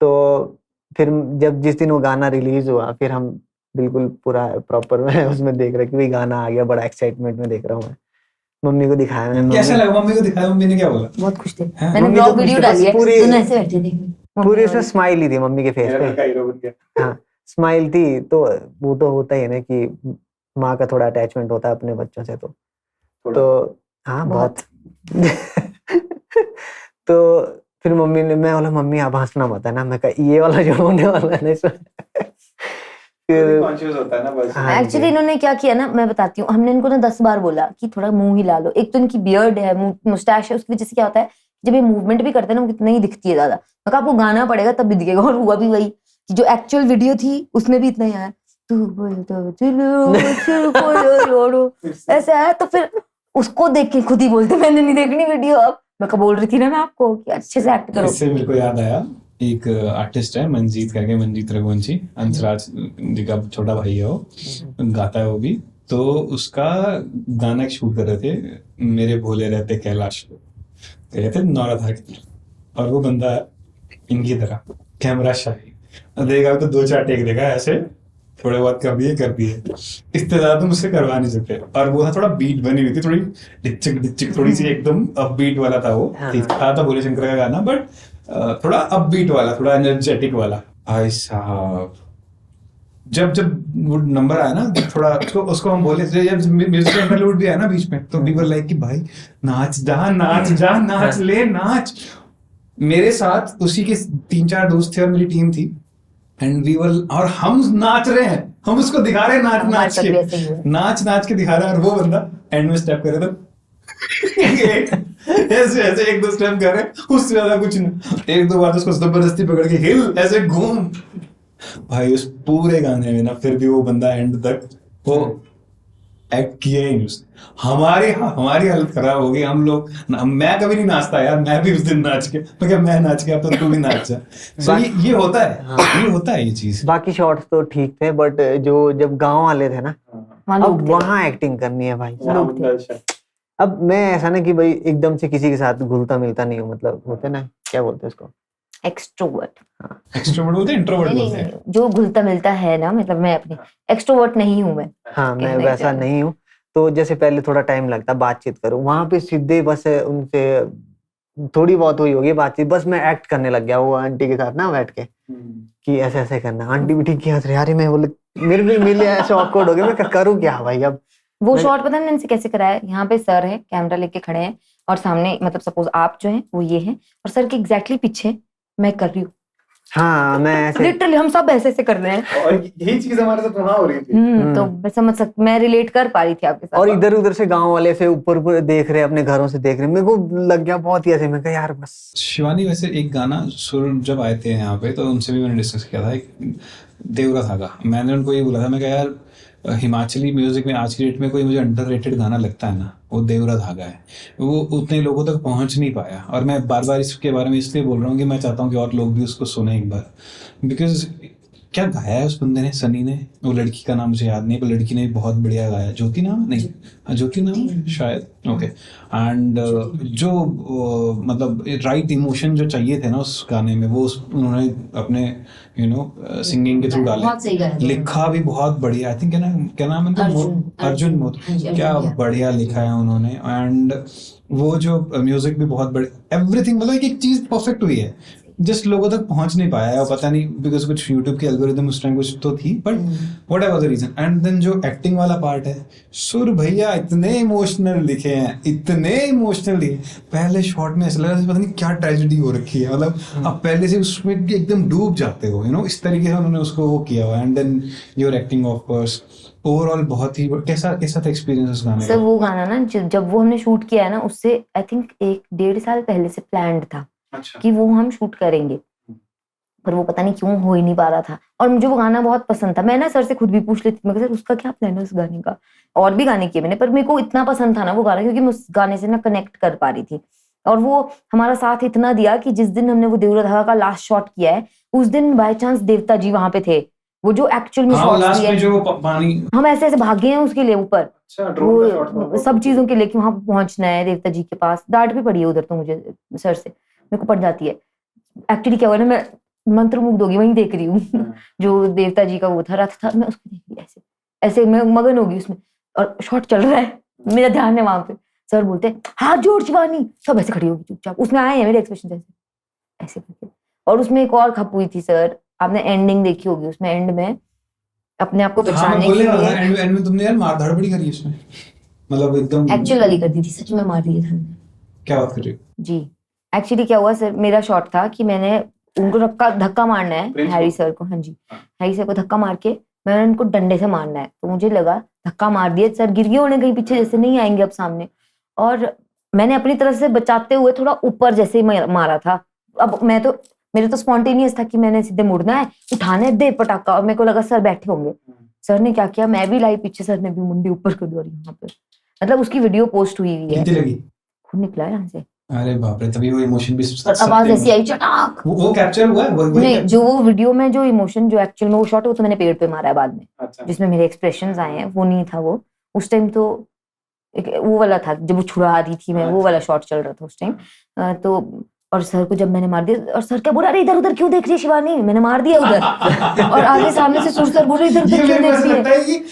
तो फिर जब जिस दिन वो गाना रिलीज हुआ, फिर हम बिल्कुल पूरा प्रॉपर में उसमें देख रहे कि भाई गाना आ गया, बड़ा एक्साइटमेंट में देख रहा हूँ मैं। मम्मी को दिखाया मैंने, कैसा मम्मी लगा? मम्मी को दिखाया, मम्मी ने क्या बोला? बहुत खुश थे। हाँ, मैंने मम्मी तो ब्लॉग खुश वीडियो थे, डाली है, पूरी- दोनों ऐसे बैठे थे पूरी उसमें स्माइल ही थी मम्मी के फेस मेरा पे। लड़का हीरो बन गया। हाँ स्माइल थी, तो वो तो होता ही है ना कि माँ का थोड़ा अटैचमेंट होता है अपने बच्चों से, तो हाँ बहुत तो फिर मम्मी ने, मैं बोला मम्मी आप हंसना मत है ना, मैं कहा ये वाला जो होने वाला है ना इसमें फिर कॉन्शियस होता है ना बस। हाँ जी। एक्चुअली इन्होंने क्या किया ना, मैं बताती हूँ, हमने इनको ना 10 बार बोला कि थोड़ा मुंह हिला लो। एक तो इनकी बियर्ड है, मुस्टैच है, उसकी वजह से क्या होता है जब ये मूवमेंट भी करते हैं ना, वो कितना ही दिखती है ज्यादा। मैं कहा आपको गाना पड़ेगा तब भी दिखेगा। और हुआ भी वही कि जो एक्चुअल वीडियो थी उसमें भी इतना ही आया, तू बोलता ऐसा है। तो फिर उसको देख के खुद ही बोलते मैंने नहीं देखनी वीडियो। अब मैं कब बोल रही थी ना मैं आपको कि अच्छे से एक्ट करो। इससे मेरे को याद आया, एक आर्टिस्ट है मंजीत करके, मंजीत रघुवंशी, अंशराज जी का छोटा भाई है, वो गाता है वो भी। तो उसका गाना शूट कर रहे थे, मेरे भोले रहते कैलाश को, कह रहे थे नौरथा की तरफ। और वो बंदा इनकी तरह कैमरा शाही, देगा तो 2-4 टेक देगा ऐसे, थोड़े बहुत कर दिए इससे ज्यादा तुम उससे करवा नहीं सकते। और वो थोड़ा बीट बनी हुई थी, थोड़ी डिचिक थोड़ी सी एकदम अपबीट वाला था वो। ठीक था भोले शंकर का गाना, बट थोड़ा अपबीट वाला, थोड़ा एनर्जेटिक वाला। भाई साहब जब वो नंबर आया ना, थोड़ा उसको हम बोले, जब म्यूजिक इंटरलूड भी आया ना बीच में, तो वी वर लाइक कि भाई नाच जा नाच ले नाच। मेरे साथ उसी के 3-4 दोस्त थे और मेरी टीम थी, एंड वी वर, और हम नाच रहे हैं, हम उसको दिखा रहे हैं नाच के दिखा रहे हैं। और वो बंदा एंड में स्टेप कर रहा था ऐसे 1-2 स्टेप कर रहे, उससे ज्यादा कुछ नहीं। 1-2 बार तो उसको जबरदस्ती पकड़ के हिल, ऐसे घूम। भाई उस पूरे गाने में ना फिर भी वो बंदा एंड तक वो एक्ट किया ही नहीं उसने। हमारी हालत खराब हो गई। हम लोग, मैं कभी नहीं नाचता यार, मैं भी उस दिन नाच के, मैं नाच के, अब तो तू भी नाच जा। So ये होता है, ये होता है ये चीज। बाकी शॉट्स तो ठीक थे, बट जो जब गांव वाले थे ना, अब वहाँ एक्टिंग करनी है भाई। अब मैं ऐसा ना कि भाई एकदम से किसी के साथ घुलता मिलता नहीं हूँ, मतलब होते ना, क्या बोलते हैं उसको, एक्सट्रोवर्ट बोलते हैं, इंट्रोवर्ट बोलते हैं। जो घुलता मिलता है ना, मतलब मैं अपनी एक्सट्रोवर्ट नहीं हूँ मैं। हाँ मैं वैसा नहीं हूँ। तो जैसे पहले थोड़ा टाइम लगता बातचीत करूँ, वहां पे सीधे बस उनसे थोड़ी बहुत हुई होगी बातचीत, बस मैं एक्ट करने लग गया वो आंटी के साथ ना बैठ के कि ऐसे ऐसे करना। आंटी भी ठीक किया यार, मैं बोले मेरे भी मिले ऐसे ऑकवर्ड हो गए, मैं करूँ क्या भाई। अब वो शॉट पता है मैंने इनसे कैसे कराया, यहाँ पे सर है, कैमरा लेके खड़े हैं, और सामने मतलब सपोज आप जो है वो ये है, और सर के एग्जैक्टली पीछे मैं कर रही हूँ। हाँ मैं ऐसे लिटरली हम सब ऐसे ऐसे कर रहे हैं, और यही चीज हमारे साथ वहां हो रही थी। तो मैं समझ सकती, मैं रिलेट कर पा रही थी आपके साथ। और इधर उधर से गांव वाले से ऊपर ऊपर देख रहे, अपने घरों से देख रहे, मेरे को लग गया बहुत ही ऐसे। मैं कहा यार बस। शिवानी वैसे एक गाना सुर जब आए थे यहाँ पे, तो उनसे भी मैंने डिस्कस किया था, एक देवरा था। मैंने उनको ये बोला था, मैं कहा यार हिमाचली म्यूजिक में आज की डेट में कोई मुझे अंडररेटेड गाना लगता है ना, वो देवरा धागा है। वो उतने लोगों तक पहुंच नहीं पाया, और मैं बार बार इसके बारे में इसलिए बोल रहा हूँ कि मैं चाहता हूँ कि और लोग भी उसको सुने एक बार। बिकॉज क्या गाया है उस बंदे ने, सनी ने, वो लड़की का नाम मुझे याद नहीं, पर लड़की ने बहुत बढ़िया गाया। ज्योति नाम नहीं, हाँ ज्योति नाम शायद, ओके। एंड जो मतलब राइट इमोशन जो चाहिए थे ना उस गाने में, वो उन्होंने अपने सिंगिंग के थ्रू डाले। लिखा भी बहुत बढ़िया, आई थिंक क्या नाम है, अर्जुन मोत, क्या बढ़िया लिखा है उन्होंने। एंड वो जो म्यूजिक भी बहुत बढ़िया, एवरीथिंग, मतलब एक चीज परफेक्ट हुई है, जस्ट लोगों तक पहुंच नहीं पाया है, पता नहीं बिकॉज कुछ यूट्यूब की एल्गोरिदम उस टाइम कुछ तो थी, but whatever the reason. And then जो एक्टिंग वाला पार्ट है, सुर भैया इतने इमोशनल लिखे हैं, इतने इमोशनल लिखे। पहले शॉट में ऐसा लग रहा है पता नहीं क्या ट्रेजेडी हो रखी है, मतलब आप पहले से उसमें एकदम डूब जाते हो, इस तरीके से उन्होंने उसको वो किया हुआ। And then your acting of course overall बहुत ही कैसा था एक्सपीरियंस उस गाने का? सर वो गाना ना जब वो हमने शूट किया है ना, उससे आई थिंक 1-1.5 साल पहले से प्लान्ड था। अच्छा। कि वो हम शूट करेंगे, पर वो पता नहीं क्यों हो ही नहीं पा रहा था। और मुझे वो गाना बहुत पसंद था, मैं ना सर से खुद भी पूछ लेती, मैं सर उसका क्या प्लान है उस गाने का। और भी गाने किए मैंने, पर मेरे को इतना पसंद था ना वो गाना, क्योंकि मैं उस गाने से ना कनेक्ट कर पा रही थी। और वो हमारा साथ इतना दिया कि जिस दिन हमने वो देवरा धागा का लास्ट शॉट किया है, उस दिन बाय चांस देवता जी वहां पे थे, वो जो एक्चुअल में शॉट किया है, हम ऐसे ऐसे भागे हैं उसके लिए ऊपर, वो सब चीजों के लिए कि वहां पहुंचना है देवता जी के पास। डांट भी पड़ी है उधर तो मुझे सर से, मेरे को पड़ जाती है। एक्चुअली क्या हुआ ना, मैं मंत्रमुग्ध होगी, वहीं देख रही हूँ जो देवता जी का वो था रथ था, मैं उसको देख रही ऐसे ऐसे, मैं मगन होगी उसमें, और शॉट चल रहा है, मेरा ध्यान है वहां पे। सर बोलते हैं हाथ जोड़ शिवानी, सब ऐसे खड़ी होगी चुपचाप, उसमें आए हैं मेरे एक्सप्रेशन ऐसे करके। और उसमें एक और खप हुई थी सर, आपने एंडिंग देखी होगी, उसमें एंड में अपने आप को बचाने के लिए एंड में तुमने यार मारधाड़ बड़ी करी इसमें, मतलब एकदम एक्चुअल वाली कर दी थी, सच में मार रही थी। क्या बात कर रही हो जी? एक्चुअली क्या हुआ सर, मेरा शॉट था कि मैंने उनको धक्का मारना है हैरी सर को। हाँ जी, हैरी सर को धक्का मार के मैंने उनको डंडे से मारना है। तो मुझे लगा धक्का मार दिया, सर गिर गए होने कहीं पीछे, जैसे नहीं आएंगे अब सामने। और मैंने अपनी तरफ से बचाते हुए थोड़ा ऊपर जैसे ही मारा था। अब मेरे तो स्पॉन्टेनियस था कि मैंने सीधे मुड़ना है, उठाना है, दे पटाखा। और मेरे को लगा सर बैठे होंगे। सर ने क्या किया, मैं भी लाई पीछे, सर ने भी मुंडी ऊपर कर दी। और यहाँ पे मतलब उसकी वीडियो पोस्ट हुई है, कितनी लगी? खून निकला है यहाँ से। अरे बाप रे, तभी वो इमोशन भी और आवाज ऐसी आई, चटाक। वो कैप्चर हुआ है नहीं, जो वो वीडियो में जो इमोशन, जो एक्चुअल में वो शॉट है, वो तो मैंने पेड़ पे मारा है बाद में। अच्छा। जिसमें मेरे एक्सप्रेशंस आए हैं, वो नहीं था वो उस टाइम। तो वो वाला था जब वो छुड़ा रही थी मैं, वो वाला शॉट चल रहा था उस टाइम। तो और सर को जब मैंने मार दिया, और सर क्या बोला, अरे इधर उधर क्यों देख रही है शिवानी, मैंने मार दिया उधर। और आगे सामने से सुर सर बोल रहे इधर उधर क्यों देख रही है। कि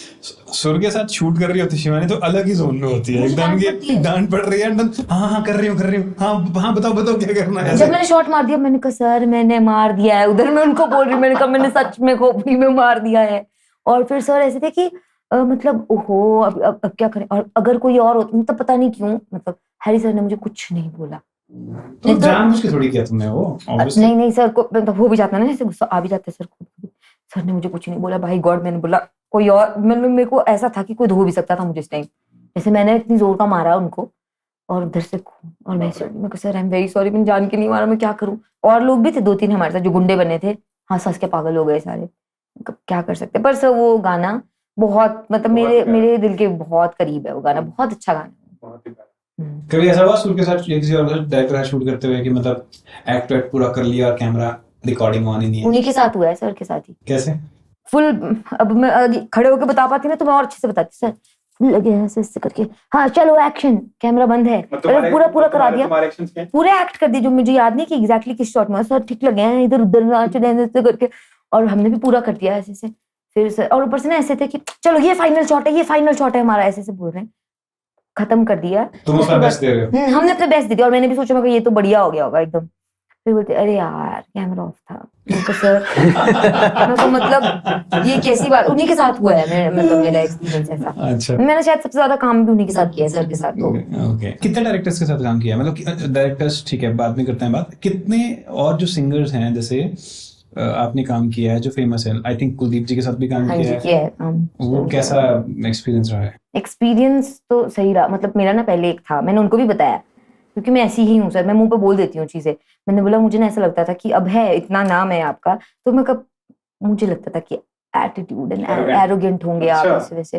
सुर के साथ शूट कर रही होती शिवानी तो अलग ही जोन में होती है एकदम, कि डांट पड़ रही है एकदम। हाँ कर रही हूँ, हाँ बताओ क्या करना है। जब मैंने शॉट मार दिया, मैंने कहा सर मैंने मार दिया है उधर। मैं उनको बोल रही, मैंने कहा मैंने सच में खोपड़ी में मार दिया है। और फिर सर ऐसे थे कि मतलब ओहो अब क्या करें। और अगर कोई और होता, मतलब पता नहीं क्यों, मतलब हैरी सर ने मुझे कुछ नहीं बोला। तो जानबूझ के थोड़ी किया तुमने वो, obviously। नहीं सर को मतलब हो भी जाता ना, जैसे गुस्सा आ भी जाता है सर को। सर ने मुझे कुछ नहीं बोला, भाई गॉड। मैंने बोला कोई और, मेरे को ऐसा था कि कोई धो भी सकता था मुझे इस टाइम। जैसे मैंने इतनी जोर का मारा उनको, और उधर से खून। और मैं sir I am very sorry, मैंने जान के नहीं मारा, मैं क्या करूं। और लोग भी थे 2-3 हमारे साथ जो गुंडे बने थे, हंस के पागल हो गए सारे। क्या कर सकते। पर सर वो गाना बहुत मतलब मेरे दिल के बहुत करीब है। वो गाना बहुत अच्छा गाना। कभी ऐसा हुआ सुर के साथ किसी और डायरेक्टर शूट करते हुए कि मतलब एक्ट पूरा कर लिया और कैमरा रिकॉर्डिंग ऑन ही नहीं है? उन्हीं के साथ हुआ है सर के साथ ही। कैसे? फुल। अब मैं खड़े होकर बता पाती ना तो मैं और अच्छे से बताती सर। लगे ऐसे करके, हाँ चलो एक्शन, कैमरा बंद है, पूरा करा दिया, पूरे एक्ट कर दिया। जो मुझे याद नहीं कि एग्जैक्टली किस शॉट में, सर ठीक लगे हैं, इधर उधर नाच रहे हैं ऐसे करके। और हमने भी पूरा कर दिया ऐसे से। फिर सर और ऊपर से ना ऐसे थे कि चलो ये फाइनल शॉट है, ये फाइनल शॉट है हमारा, ऐसे से बोल रहे हैं। खत्म कर दिया। तुम अपना बेस्ट दे रहे हो। हमने अपना बेस्ट दे दिया। और मैंने भी सोचा मैं ये तो बढ़िया हो गया होगा एकदम। फिर बोलते अरे यार कैमरा ऑफ था। तो सर तो मतलब ये कैसी बात, उन्हीं के साथ हुआ है मतलब मेरा एक्सपीरियंस ऐसा। अच्छा। मैंने शायद सबसे ज्यादा काम भी उन्हीं के साथ किया है, सर के साथ। तो ओके, कितने डायरेक्टर्स के साथ काम किया? मतलब डायरेक्टर्स ठीक है, बाद में करते हैं बात। कितने और जो सिंगर्स हैं जैसे आपने काम किया है जो फेमस है, आई थिंक कुलदीप जी के साथ भी काम किया है। वो कैसा एक्सपीरियंस रहा है? एक्सपीरियंस तो सही रहा। मतलब मेरा ना पहले एक था, मैंने उनको भी बताया, क्योंकि मैं ऐसी ही हूँ सर, मैं मुंह पे बोल देती हूँ चीजें। मैंने बोला मुझे ना ऐसा लगता था कि अब है इतना नाम है आपका, तो मैं कब मुझे लगता था कि एटीट्यूड एंड एरोगेंट होंगे आप ऐसे वैसे।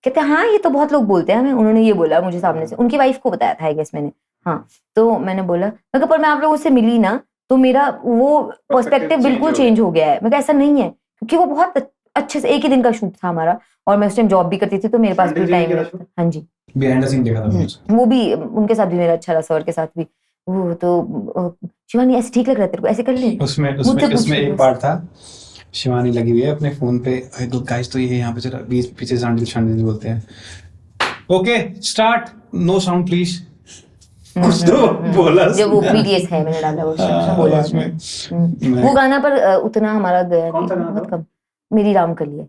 कहते हाँ ये तो बहुत लोग बोलते हैं हमें। उन्होंने ये बोला मुझे सामने से, उनकी वाइफ को बताया था आई गेस मैंने। हाँ तो मैंने बोला पर मैं आप लोगों से मिली ना तो मेरा वो पर्सपेक्टिव बिल्कुल चेंज हो गया है। मैं ऐसा नहीं है, क्योंकि वो बहुत अच्छे से, एक ही दिन का शूट था हमारा, और मैं उस टाइम जॉब भी करती थी तो मेरे पास भी टाइम था। हाँ जी, बिहाइंड द सीन देखा था वो भी, उनके साथ भी मेरा अच्छा रहा, सर के साथ भी। वो तो शिवानी ऐसे ठीक लग रहा है तेरे को, ऐसे कर ले। उसमें एक पार्ट था, शिवानी लगी हुई है अपने फोन पे, तो गाइस तो ये यहाँ पे जरा बीच पीछे शांडिल बोलते हैं, okay start, no sound please, कुछ तो बोला जब वो BTS है मैंने डाला, वो बोला उसमें। वो गाना पर उतना हमारा गया बहुत कम। मेरी राम कली है।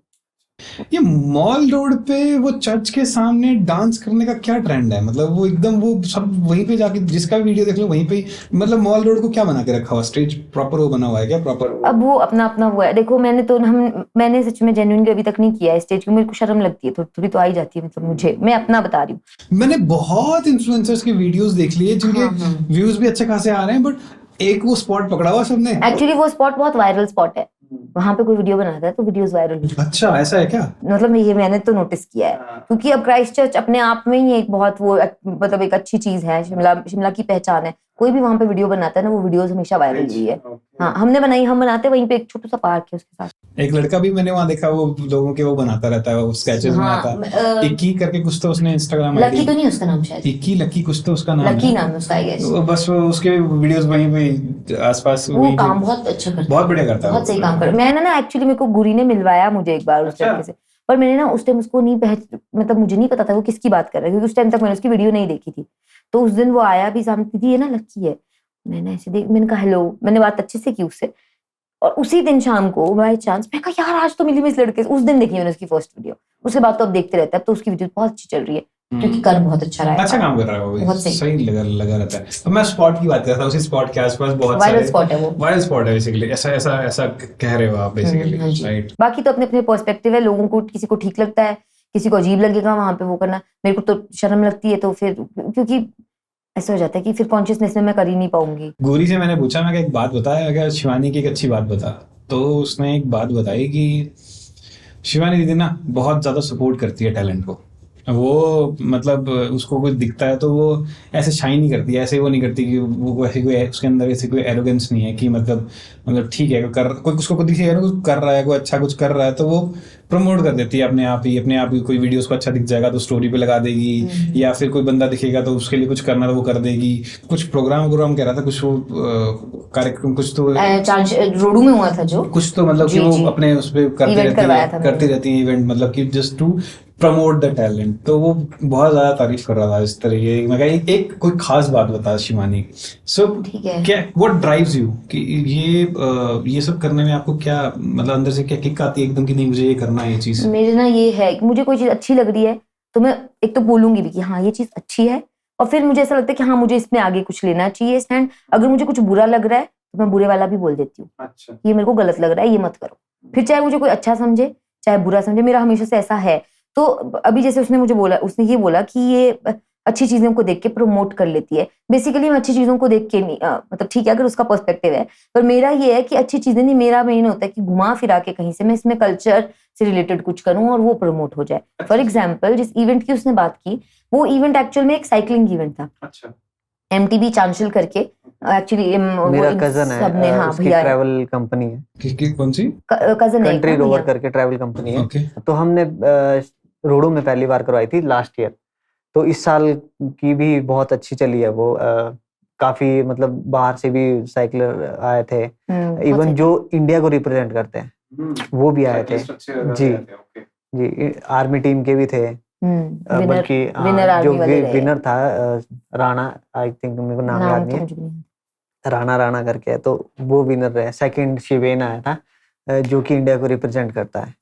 ये मॉल रोड पे वो चर्च के सामने डांस करने का क्या ट्रेंड है? मतलब वो एकदम वो सब वहीं पे जाके जिसका भी वीडियो देख लो वहीं पे, मतलब मॉल रोड को क्या बना के रखा हुआ? स्टेज प्रॉपर वो बना हुआ है क्या? प्रॉपर अब वो अपना वो है। देखो मैंने सच में जेन्युइनली अभी तक नहीं किया है स्टेज, क्योंकि मेरे को शर्म लगती है थोड़ी तो आ ही जाती है। मतलब मुझे, मैं अपना बता रही हूँ, मैंने बहुत इन्फ्लुएंसर्स के वीडियोस देख लिए जिनके व्यूज भी अच्छे खासे आ रहे हैं, बट एक वो स्पॉट पकड़ा हुआ सबने। एक्चुअली वो स्पॉट बहुत वायरल स्पॉट है, वहां पे कोई वीडियो बनाता है तो वीडियोस वायरल। अच्छा ऐसा है क्या? मतलब ये मैंने तो नोटिस किया है, क्योंकि अब क्राइस्ट चर्च अपने आप में ही एक बहुत वो मतलब एक अच्छी चीज है, शिमला की पहचान है। कोई भी वहां पे वीडियो बनाता है ना, वो वीडियोस हमेशा वायरल हुई है। हाँ हमने बनाई, हम बनाते, वहीं पे एक छोटा सा पार्क है उसके साथ। एक लड़का भी मैंने वहां देखा, वो लोगों के वो बनाता रहता है, वो स्केचेस बनाता है। इक्की करके कुछ तो उसने इंस्टाग्राम लकी तो नहीं उसका नाम, शायद इक्की लकी कुछ तो उसका नाम लकी नाम है उसका, आई गेस। बस वो उसके वीडियोस वहीं पे आसपास वो काम बहुत अच्छा करता है, बहुत बढ़िया करता है, बहुत सही काम कर। मैंने ना एक्चुअली मेरे को गुरी ने मिलवाया मुझे एक बार उस लड़के से, पर मैंने ना उस टाइम उसको नहीं मतलब मुझे नहीं पता था वो किसकी बात कर रहा है, क्योंकि उस टाइम तक मैंने उसकी वीडियो नहीं देखी थी। तो उस दिन वो आया भी सामने, दीदी ये ना लकी है। मैंने ऐसे मैंने कहा हेलो, मैंने बात अच्छे से की उससे। और उसी दिन शाम को बाय चांस मैं कहा यार आज तो मिली मैं इस लड़के से। उस दिन देखी मैंने उसकी फर्स्ट वीडियो, उसके बाद तो अब देखते रहते हैं। अब तो उसकी वीडियो बहुत अच्छी चल रही है, क्योंकि कर बहुत अच्छा रहा है। अच्छा काम कर रहा है वो, बहुत सही। सही लगा रहता है। अब मैं स्पॉट की बात कर रहा था, उसी स्पॉट के आसपास बहुत वायरल सारे स्पॉट है वो। वायरल स्पॉट है बेसिकली, ऐसा कह रहे हो आप बेसिकली, हाँ जी। राइट? बाकी तो अपने अपने पर्सपेक्टिव है, लोगों को किसी को ठीक लगता है, किसी को अजीब लगेगा वहां पे वो करना। मेरे को तो शर्म लगती है, तो फिर क्योंकि ऐसा हो जाता है कि फिर कॉन्शियसनेस में मैं कर ही नहीं पाऊंगी। गोरी से मैंने पूछा, मैं एक बात बताया, अगर शिवानी की एक अच्छी बात बता, तो उसने एक बात बताई कि शिवानी दीदी ना बहुत ज्यादा सपोर्ट करती है टैलेंट को। वो मतलब उसको कुछ दिखता है तो वो ऐसे शाइन नहीं करती, ऐसे वो नहीं करती कि वो ऐसे कोई उसके अंदर ऐसे कोई एरोगेंस नहीं है कि मतलब ठीक है, कोई उसको कुछ दिखेगा ना, कुछ कर रहा है, कोई अच्छा कुछ कर रहा है, तो वो प्रमोट कर देती है अपने आप ही। कोई वीडियो उसको अच्छा दिख जाएगा तो स्टोरी पे लगा देगी, या फिर कोई बंदा दिखेगा तो उसके लिए कुछ करना तो वो कर देगी। कुछ प्रोग्राम कह रहा था, कुछ वो कार्यक्रम, कुछ तो रोडू में हुआ था जो कुछ तो मतलब कि जी, वो जी। अपने उस पे Event करवाया था मैंने। करती रहती है इवेंट, मतलब कि just to promote the talent. तो वो बहुत ज्यादा तारीफ कर रहा था इस तरीके की। मैं कहा एक कोई खास बात बता शिवानी। सो ठीक है। क्या व्हाट ड्राइव्स यू कि ये सब करने में आपको क्या मतलब अंदर से क्या किक आती है एकदम कि नहीं मुझे ये करना है ये चीज? मेरे ना ये है कि मुझे कोई चीज अच्छी लग रही है तो मैं एक तो बोलूंगी भी कि हाँ ये चीज अच्छी है, और फिर मुझे ऐसा लगता है कि हाँ मुझे इसमें आगे कुछ लेना चाहिए स्टैंड। अगर मुझे कुछ बुरा लग रहा है तो मैं बुरे वाला भी बोल देती हूँ, अच्छा, ये मेरे को गलत लग रहा है, ये मत करो। फिर चाहे मुझे कोई अच्छा समझे चाहे बुरा समझे, मेरा हमेशा से ऐसा है। तो अभी जैसे उसने ये बोला कि ये अच्छी चीजों को देख के प्रमोट कर लेती है। बेसिकली मैं अच्छी चीजों को देख के नहीं मतलब ठीक है अगर उसका पर्सपेक्टिव है, पर मेरा ये है कि अच्छी चीजें नहीं, मेरा मेन होता है कि घुमा फिरा के कहीं से मैं इसमें कल्चर से रिलेटेड कुछ करूं और वो प्रमोट हो जाए। फॉर एग्जाम्पल जिस इवेंट की उसने बात की, वो इवेंट एक्चुअल में एक साइकिलिंग इवेंट था। अच्छा, MTB चांशल करके एक्चुअली मेरा कजन सबने है, हाँ उसकी भैया ट्रैवल कंपनी है, कौन सी? कजन है कंट्री एक ना रोवर भैया। करके ट्रैवल कंपनी है। ओके, तो हमने रोडो में पहली बार करवाई थी लास्ट ईयर। तो इस साल की भी बहुत अच्छी चली है वो। काफी मतलब बाहर से भी साइकिलर आए थे, इवन जो इंडिया को रिप्रेजेंट करते हैं वो भी आए थे। जी जी, आर्मी टीम के भी थे। बल्कि विनर जो आर्मी वाले रहे। विनर था राणा, आई थिंक मेरे को नाम याद नाम नहीं तो है, मुझे भी नहीं। राणा करके है, तो वो विनर रहे। सेकंड शिवेन आया था जो कि इंडिया को रिप्रेजेंट करता है।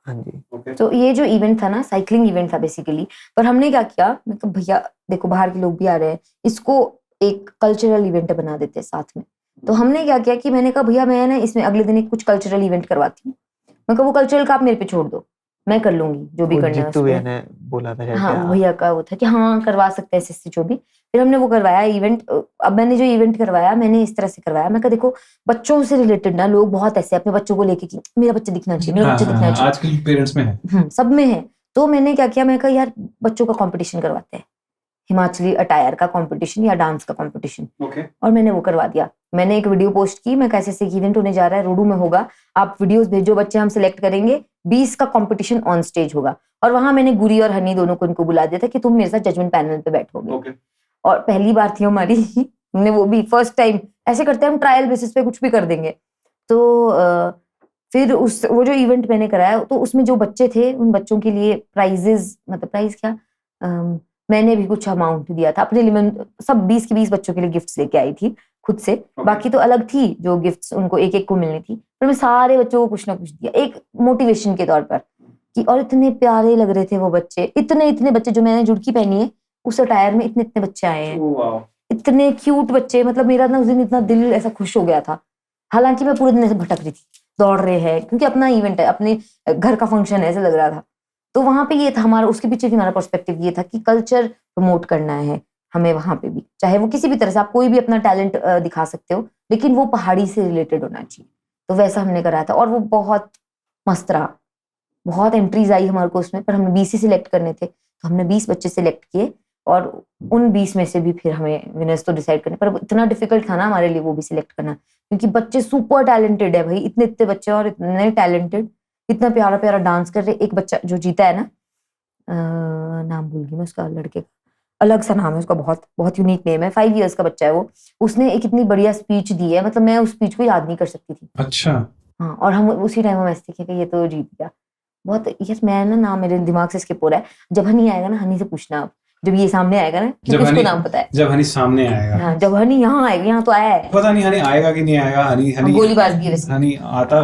हाँ जी। तो ये जो इवेंट था ना साइकिलिंग इवेंट था बेसिकली। पर हमने क्या किया, मैं कहा भैया देखो बाहर के लोग भी आ रहे हैं, इसको एक कल्चरल इवेंट बना देते हैं साथ में। तो हमने क्या किया कि मैंने कहा भैया मैं ना इसमें अगले दिन एक कुछ कल्चरल इवेंट करवाती हूँ। मैं कहा वो कल्चरल का आप मेरे पे छोड़ दो, मैं कर लूंगी जो भी वो करना है जित्तू उसमें। भैया ने बोला था शायद हाँ क्या? वो भैया का वो था कि हाँ करवा सकते हैं इससे जो भी। फिर हमने वो करवाया इवेंट। अब मैंने जो इवेंट करवाया मैंने इस तरह से करवाया, मैं कहा देखो बच्चों से रिलेटेड ना लोग बहुत ऐसे अपने बच्चों को लेके कि मेरा बच्चा दिखना चाहिए, मेरा बच्चा दिखना चाहिए, आजकल पेरेंट्स में है। सब में है। तो मैंने क्या किया, मैं कहा यार बच्चों का कंपटीशन करवाते हैं, हिमाचली अटायर का कंपटीशन या डांस का कंपटीशन। ओके, और मैंने वो करवा दिया। मैंने एक वीडियो पोस्ट की, मैं कैसे से इवेंट होने जा रहा है, रोडू में होगा, आप वीडियोस भेजो, बच्चे हम सिलेक्ट करेंगे, 20 का कंपटीशन ऑन स्टेज होगा। और वहां मैंने गुरी और हनी दोनों को इनको बुला दिया था कि तुम मेरे साथ जजमेंट पैनल पे बैठोगे। ओके, और पहली बार थी हमारी हमने वो भी फर्स्ट टाइम ऐसे करते हैं, हम ट्रायल बेसिस पे कुछ भी कर देंगे। तो फिर वो जो इवेंट मैंने कराया तो उसमें जो बच्चे थे उन बच्चों के लिए प्राइजेस, मतलब प्राइज क्या, मैंने भी कुछ अमाउंट दिया था अपने लिए। मैं सब 20 के 20 बच्चों के लिए गिफ्ट्स लेके आई थी खुद से। बाकी तो अलग थी जो गिफ्ट्स उनको एक एक को मिलनी थी, पर मैं सारे बच्चों को कुछ ना कुछ दिया एक मोटिवेशन के तौर पर कि। और इतने प्यारे लग रहे थे वो बच्चे, इतने बच्चे, जो मैंने जुड़की पहनी है उस अटायर में इतने बच्चे आए हैं, इतने क्यूट बच्चे। मतलब मेरा ना उस दिन इतना दिल ऐसा खुश हो गया था। हालांकि मैं पूरे दिन ऐसे भटक रही थी, दौड़ रहे हैं क्योंकि अपना इवेंट है, अपने घर का फंक्शन है, ऐसे लग रहा था। तो वहां पे ये था हमारा, उसके पीछे भी हमारा पर्सपेक्टिव ये था कि कल्चर प्रमोट करना है हमें वहां पे भी, चाहे वो किसी भी तरह से आप कोई भी अपना टैलेंट दिखा सकते हो, लेकिन वो पहाड़ी से रिलेटेड होना चाहिए। तो वैसा हमने कराया था और वो बहुत मस्त रहा। बहुत एंट्रीज आई हमारे को उसमें, पर हमें 20 ही सिलेक्ट करने थे, तो हमने 20 बच्चे सिलेक्ट किए और उन 20 में से भी फिर हमें विनर्स तो डिसाइड करने, पर इतना डिफिकल्ट था ना हमारे लिए वो भी सिलेक्ट करना, क्योंकि बच्चे सुपर टैलेंटेड है भाई, इतने बच्चे और इतने टैलेंटेड, इतना प्यारा प्यारा डांस कर रहे। एक बच्चा जो जीता है ना, नाम भूल गई मैं उसका, लड़के का अलग सा नाम है उसका, बहुत बहुत यूनिक नेम है, 5 इयर्स का बच्चा है वो। उसने एक इतनी बढ़िया स्पीच दी है, मतलब मैं उस स्पीच को याद नहीं कर सकती थी। अच्छा, हाँ, और हम उसी टाइम हम ऐसे थे कि ये तो जीत गया। बहुत यस, मैं ना मेरे दिमाग से स्किप हो रहा है। जब हनी आएगा ना, हनी से पूछना आप, जब ये सामने आएगा ना, क्योंकि उसको नाम पता है। जब हनी सामने आएगा, हाँ, जब हनी यहाँ आएगा, यहाँ तो आया है, पता नहीं हनी आएगा कि नहीं आएगा। हनी गोलीबाज भी है वैसे। हनी आता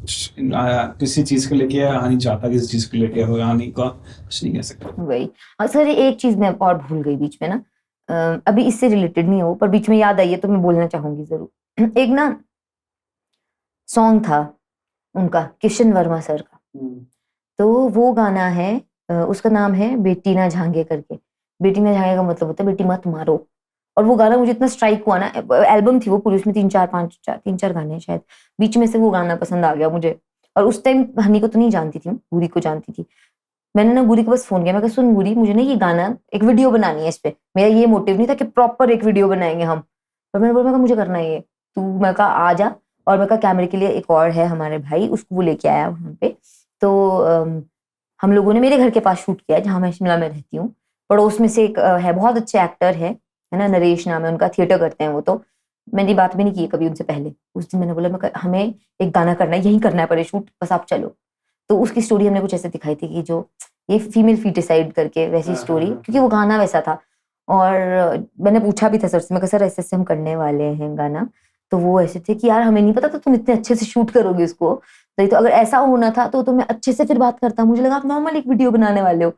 किसी चीज को लेके या हानि चाहता किसी चीज को लेके हो, हानि का कुछ नहीं कह सकता। वही। और सर एक चीज मैं और भूल गई बीच में ना, अभी इससे रिलेटेड नहीं हो पर बीच में याद आई है तो मैं बोलना चाहूंगी जरूर। एक ना सॉन्ग था उनका, किशन वर्मा सर का, तो वो गाना है, उसका नाम है बेटी ना झांगे करके। बेटी ना झांगे का मतलब होता है बेटी मत मारो। और वो गाना मुझे इतना स्ट्राइक हुआ ना, एल्बम थी वो पूरी, उसमें 3-4 गाने हैं शायद, बीच में से वो गाना पसंद आ गया मुझे। और उस टाइम हनी को तो नहीं जानती थी, गुरी को जानती थी। मैंने ना गुरी को बस फोन किया, मैं कहा सुन गुरी, मुझे ना ये गाना एक वीडियो बनानी है इस पे। मेरा ये मोटिव नहीं था कि प्रॉपर एक वीडियो बनाएंगे हम, पर मैंने बोला मैं कहा मुझे करना है ये, तू मैं कहा आ जा। और मैं कहा कैमरे के लिए एक और है हमारे भाई, उसको वो लेके आया वहाँ पे। तो हम लोगों ने मेरे घर के पास शूट किया जहाँ मैं शिमला में रहती हूँ। पड़ोस में से एक है, बहुत अच्छे एक्टर है ना, नरेश नाम है उनका, थिएटर करते हैं वो। तो मैंने बात भी नहीं की कभी उनसे पहले। उस दिन मैंने बोला मैं हमें एक गाना करना है, यही करना है पड़े शूट, बस आप चलो। तो उसकी स्टोरी हमने कुछ ऐसे दिखाई थी कि जो ये फीमेल फीटिसाइड करके वैसी स्टोरी, क्योंकि वो गाना वैसा था। और मैंने पूछा भी था सर से, मैं कहा सर ऐसे ऐसे हम करने वाले हैं गाना। तो वो ऐसे थे कि यार हमें नहीं पता था तुम इतने अच्छे से शूट करोगे उसको, तो अगर ऐसा होना था तो मैं अच्छे से फिर बात करता, मुझे लगा आप नॉर्मल एक वीडियो बनाने वाले हो।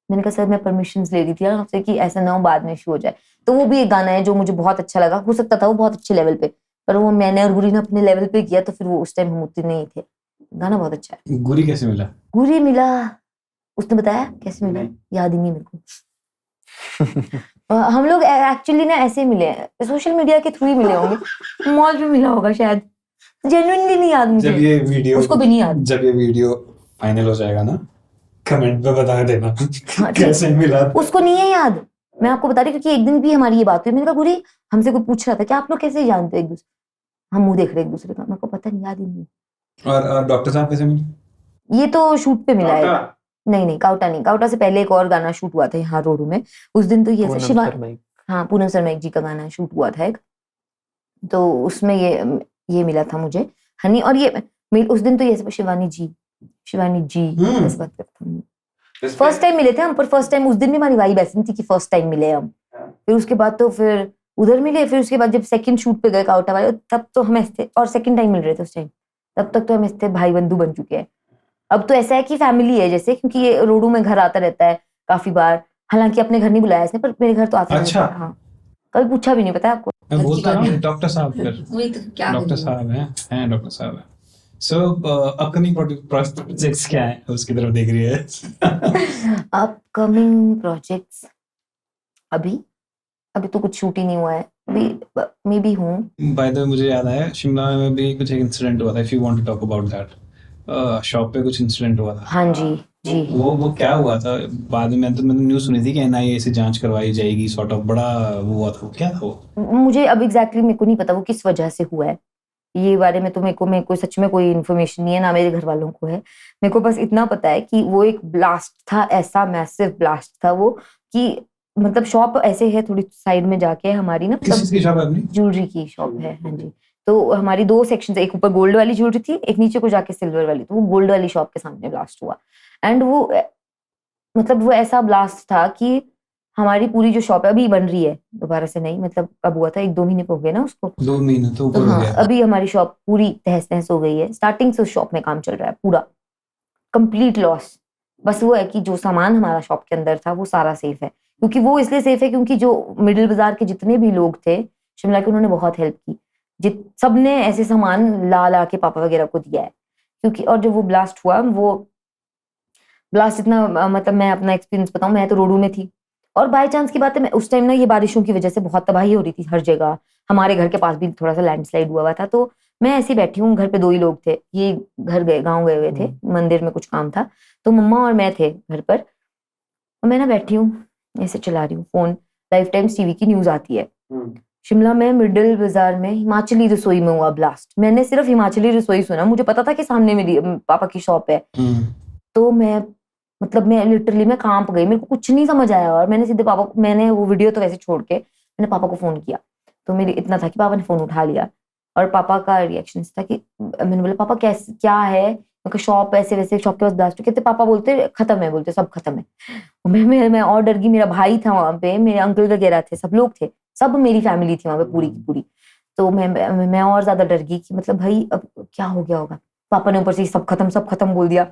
मैंने कहा सर मैं परमिशंस ले रही थी यार आपसे कि ऐसा ना हो बाद में इशू हो जाए। तो वो भी एक गाना है जो मुझे बहुत अच्छा लगा, हो सकता था वो बहुत अच्छे लेवल पे, पर वो मैंने और गुरी ने अपने लेवल पे किया, तो फिर वो उस टाइम हम उतने नहीं थे। गाना बहुत अच्छा है। गुरी कैसे मिला? गुरी मिला, उसने बताया कैसे मिला, याद ही नहीं मेरे को। हम लोग एक्चुअली ना ऐसे मिले, सोशल मीडिया के थ्रू ही मिले होंगे, मॉल में मिला होगा शायद, जेन्युइनली नहीं याद मुझे। जब ये वीडियो, उसको भी नहीं याद। जब ये वीडियो फाइनल हो जाएगा ना, कमेंट पे बता देना कैसे मिला। उसको नहीं है याद, मैं आपको बता रही क्योंकि एक दिन भी हमारी ये बात हुई। मैंने कहा गुरी, हमसे कोई पूछ रहा था कि आप लोग कैसे जानते हो एक दूसरे, हम मुंह देख रहे एक दूसरे का, मेरे को पता नहीं, याद ही नहीं। और डॉक्टर साहब कैसे मिले? ये तो शूट पे मिला है। नहीं काउटा नहीं, काउटा से पहले एक और गाना शूट हुआ था यहाँ रोडू में। उस दिन तो ये शिवा, हाँ पूनम शर्मा जी का गाना शूट हुआ था एक, तो उसमें ये मिला था मुझे हनी। और ये उस दिन तो ये शिवानी जी बस बात करता हूँ। फर्स्ट टाइम मिले थे हम, पर फर्स्ट टाइम उस दिन भी हमारी वाइब ऐसी थी कि फर्स्ट टाइम मिले हम। फिर उसके बाद तो फिर उधर मिले, फिर उसके बाद जब सेकंड शूट पे गए काउटा वाले, तब तो हम ऐसे, और सेकंड टाइम मिल रहे थे उस टाइम, तब तक तो हम ऐसे भाई बंधु बन चुके हैं। अब तो ऐसा है कि फैमिली है जैसे, क्योंकि ये रोडू में घर आता रहता है काफी बार, हालांकि अपने घर नहीं बुलाया इसने, पर मेरे घर तो आता रहता है। हाँ कभी पूछा भी नहीं, पता है आपको। मैं बोलता हूँ डॉक्टर साहब, फिर वही तो क्या डॉक्टर साहब हैं डॉक्टर साहब हैं। सो अपकमिंग प्रोजेक्ट्स क्या है, उसकी तरफ देख रही है? अपकमिंग प्रोजेक्ट्स अभी तो कुछ शूट ही नहीं हुआ है, अभी मे बी हूँ। बाय द वे मुझे याद आया, शिमला में भी कुछ एक इंसिडेंट हुआ था, if you want to talk about that. Shop पे कुछ इंसिडेंट हुआ था। हाँ जी। वो क्या हुआ था? बाद में मैंने न्यूज़ सुनी थी कि एनआईए से जांच करवाई जाएगी, सॉर्ट ऑफ बड़ा वो हुआ था, क्या था वो? मुझे अब एग्जैक्टली मेरे को नहीं पता वो किस वजह से हुआ है, ये बारे में तो मेरे को सच में कोई इन्फॉर्मेशन नहीं है, ना मेरे घर वालों को है। मेरे को बस इतना पता है कि वो एक ब्लास्ट था, ऐसा मैसिव ब्लास्ट था वो, कि मतलब शॉप ऐसे है थोड़ी साइड में जाके हमारी ना, किस चीज़ की शॉप है अपनी? ज्वेलरी की शॉप है। हाँ जी। तो हमारी 2 सेक्शन, एक ऊपर गोल्ड वाली ज्वेलरी थी, एक नीचे को जाके सिल्वर वाली। तो वो गोल्ड वाली शॉप के सामने ब्लास्ट हुआ, एंड वो मतलब वो ऐसा ब्लास्ट था कि हमारी पूरी जो शॉप है अभी बन रही है दोबारा से, नहीं मतलब कब हुआ था, 1-2 महीने हो गए ना उसको। 2 महीने तो ऊपर तो हो हाँ, गया। अभी हमारी शॉप पूरी तहस नहस हो गई है। स्टार्टिंग से उस शॉप में काम चल रहा है पूरा, कंप्लीट लॉस। बस वो है कि जो सामान हमारा शॉप के अंदर था वो सारा सेफ है, क्योंकि वो इसलिए सेफ है क्योंकि जो मिडिल बाजार के जितने भी लोग थे शिमला के, उन्होंने बहुत हेल्प की। सबने ऐसे सामान ला के पापा वगैरह को दिया है, क्योंकि और जब वो ब्लास्ट हुआ, वो ब्लास्ट इतना, मतलब मैं अपना एक्सपीरियंस बताऊं, मैं तो रोडू में थी, और बाय चांस की बात है, मैं उस टाइम ना ये बारिशों की वजह से बहुत तबाही हो रही थी हर जगह। हमारे घर के पास भी थोड़ा सा लैंडस्लाइड हुआ था, तो मैं ऐसे ही बैठी हूँ, घर पे 2 ही लोग थे, ये गाँव गए हुए थे, मंदिर में कुछ काम था, तो मम्मा और मैं थे घर पर। और मैं ना बैठी हूँ ऐसे चला रही हूँ फोन, लाइफ टाइम्स टीवी की न्यूज आती है, शिमला में मिडिल बाजार में हिमाचली रसोई में हुआ ब्लास्ट। मैंने सिर्फ हिमाचली रसोई सुना, मुझे पता था कि सामने मेरी पापा की शॉप है। तो मैं लिटरली मैं कांप गई, मेरे को कुछ नहीं समझ आया, और मैंने सीधे पापा को, मैंने वो वीडियो तो वैसे छोड़ के मैंने पापा को फोन किया। तो मेरे इतना था कि पापा ने फोन उठा लिया, और पापा का रिएक्शन था कि मैंने बोला पापा कैसे, क्या है, शॉप ऐसे वैसे, शॉप के पास ब्लास्ट। कहते पापा बोलते खत्म है, बोलते सब खत्म है। मैं और डर गई, मेरा भाई था वहां पे, मेरे अंकल वगैरह थे, सब लोग थे, सब मेरी फैमिली थी वहां पे पूरी की पूरी। तो मैं और ज्यादा डर गई कि मतलब भाई अब क्या हो गया होगा। पापा ने ऊपर से सब खत्म बोल दिया।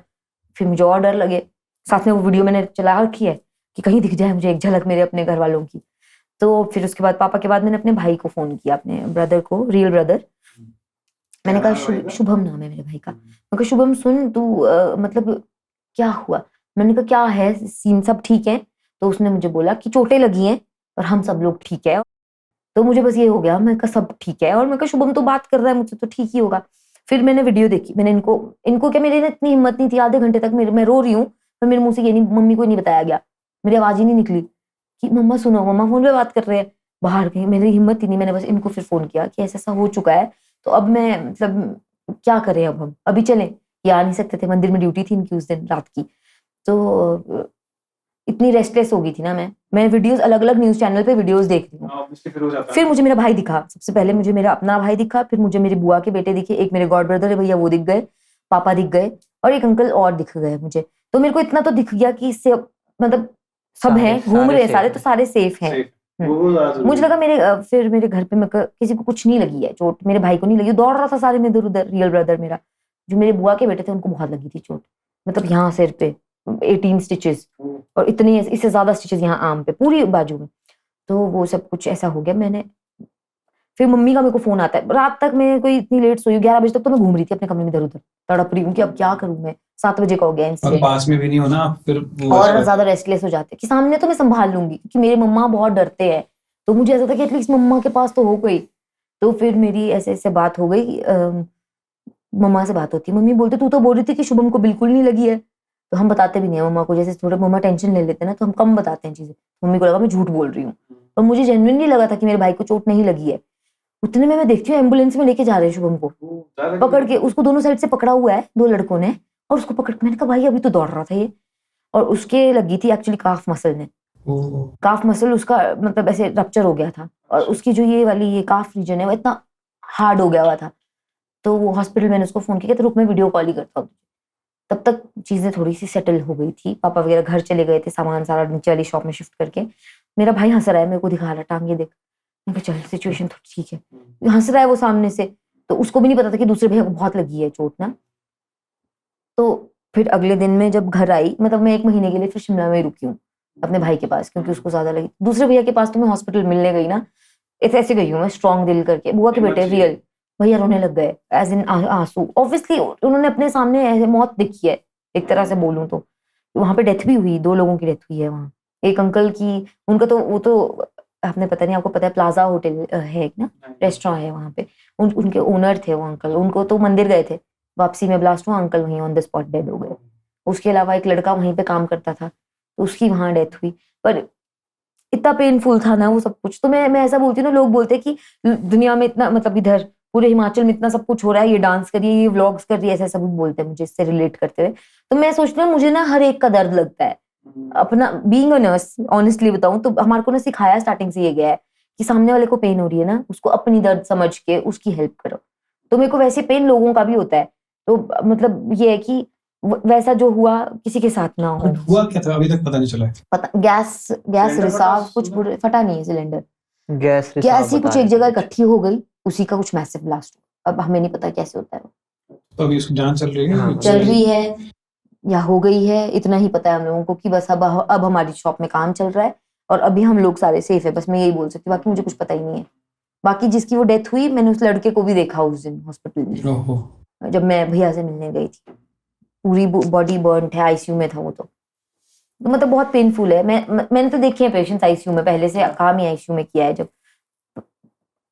फिर मुझे और डर लगे। साथ में वो वीडियो मैंने चला रखी है कि कहीं दिख जाए मुझे एक झलक मेरे अपने घर वालों की। तो फिर उसके बाद पापा के बाद मैंने अपने भाई को फोन किया, अपने ब्रदर को, रियल ब्रदर। मैंने कहा शुभम नाम है मेरे भाई का। मैं कहा शुभम सुन तू मतलब क्या हुआ? मैंने कहा क्या है सीन, सब ठीक है? तो उसने मुझे बोला कि चोटें लगी हैं और हम सब लोग ठीक है। तो मुझे बस ये हो गया, मैं कहा सब ठीक है। और मैं कहा शुभम तो बात कर रहा है मुझसे तो ठीक ही होगा। फिर मैंने वीडियो देखी, मैंने इनको क्या, मेरी इतनी हिम्मत नहीं थी, आधे घंटे तक मैं रो रही हूँ पर मेरे मुंह से ये नहीं, मम्मी को नहीं बताया गया, मेरी आवाज ही नहीं निकली कि मम्मा सुनो, मम्मा फोन पे बात कर रहे हैं बाहर कहीं। मेरी हिम्मत ही नहीं, मैंने बस इनको फिर फोन किया कि ऐसा ऐसा हो चुका है, तो अब मैं मतलब क्या करें, अब हम अभी चलें? ये आ नहीं सकते थे, मंदिर में ड्यूटी थी इनकी उस दिन रात की। तो इतनी रेस्टलेस हो गई थी ना मैं वीडियोस अलग अलग न्यूज चैनल पे वीडियोस देख रही हूँ। फिर मुझे मेरा भाई दिखा, सबसे पहले मुझे मेरा अपना भाई दिखा, फिर मुझे मेरी बुआ के बेटे दिखे, एक मेरे गॉड ब्रदर है भैया वो दिख गए, पापा दिख गए और एक अंकल और दिख गए मुझे। तो मेरे को इतना तो दिख गया कि इससे मतलब सब हैं, घूम रहे हैं सारे, तो सारे सेफ हैं। मुझे लगा फिर मेरे घर पे किसी को कुछ नहीं लगी है चोट, मेरे भाई को नहीं लगी, दौड़ रहा था सारे में इधर उधर। रियल ब्रदर मेरा, जो मेरे बुआ के बेटे थे उनको बहुत लगी थी चोट, मतलब यहाँ सिर पे 18 स्टिचेस और इतनी इससे ज्यादा स्टिचेस यहाँ आर्म पे, पूरी बाजू में। तो वो सब कुछ ऐसा हो गया। फिर मम्मी का मेरे को फोन आता है रात तक, मैं कोई इतनी लेट सोई, 11 बजे तक तो मैं घूम रही थी अपने कमरे में इधर उधर, तड़प रही हूँ कि अब क्या करूँ मैं। 7 बजे का हो गया इंसिडेंट, पास में भी नहीं होना फिर और ज्यादा रेस्टलेस हो जाते कि सामने तो मैं संभाल लूंगी क्योंकि मेरे मम्मा बहुत डरते हैं। तो मुझे ऐसा था कि एटलीस्ट मम्मा के पास तो हो गई। तो फिर मेरी ऐसे ऐसे बात हो गई, मम्मा से बात होती, मम्मी बोलते तू तो बोल रही थी कि शुभम को बिल्कुल नहीं लगी है। तो हम बताते भी नहीं है मम्मा को, जैसे थोड़ा मम्मा टेंशन ले लेते हैं ना, तो हम कम बताते हैं चीजें। मम्मी को लगा मैं झूठ बोल रही हूँ, और मुझे जेन्युइनली लगा था कि मेरे भाई को चोट नहीं लगी है। उतने में मैं देखती हूँ एम्बुलेंस में लेके जा रहे हैं शुभम को, पकड़ के उसको दोनों साइड से पकड़ा हुआ है 2 लड़कों ने, और उसको पकड़ के मैंने कहा भाई अभी तो दौड़ रहा था ये। और उसके लगी थी एक्चुअली काफ मसल में, काफ मसल उसका मतलब ऐसे रप्चर हो गया था, और उसकी जो ये वाली ये काफ रीजन है वो इतना हार्ड हो गया हुआ था। तो वो हॉस्पिटल मैंने उसको फोन किया तो रुक मैं वीडियो कॉल ही करता हूँ। तब तक चीजें थोड़ी सी सेटल हो गई थी, पापा वगैरह घर चले गए थे, सामान सारा नीचे वाली शॉप में शिफ्ट करके। मेरा भाई हंस रहा है, मेरे को दिखा रहा टांग ये देख। मैं कहा चल सिचुएशन तो ठीक है, हंस रहा है वो सामने से। तो उसको भी नहीं पता था कि दूसरे भैया को बहुत लगी है चोट ना। तो फिर अगले दिन में जब घर आई, मतलब मैं 1 महीने के लिए फिर शिमला में रुकी हूँ अपने भाई के पास, क्योंकि उसको ज्यादा लगी। दूसरे भैया के पास तो मैं हॉस्पिटल मिलने गई ना, ऐसे गई हूँ मैं स्ट्रॉन्ग दिल करके। बुआ के बेटे रियल भैया रोने लग गए, एज इन आंसू। ऑब्वियसली उन्होंने अपने सामने ऐसे मौत देखी है, एक तरह से बोलूं तो। वहां पे डेथ भी हुई, 2 लोगों की डेथ हुई है वहाँ। एक अंकल की, उनका तो वो तो आपने पता नहीं, आपको पता है प्लाजा होटल है एक ना, रेस्टोरेंट है वहाँ पे, उनके ओनर थे वो अंकल। उनको तो मंदिर गए थे, वापसी में ब्लास्ट हुआ, अंकल वहीं ऑन द स्पॉट डेड हो गए। उसके अलावा एक लड़का वहीं पे काम करता था, तो उसकी वहां डेथ हुई। पर इतना पेनफुल था ना वो सब कुछ। तो मैं ऐसा बोलती हूँ ना, लोग बोलते हैं कि दुनिया में इतना, मतलब इधर पूरे हिमाचल में इतना सब कुछ हो रहा है, ये डांस करिए, ये व्लॉग्स कर रही है, ऐसा सब बोलते हैं मुझे इससे रिलेट करते हुए। तो मैं सोचती हूँ मुझे ना हर एक का दर्द लगता है अपना। बीइंग अ नर्स ऑनेस्टली बताऊं तो हमारे को ना सिखाया स्टार्टिंग से ये गया है कि सामने वाले को पेन हो रही है ना, उसको अपनी दर्द समझ के उसकी हेल्प करो। तो मेरे को वैसे पेन लोगों का भी होता है, तो मतलब ये है कि वैसा जो हुआ किसी के साथ ना हो। हुआ क्या था अभी तक पता नहीं चला है। पता गैस रिसाव कुछ फटा नहीं है सिलेंडर, गैस गैस ही बता कुछ रहे एक थे जगह कुछ। इकट्ठी हो गई, उसी का कुछ मैसिव ब्लास्ट हुआ। अब हमें नहीं पता कैसे होता है वो। तो अभी उसकी जांच चल रही है। हाँ, चल रही है या हो गई है, इतना ही पता है हम लोगों को कि बस अब हमारी शॉप में काम चल रहा है और अभी हम लोग सारे सेफ है। बस मैं यही बोल सकती हूँ, बाकी मुझे कुछ पता ही नहीं है। बाकी जिसकी वो डेथ हुई, मैंने उस लड़के को भी देखा उस दिन हॉस्पिटल में, ओहो, जब मैं भैया से मिलने गई थी। पूरी बॉडी बर्न है, आईसीयू में था वो। तो मतलब बहुत पेनफुल है। मैंने तो देखे हैं पेशेंट्स आईसीयू में, पहले से काम ही आईसीयू में किया है। जब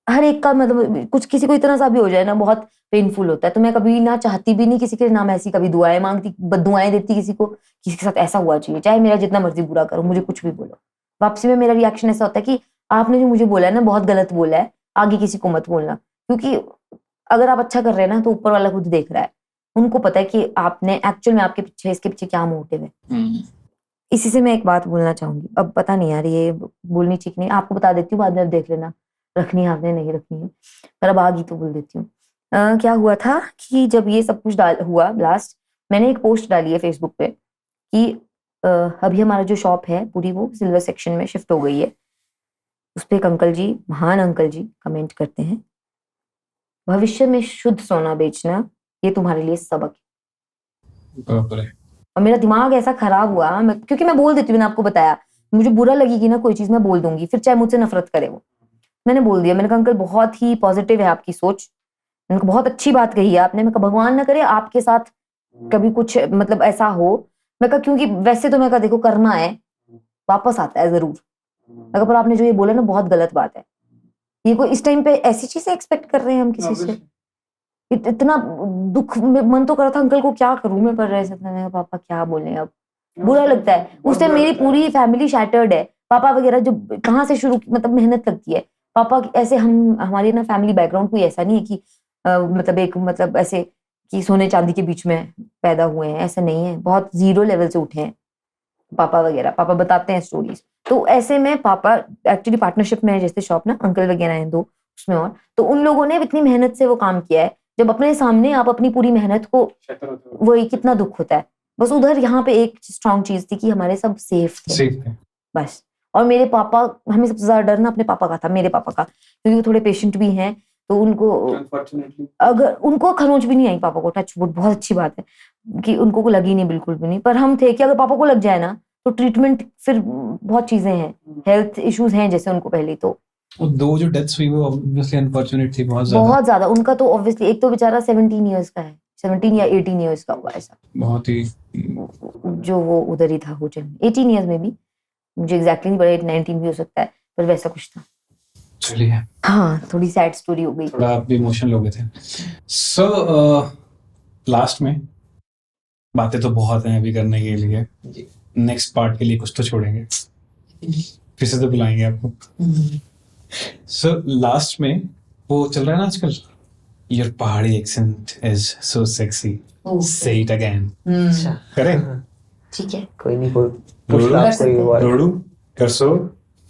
हर एक का मतलब कुछ किसी को इतना सा भी हो जाए ना, बहुत पेनफुल होता है। तो मैं कभी ना चाहती भी नहीं किसी के नाम ऐसी कभी दुआएं मांगती, बददुआएं देती किसी को, किसी के साथ ऐसा हुआ चाहिए, चाहे मेरा जितना मर्जी बुरा करो, मुझे कुछ भी बोलो। वापसी में मेरा रिएक्शन ऐसा होता है कि आपने जो मुझे बोला है ना बहुत गलत बोला है, आगे किसी को मत बोलना। क्योंकि अगर आप अच्छा कर रहे हैं ना, तो ऊपर वाला खुद देख रहा है, उनको पता है कि आपने एक्चुअल में आपके पीछे, इसके पीछे क्या मोटिव है। इसी से मैं एक बात बोलना चाहूंगी, अब पता नहीं यार ये बोलनी ठीक नहीं, आपको बता देती हूँ, बाद में अब देख लेना रखनी है आपने नहीं रखनी है, पर अब आगे तो बोल देती हूँ। क्या हुआ था कि जब ये सब कुछ हुआ ब्लास्ट, मैंने एक पोस्ट डाली है फेसबुक पे कि अभी हमारा जो शॉप है पूरी वो सिल्वर सेक्शन में शिफ्ट हो गई है। उस पर एक अंकल जी, महान अंकल जी कमेंट करते हैं, भविष्य में शुद्ध सोना बेचना ये तुम्हारे लिए सबक है। बाप रे। और मेरा दिमाग ऐसा खराब हुआ क्योंकि मैं बोल देती हूँ, मैंने आपको बताया, मुझे बुरा लगेगी ना कोई चीज मैं बोल दूंगी, फिर चाहे मुझसे नफरत करे वो। मैंने बोल दिया, मैंने कहा अंकल बहुत ही पॉजिटिव है आपकी सोच, मैंने कहा बहुत अच्छी बात कही है आपने, मैं कहा भगवान ना करे आपके साथ कभी कुछ मतलब ऐसा हो, मैं कहा क्योंकि वैसे तो मैं कहा देखो कर्मा है, वापस आता है जरूर, मैं कहा पर आपने जो ये बोला ना बहुत गलत बात है, ये कोई इस टाइम पे ऐसी चीजें एक्सपेक्ट कर रहे हैं हम किसी से। इतना दुख मन तो कर रहा था अंकल को क्या करूं मैं, पर रह सकता है पापा क्या बोले, अब बुरा लगता है। उस टाइम मेरी पूरी फैमिली शैटर्ड है, पापा वगैरह जो कहाँ से शुरू मतलब मेहनत लगती है, पापा ऐसे हम हमारी ना फैमिली बैकग्राउंड कोई ऐसा नहीं है कि मतलब एक मतलब ऐसे कि सोने चांदी के बीच में पैदा हुए हैं, ऐसा नहीं है, बहुत जीरो लेवल से उठे हैं पापा वगैरह, पापा बताते हैं स्टोरीज। तो ऐसे में पापा एक्चुअली पार्टनरशिप में है जैसे शॉप ना, अंकल वगैरह हैं 2 उसमें, और तो उन लोगों ने इतनी मेहनत से वो काम किया है, जब अपने सामने आप अपनी पूरी मेहनत को, वही कितना दुख होता है। बस उधर यहाँ पे एक स्ट्रॉन्ग चीज थी कि हमारे सब सेफ थे बस। और मेरे पापा, हमें सबसे ज्यादा डर ना अपने पापा का था, मेरे पापा का, क्योंकि वो थोड़े पेशेंट भी हैं, तो उनको अगर उनको खरोंच भी नहीं आई पापा को, टच वुड, बहुत अच्छी बात है कि उनको को लगी नहीं बिल्कुल भी नहीं, पर हम थे कि अगर पापा को लग जाए ना तो ट्रीटमेंट, फिर बहुत चीजें हैं, हेल्थ इश्यूज हैं जैसे उनको पहले, तो वो 2 जो डेथ्स हुई वो ऑब्वियसली अनफॉर्चुनेट थी बहुत ज्यादा। उनका तो ऑब्वियसली एक तो बेचारा 17 इयर्स का है, 17 या 18 इयर्स का हुआ ऐसा, बहुत ही जो वो उधर ही था होटल में, 18 इयर्स में भी, मुझे एग्जैक्टली नहीं पता, 19 भी हो सकता है, पर वैसा कुछ था। चलिए, हाँ थोड़ी सैड स्टोरी हो गई, थोड़ा आप भी इमोशनल हो गए थे। सो लास्ट में बातें तो बहुत हैं अभी करने के लिए, नेक्स्ट पार्ट के लिए कुछ तो छोड़ेंगे, फिर से तो बुलाएंगे आपको। सो लास्ट में वो चल रहा है ना आजकल, योर पहाड़ी एक्सेंट इज सो सेक्सी, से इट अगेन, करें? ठीक है, कोई नहीं, कोई रोडू, पूछना कोई हुआ। रोडू, करसोर,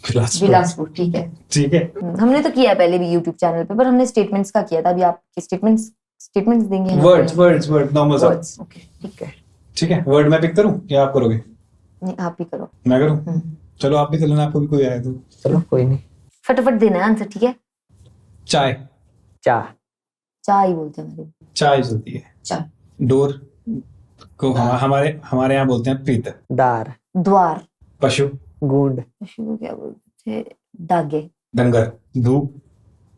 बिलासपुर, ठीक है। ठीक है। हमने तो किया पहले भी यूट्यूब चैनल पे, पर हमने स्टेटमेंट्स का किया था, अभी आप स्टेटमेंट्स देंगे हम? वर्ड्स नॉर्मल सा, वर्ड्स, ओके ठीक है। ठीक है। वर्ड मैं पिक करूं या आप करोगे? नहीं आप ही करो। मैं करूं? चलो आप भी कर लेना, आपको भी कोई आया तो। चलो कोई नहीं। फटाफट देना है आंसर, ठीक है। चाय, चाह, चाय बोलते हैं हमारे, चाय होती है। चाय। डोर को हमारे यहाँ बोलते हैं पीत। दार, द्वार। पशु, गूंड, पशु को क्या बोलते थे? दागे। डंगर, धूप,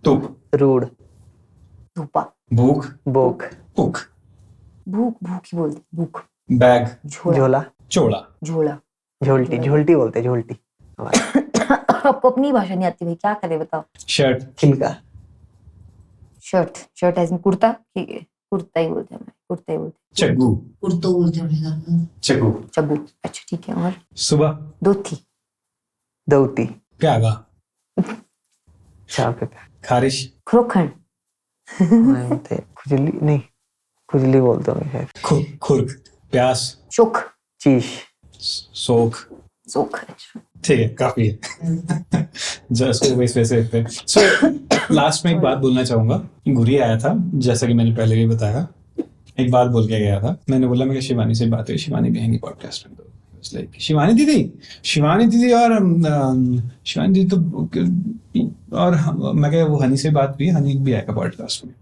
धूप, रूड, धूपा। भूख, बोक, भूख, भूख, भूख ही बोलते, भूख। बैग, झोला, झोला, चोला, झोला। झोलटी, झोलटी बोलते हैं, झोलटी हमारे। आपको अपनी भाषा नहीं आती भाई, क्या करे बताओ। शर्ट, खिलका, shirt, shirt as in kurta, ठीक है, कुर्ता ही बोलते हैं हमारे, कुर्ता ही बोलते हैं। चग्गू, कुर्तो बोलते हैं। चग्गू, चग्गू, अच्छा ठीक है। और सुबह, दोथी, दौती, प्यागा, चाह पे खारिश, खुरखंड, बोलते, खुजली नहीं, खुजली बोलते होंगे शायद। खुर्क, प्यास, शुक, चीश, सोख। सोख, अच्छा। ठीक है, काफी है। जस्ट वैसे सो लास्ट में एक बात बोलना चाहूंगा। गुरी आया था, जैसा कि मैंने पहले भी बताया, एक बात बोल के गया था। मैंने बोला मैं शिवानी से बात हुई, शिवानी भी आएंगी पॉडकास्ट में, तो लाइक शिवानी दीदी और शिवानी दीदी तो, और मैं क्या वो हनी से बात हुई, हनी भी आएगा पॉडकास्ट में।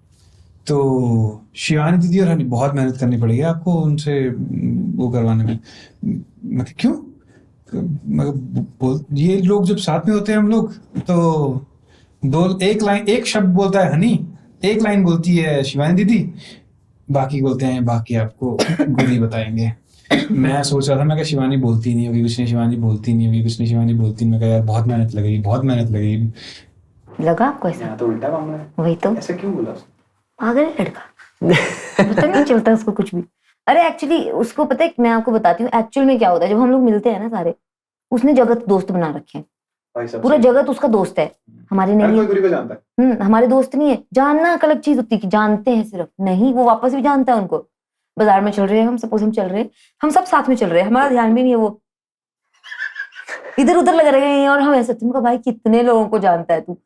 तो शिवानी दीदी और हनी, बहुत मेहनत करनी पड़ेगी आपको उनसे वो करवाने में। मैं क्यों? ये लोग जब साथ में होते हैं हम लोग, तो एक शब्द बोलता है हनी, एक लाइन बोलती है शिवानी दीदी, बाकी बोलते हैं बाकी आपको गुरी बताएंगे। मैं सोच रहा था, मैं शिवानी बोलती नहीं होगी कुछ नहीं, शिवानी बोलती नहीं होगी कुछ नहीं, शिवानी बोलती नहीं। मैं यार बहुत मेहनत लगेगी। लगा आपको ऐसा? तो उल्टा मामला है, वही तो, ऐसे क्यों बोला? पागल है लड़का। पता नहीं चलता उसको कुछ भी। अरे एक्चुअली उसको पता है, मैं आपको बताती हूँ एक्चुअल में क्या होता है। जब हम लोग मिलते हैं ना सारे, उसने जगत दोस्त बना रखे हैं, पूरा जगत उसका दोस्त है, हमारे नहीं है। गुरी को जानता है। हमारे दोस्त नहीं है। जानना एक अलग चीज होती है कि जानते हैं सिर्फ, नहीं वो वापस भी जानता है उनको। बाजार में चल रहे हैं हम, सपोज हम चल रहे हैं, हम सब साथ में चल रहे हैं, हमारा ध्यान भी नहीं है, वो इधर उधर लग रहे हैं और हम ऐसे, तुमको भाई कितने लोगों को जानता है तू।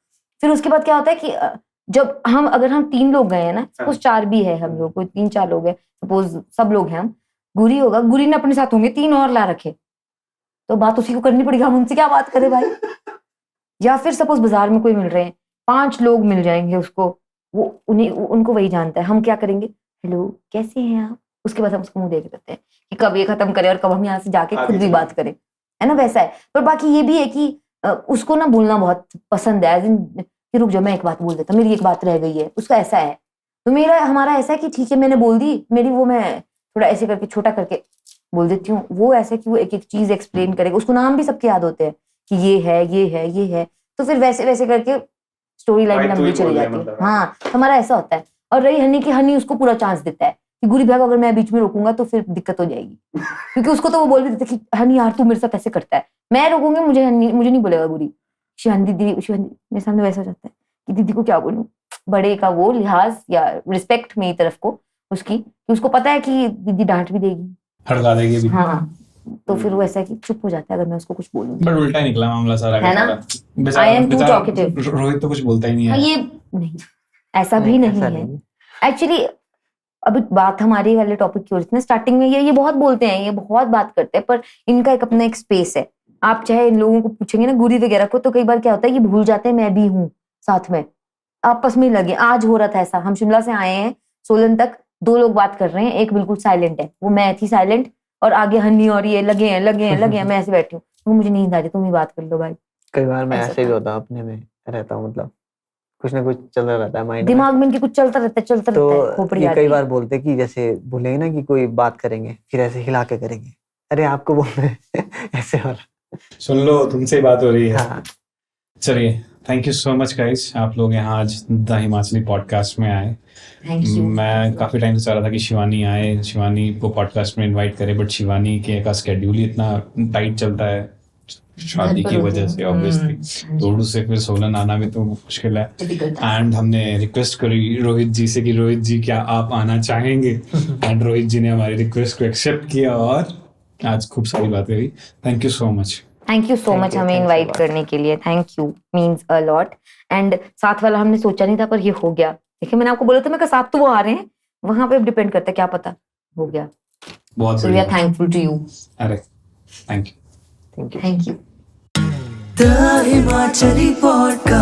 फिर उसके बाद क्या होता है कि जब अगर हम 3 लोग गए हैं ना, सपोज 4 भी है हम लोग, कोई 3-4 लोग हैं, सपोज सब लोग हैं, हम गुरी होगा, गुरी ने अपने साथ होंगे 3 और ला रखे, तो बात उसी को करनी पड़ेगी, हम उनसे क्या बात करें भाई। या फिर सपोज बाजार में कोई मिल रहे हैं, 5 लोग मिल जाएंगे उसको, वो उनको वही जानता है, हम क्या करेंगे, हेलो कैसे हैं आप, उसके बाद हम उसको मुंह देख लेते हैं कि कब ये खत्म करें और कब हम यहाँ से जाके खुद भी बात करें, है ना, वैसा है। पर बाकी ये भी है कि उसको ना बोलना बहुत पसंद है, कि रुक जाओ मैं एक बात बोल देता, मेरी एक बात रह गई है, उसका ऐसा है। तो मेरा हमारा ऐसा है कि ठीक है मैंने बोल दी मेरी, वो मैं थोड़ा ऐसे करके छोटा करके बोल देती हूँ। वो ऐसा है कि वो एक एक चीज एक्सप्लेन करेगा, उसको नाम भी सबके याद होते हैं कि ये है ये है ये है, तो फिर वैसे वैसे करके स्टोरी लाइन लंबी चली जाती है। हाँ हमारा ऐसा होता है। और रही हनी की, हनी उसको पूरा चांस देता है कि गुरी भैया को अगर मैं बीच में रोकूंगा तो फिर दिक्कत हो जाएगी, क्योंकि उसको तो वो बोल भी देता है कि हनी यार तू मेरे साथ ऐसे करता है, मैं रोकूंगी मुझे नहीं बोलेगा गुरी। शिवानी दीदी मेरे सामने वैसा हो जाता है कि दीदी को क्या बोलूं, बड़े का वो लिहाज या रिस्पेक्ट मेरी तरफ को उसकी, कि उसको पता है कि दीदी डांट भी देगी, हड़का देगी भी। हाँ तो फिर वो ऐसा है कि चुप हो जाता है अगर मैं उसको कुछ बोलूं। बट उल्टा निकला मामला सारा है का ना? सारा। I am too talkative. Rohit तो कुछ बोलता ही नहीं हाँ, है। ये नहीं, ऐसा भी नहीं है एक्चुअली। अभी बात हमारे वाले टॉपिक की हो रही थी ना स्टार्टिंग में, ये बहुत बोलते हैं, ये बहुत बात करते हैं, पर इनका एक अपना एक स्पेस है। आप चाहे इन लोगों को पूछेंगे ना गुरी वगैरह को, तो कई बार क्या होता है ये भूल जाते हैं मैं भी हूँ साथ में, आपस में लगे। आज हो रहा था ऐसा, हम शिमला से आए हैं सोलन तक, 2 लोग बात कर रहे हैं, एक बिल्कुल साइलेंट है, वो मैं थी साइलेंट, और आगे हन्नी और ये लगे हैं मैं ऐसे बैठी हूँ, तो मुझे नींद आ रही, तुम ही बात कर लो भाई। कई बार मैं ऐसा ऐसे भी था। होता हूँ, अपने में रहता हूँ, मतलब कुछ ना कुछ चल रहता है माइंड में। दिमाग में इनके कुछ चलता रहता है तो खोपड़ी ये आती कई है। बार बोलते हैं कि जैसे बोलेंगे ना कि कोई बात करेंगे फिर ऐसे हिला के करेंगे, अरे आपको बोल रहे हैं ऐसे वाला। सुन लो तुमसे ही बात हो रही है। हाँ चलिए thank you so much guys, आप लोग यहाँ आज द हिमाचली पॉडकास्ट में आए। Thank you. मैं काफ़ी टाइम से चाह रहा था कि शिवानी आए, शिवानी को पॉडकास्ट में इनवाइट करे, बट शिवानी के का स्केड्यूल ही इतना टाइट चलता है शादी घर की पर वजह होते से हैं। ऑब्वियसली, तोड़ू से फिर सोलन आना भी तो मुश्किल है। Difficult है। एंड हमने रिक्वेस्ट करी रोहित जी से कि रोहित जी क्या आप आना चाहेंगे, एंड रोहित जी ने हमारी रिक्वेस्ट को एक्सेप्ट किया और आज खूब सारी बातें हुई। Thank you so much. Thank you so Thank much you, हमें thanks a इनवाइट lot. करने के लिए, thank you means a lot. And साथ वाला हमने सोचा नहीं था पर ये हो गया। देखिए मैंने आपको बोला था मैं साथ तो वो आ रहे हैं, वहां पे डिपेंड करता है, क्या पता हो गया। बहुत सो वी आर बढ़िया। Thankful to you. अरे thank you. Thank you. Thank you. The Himachali Podcast.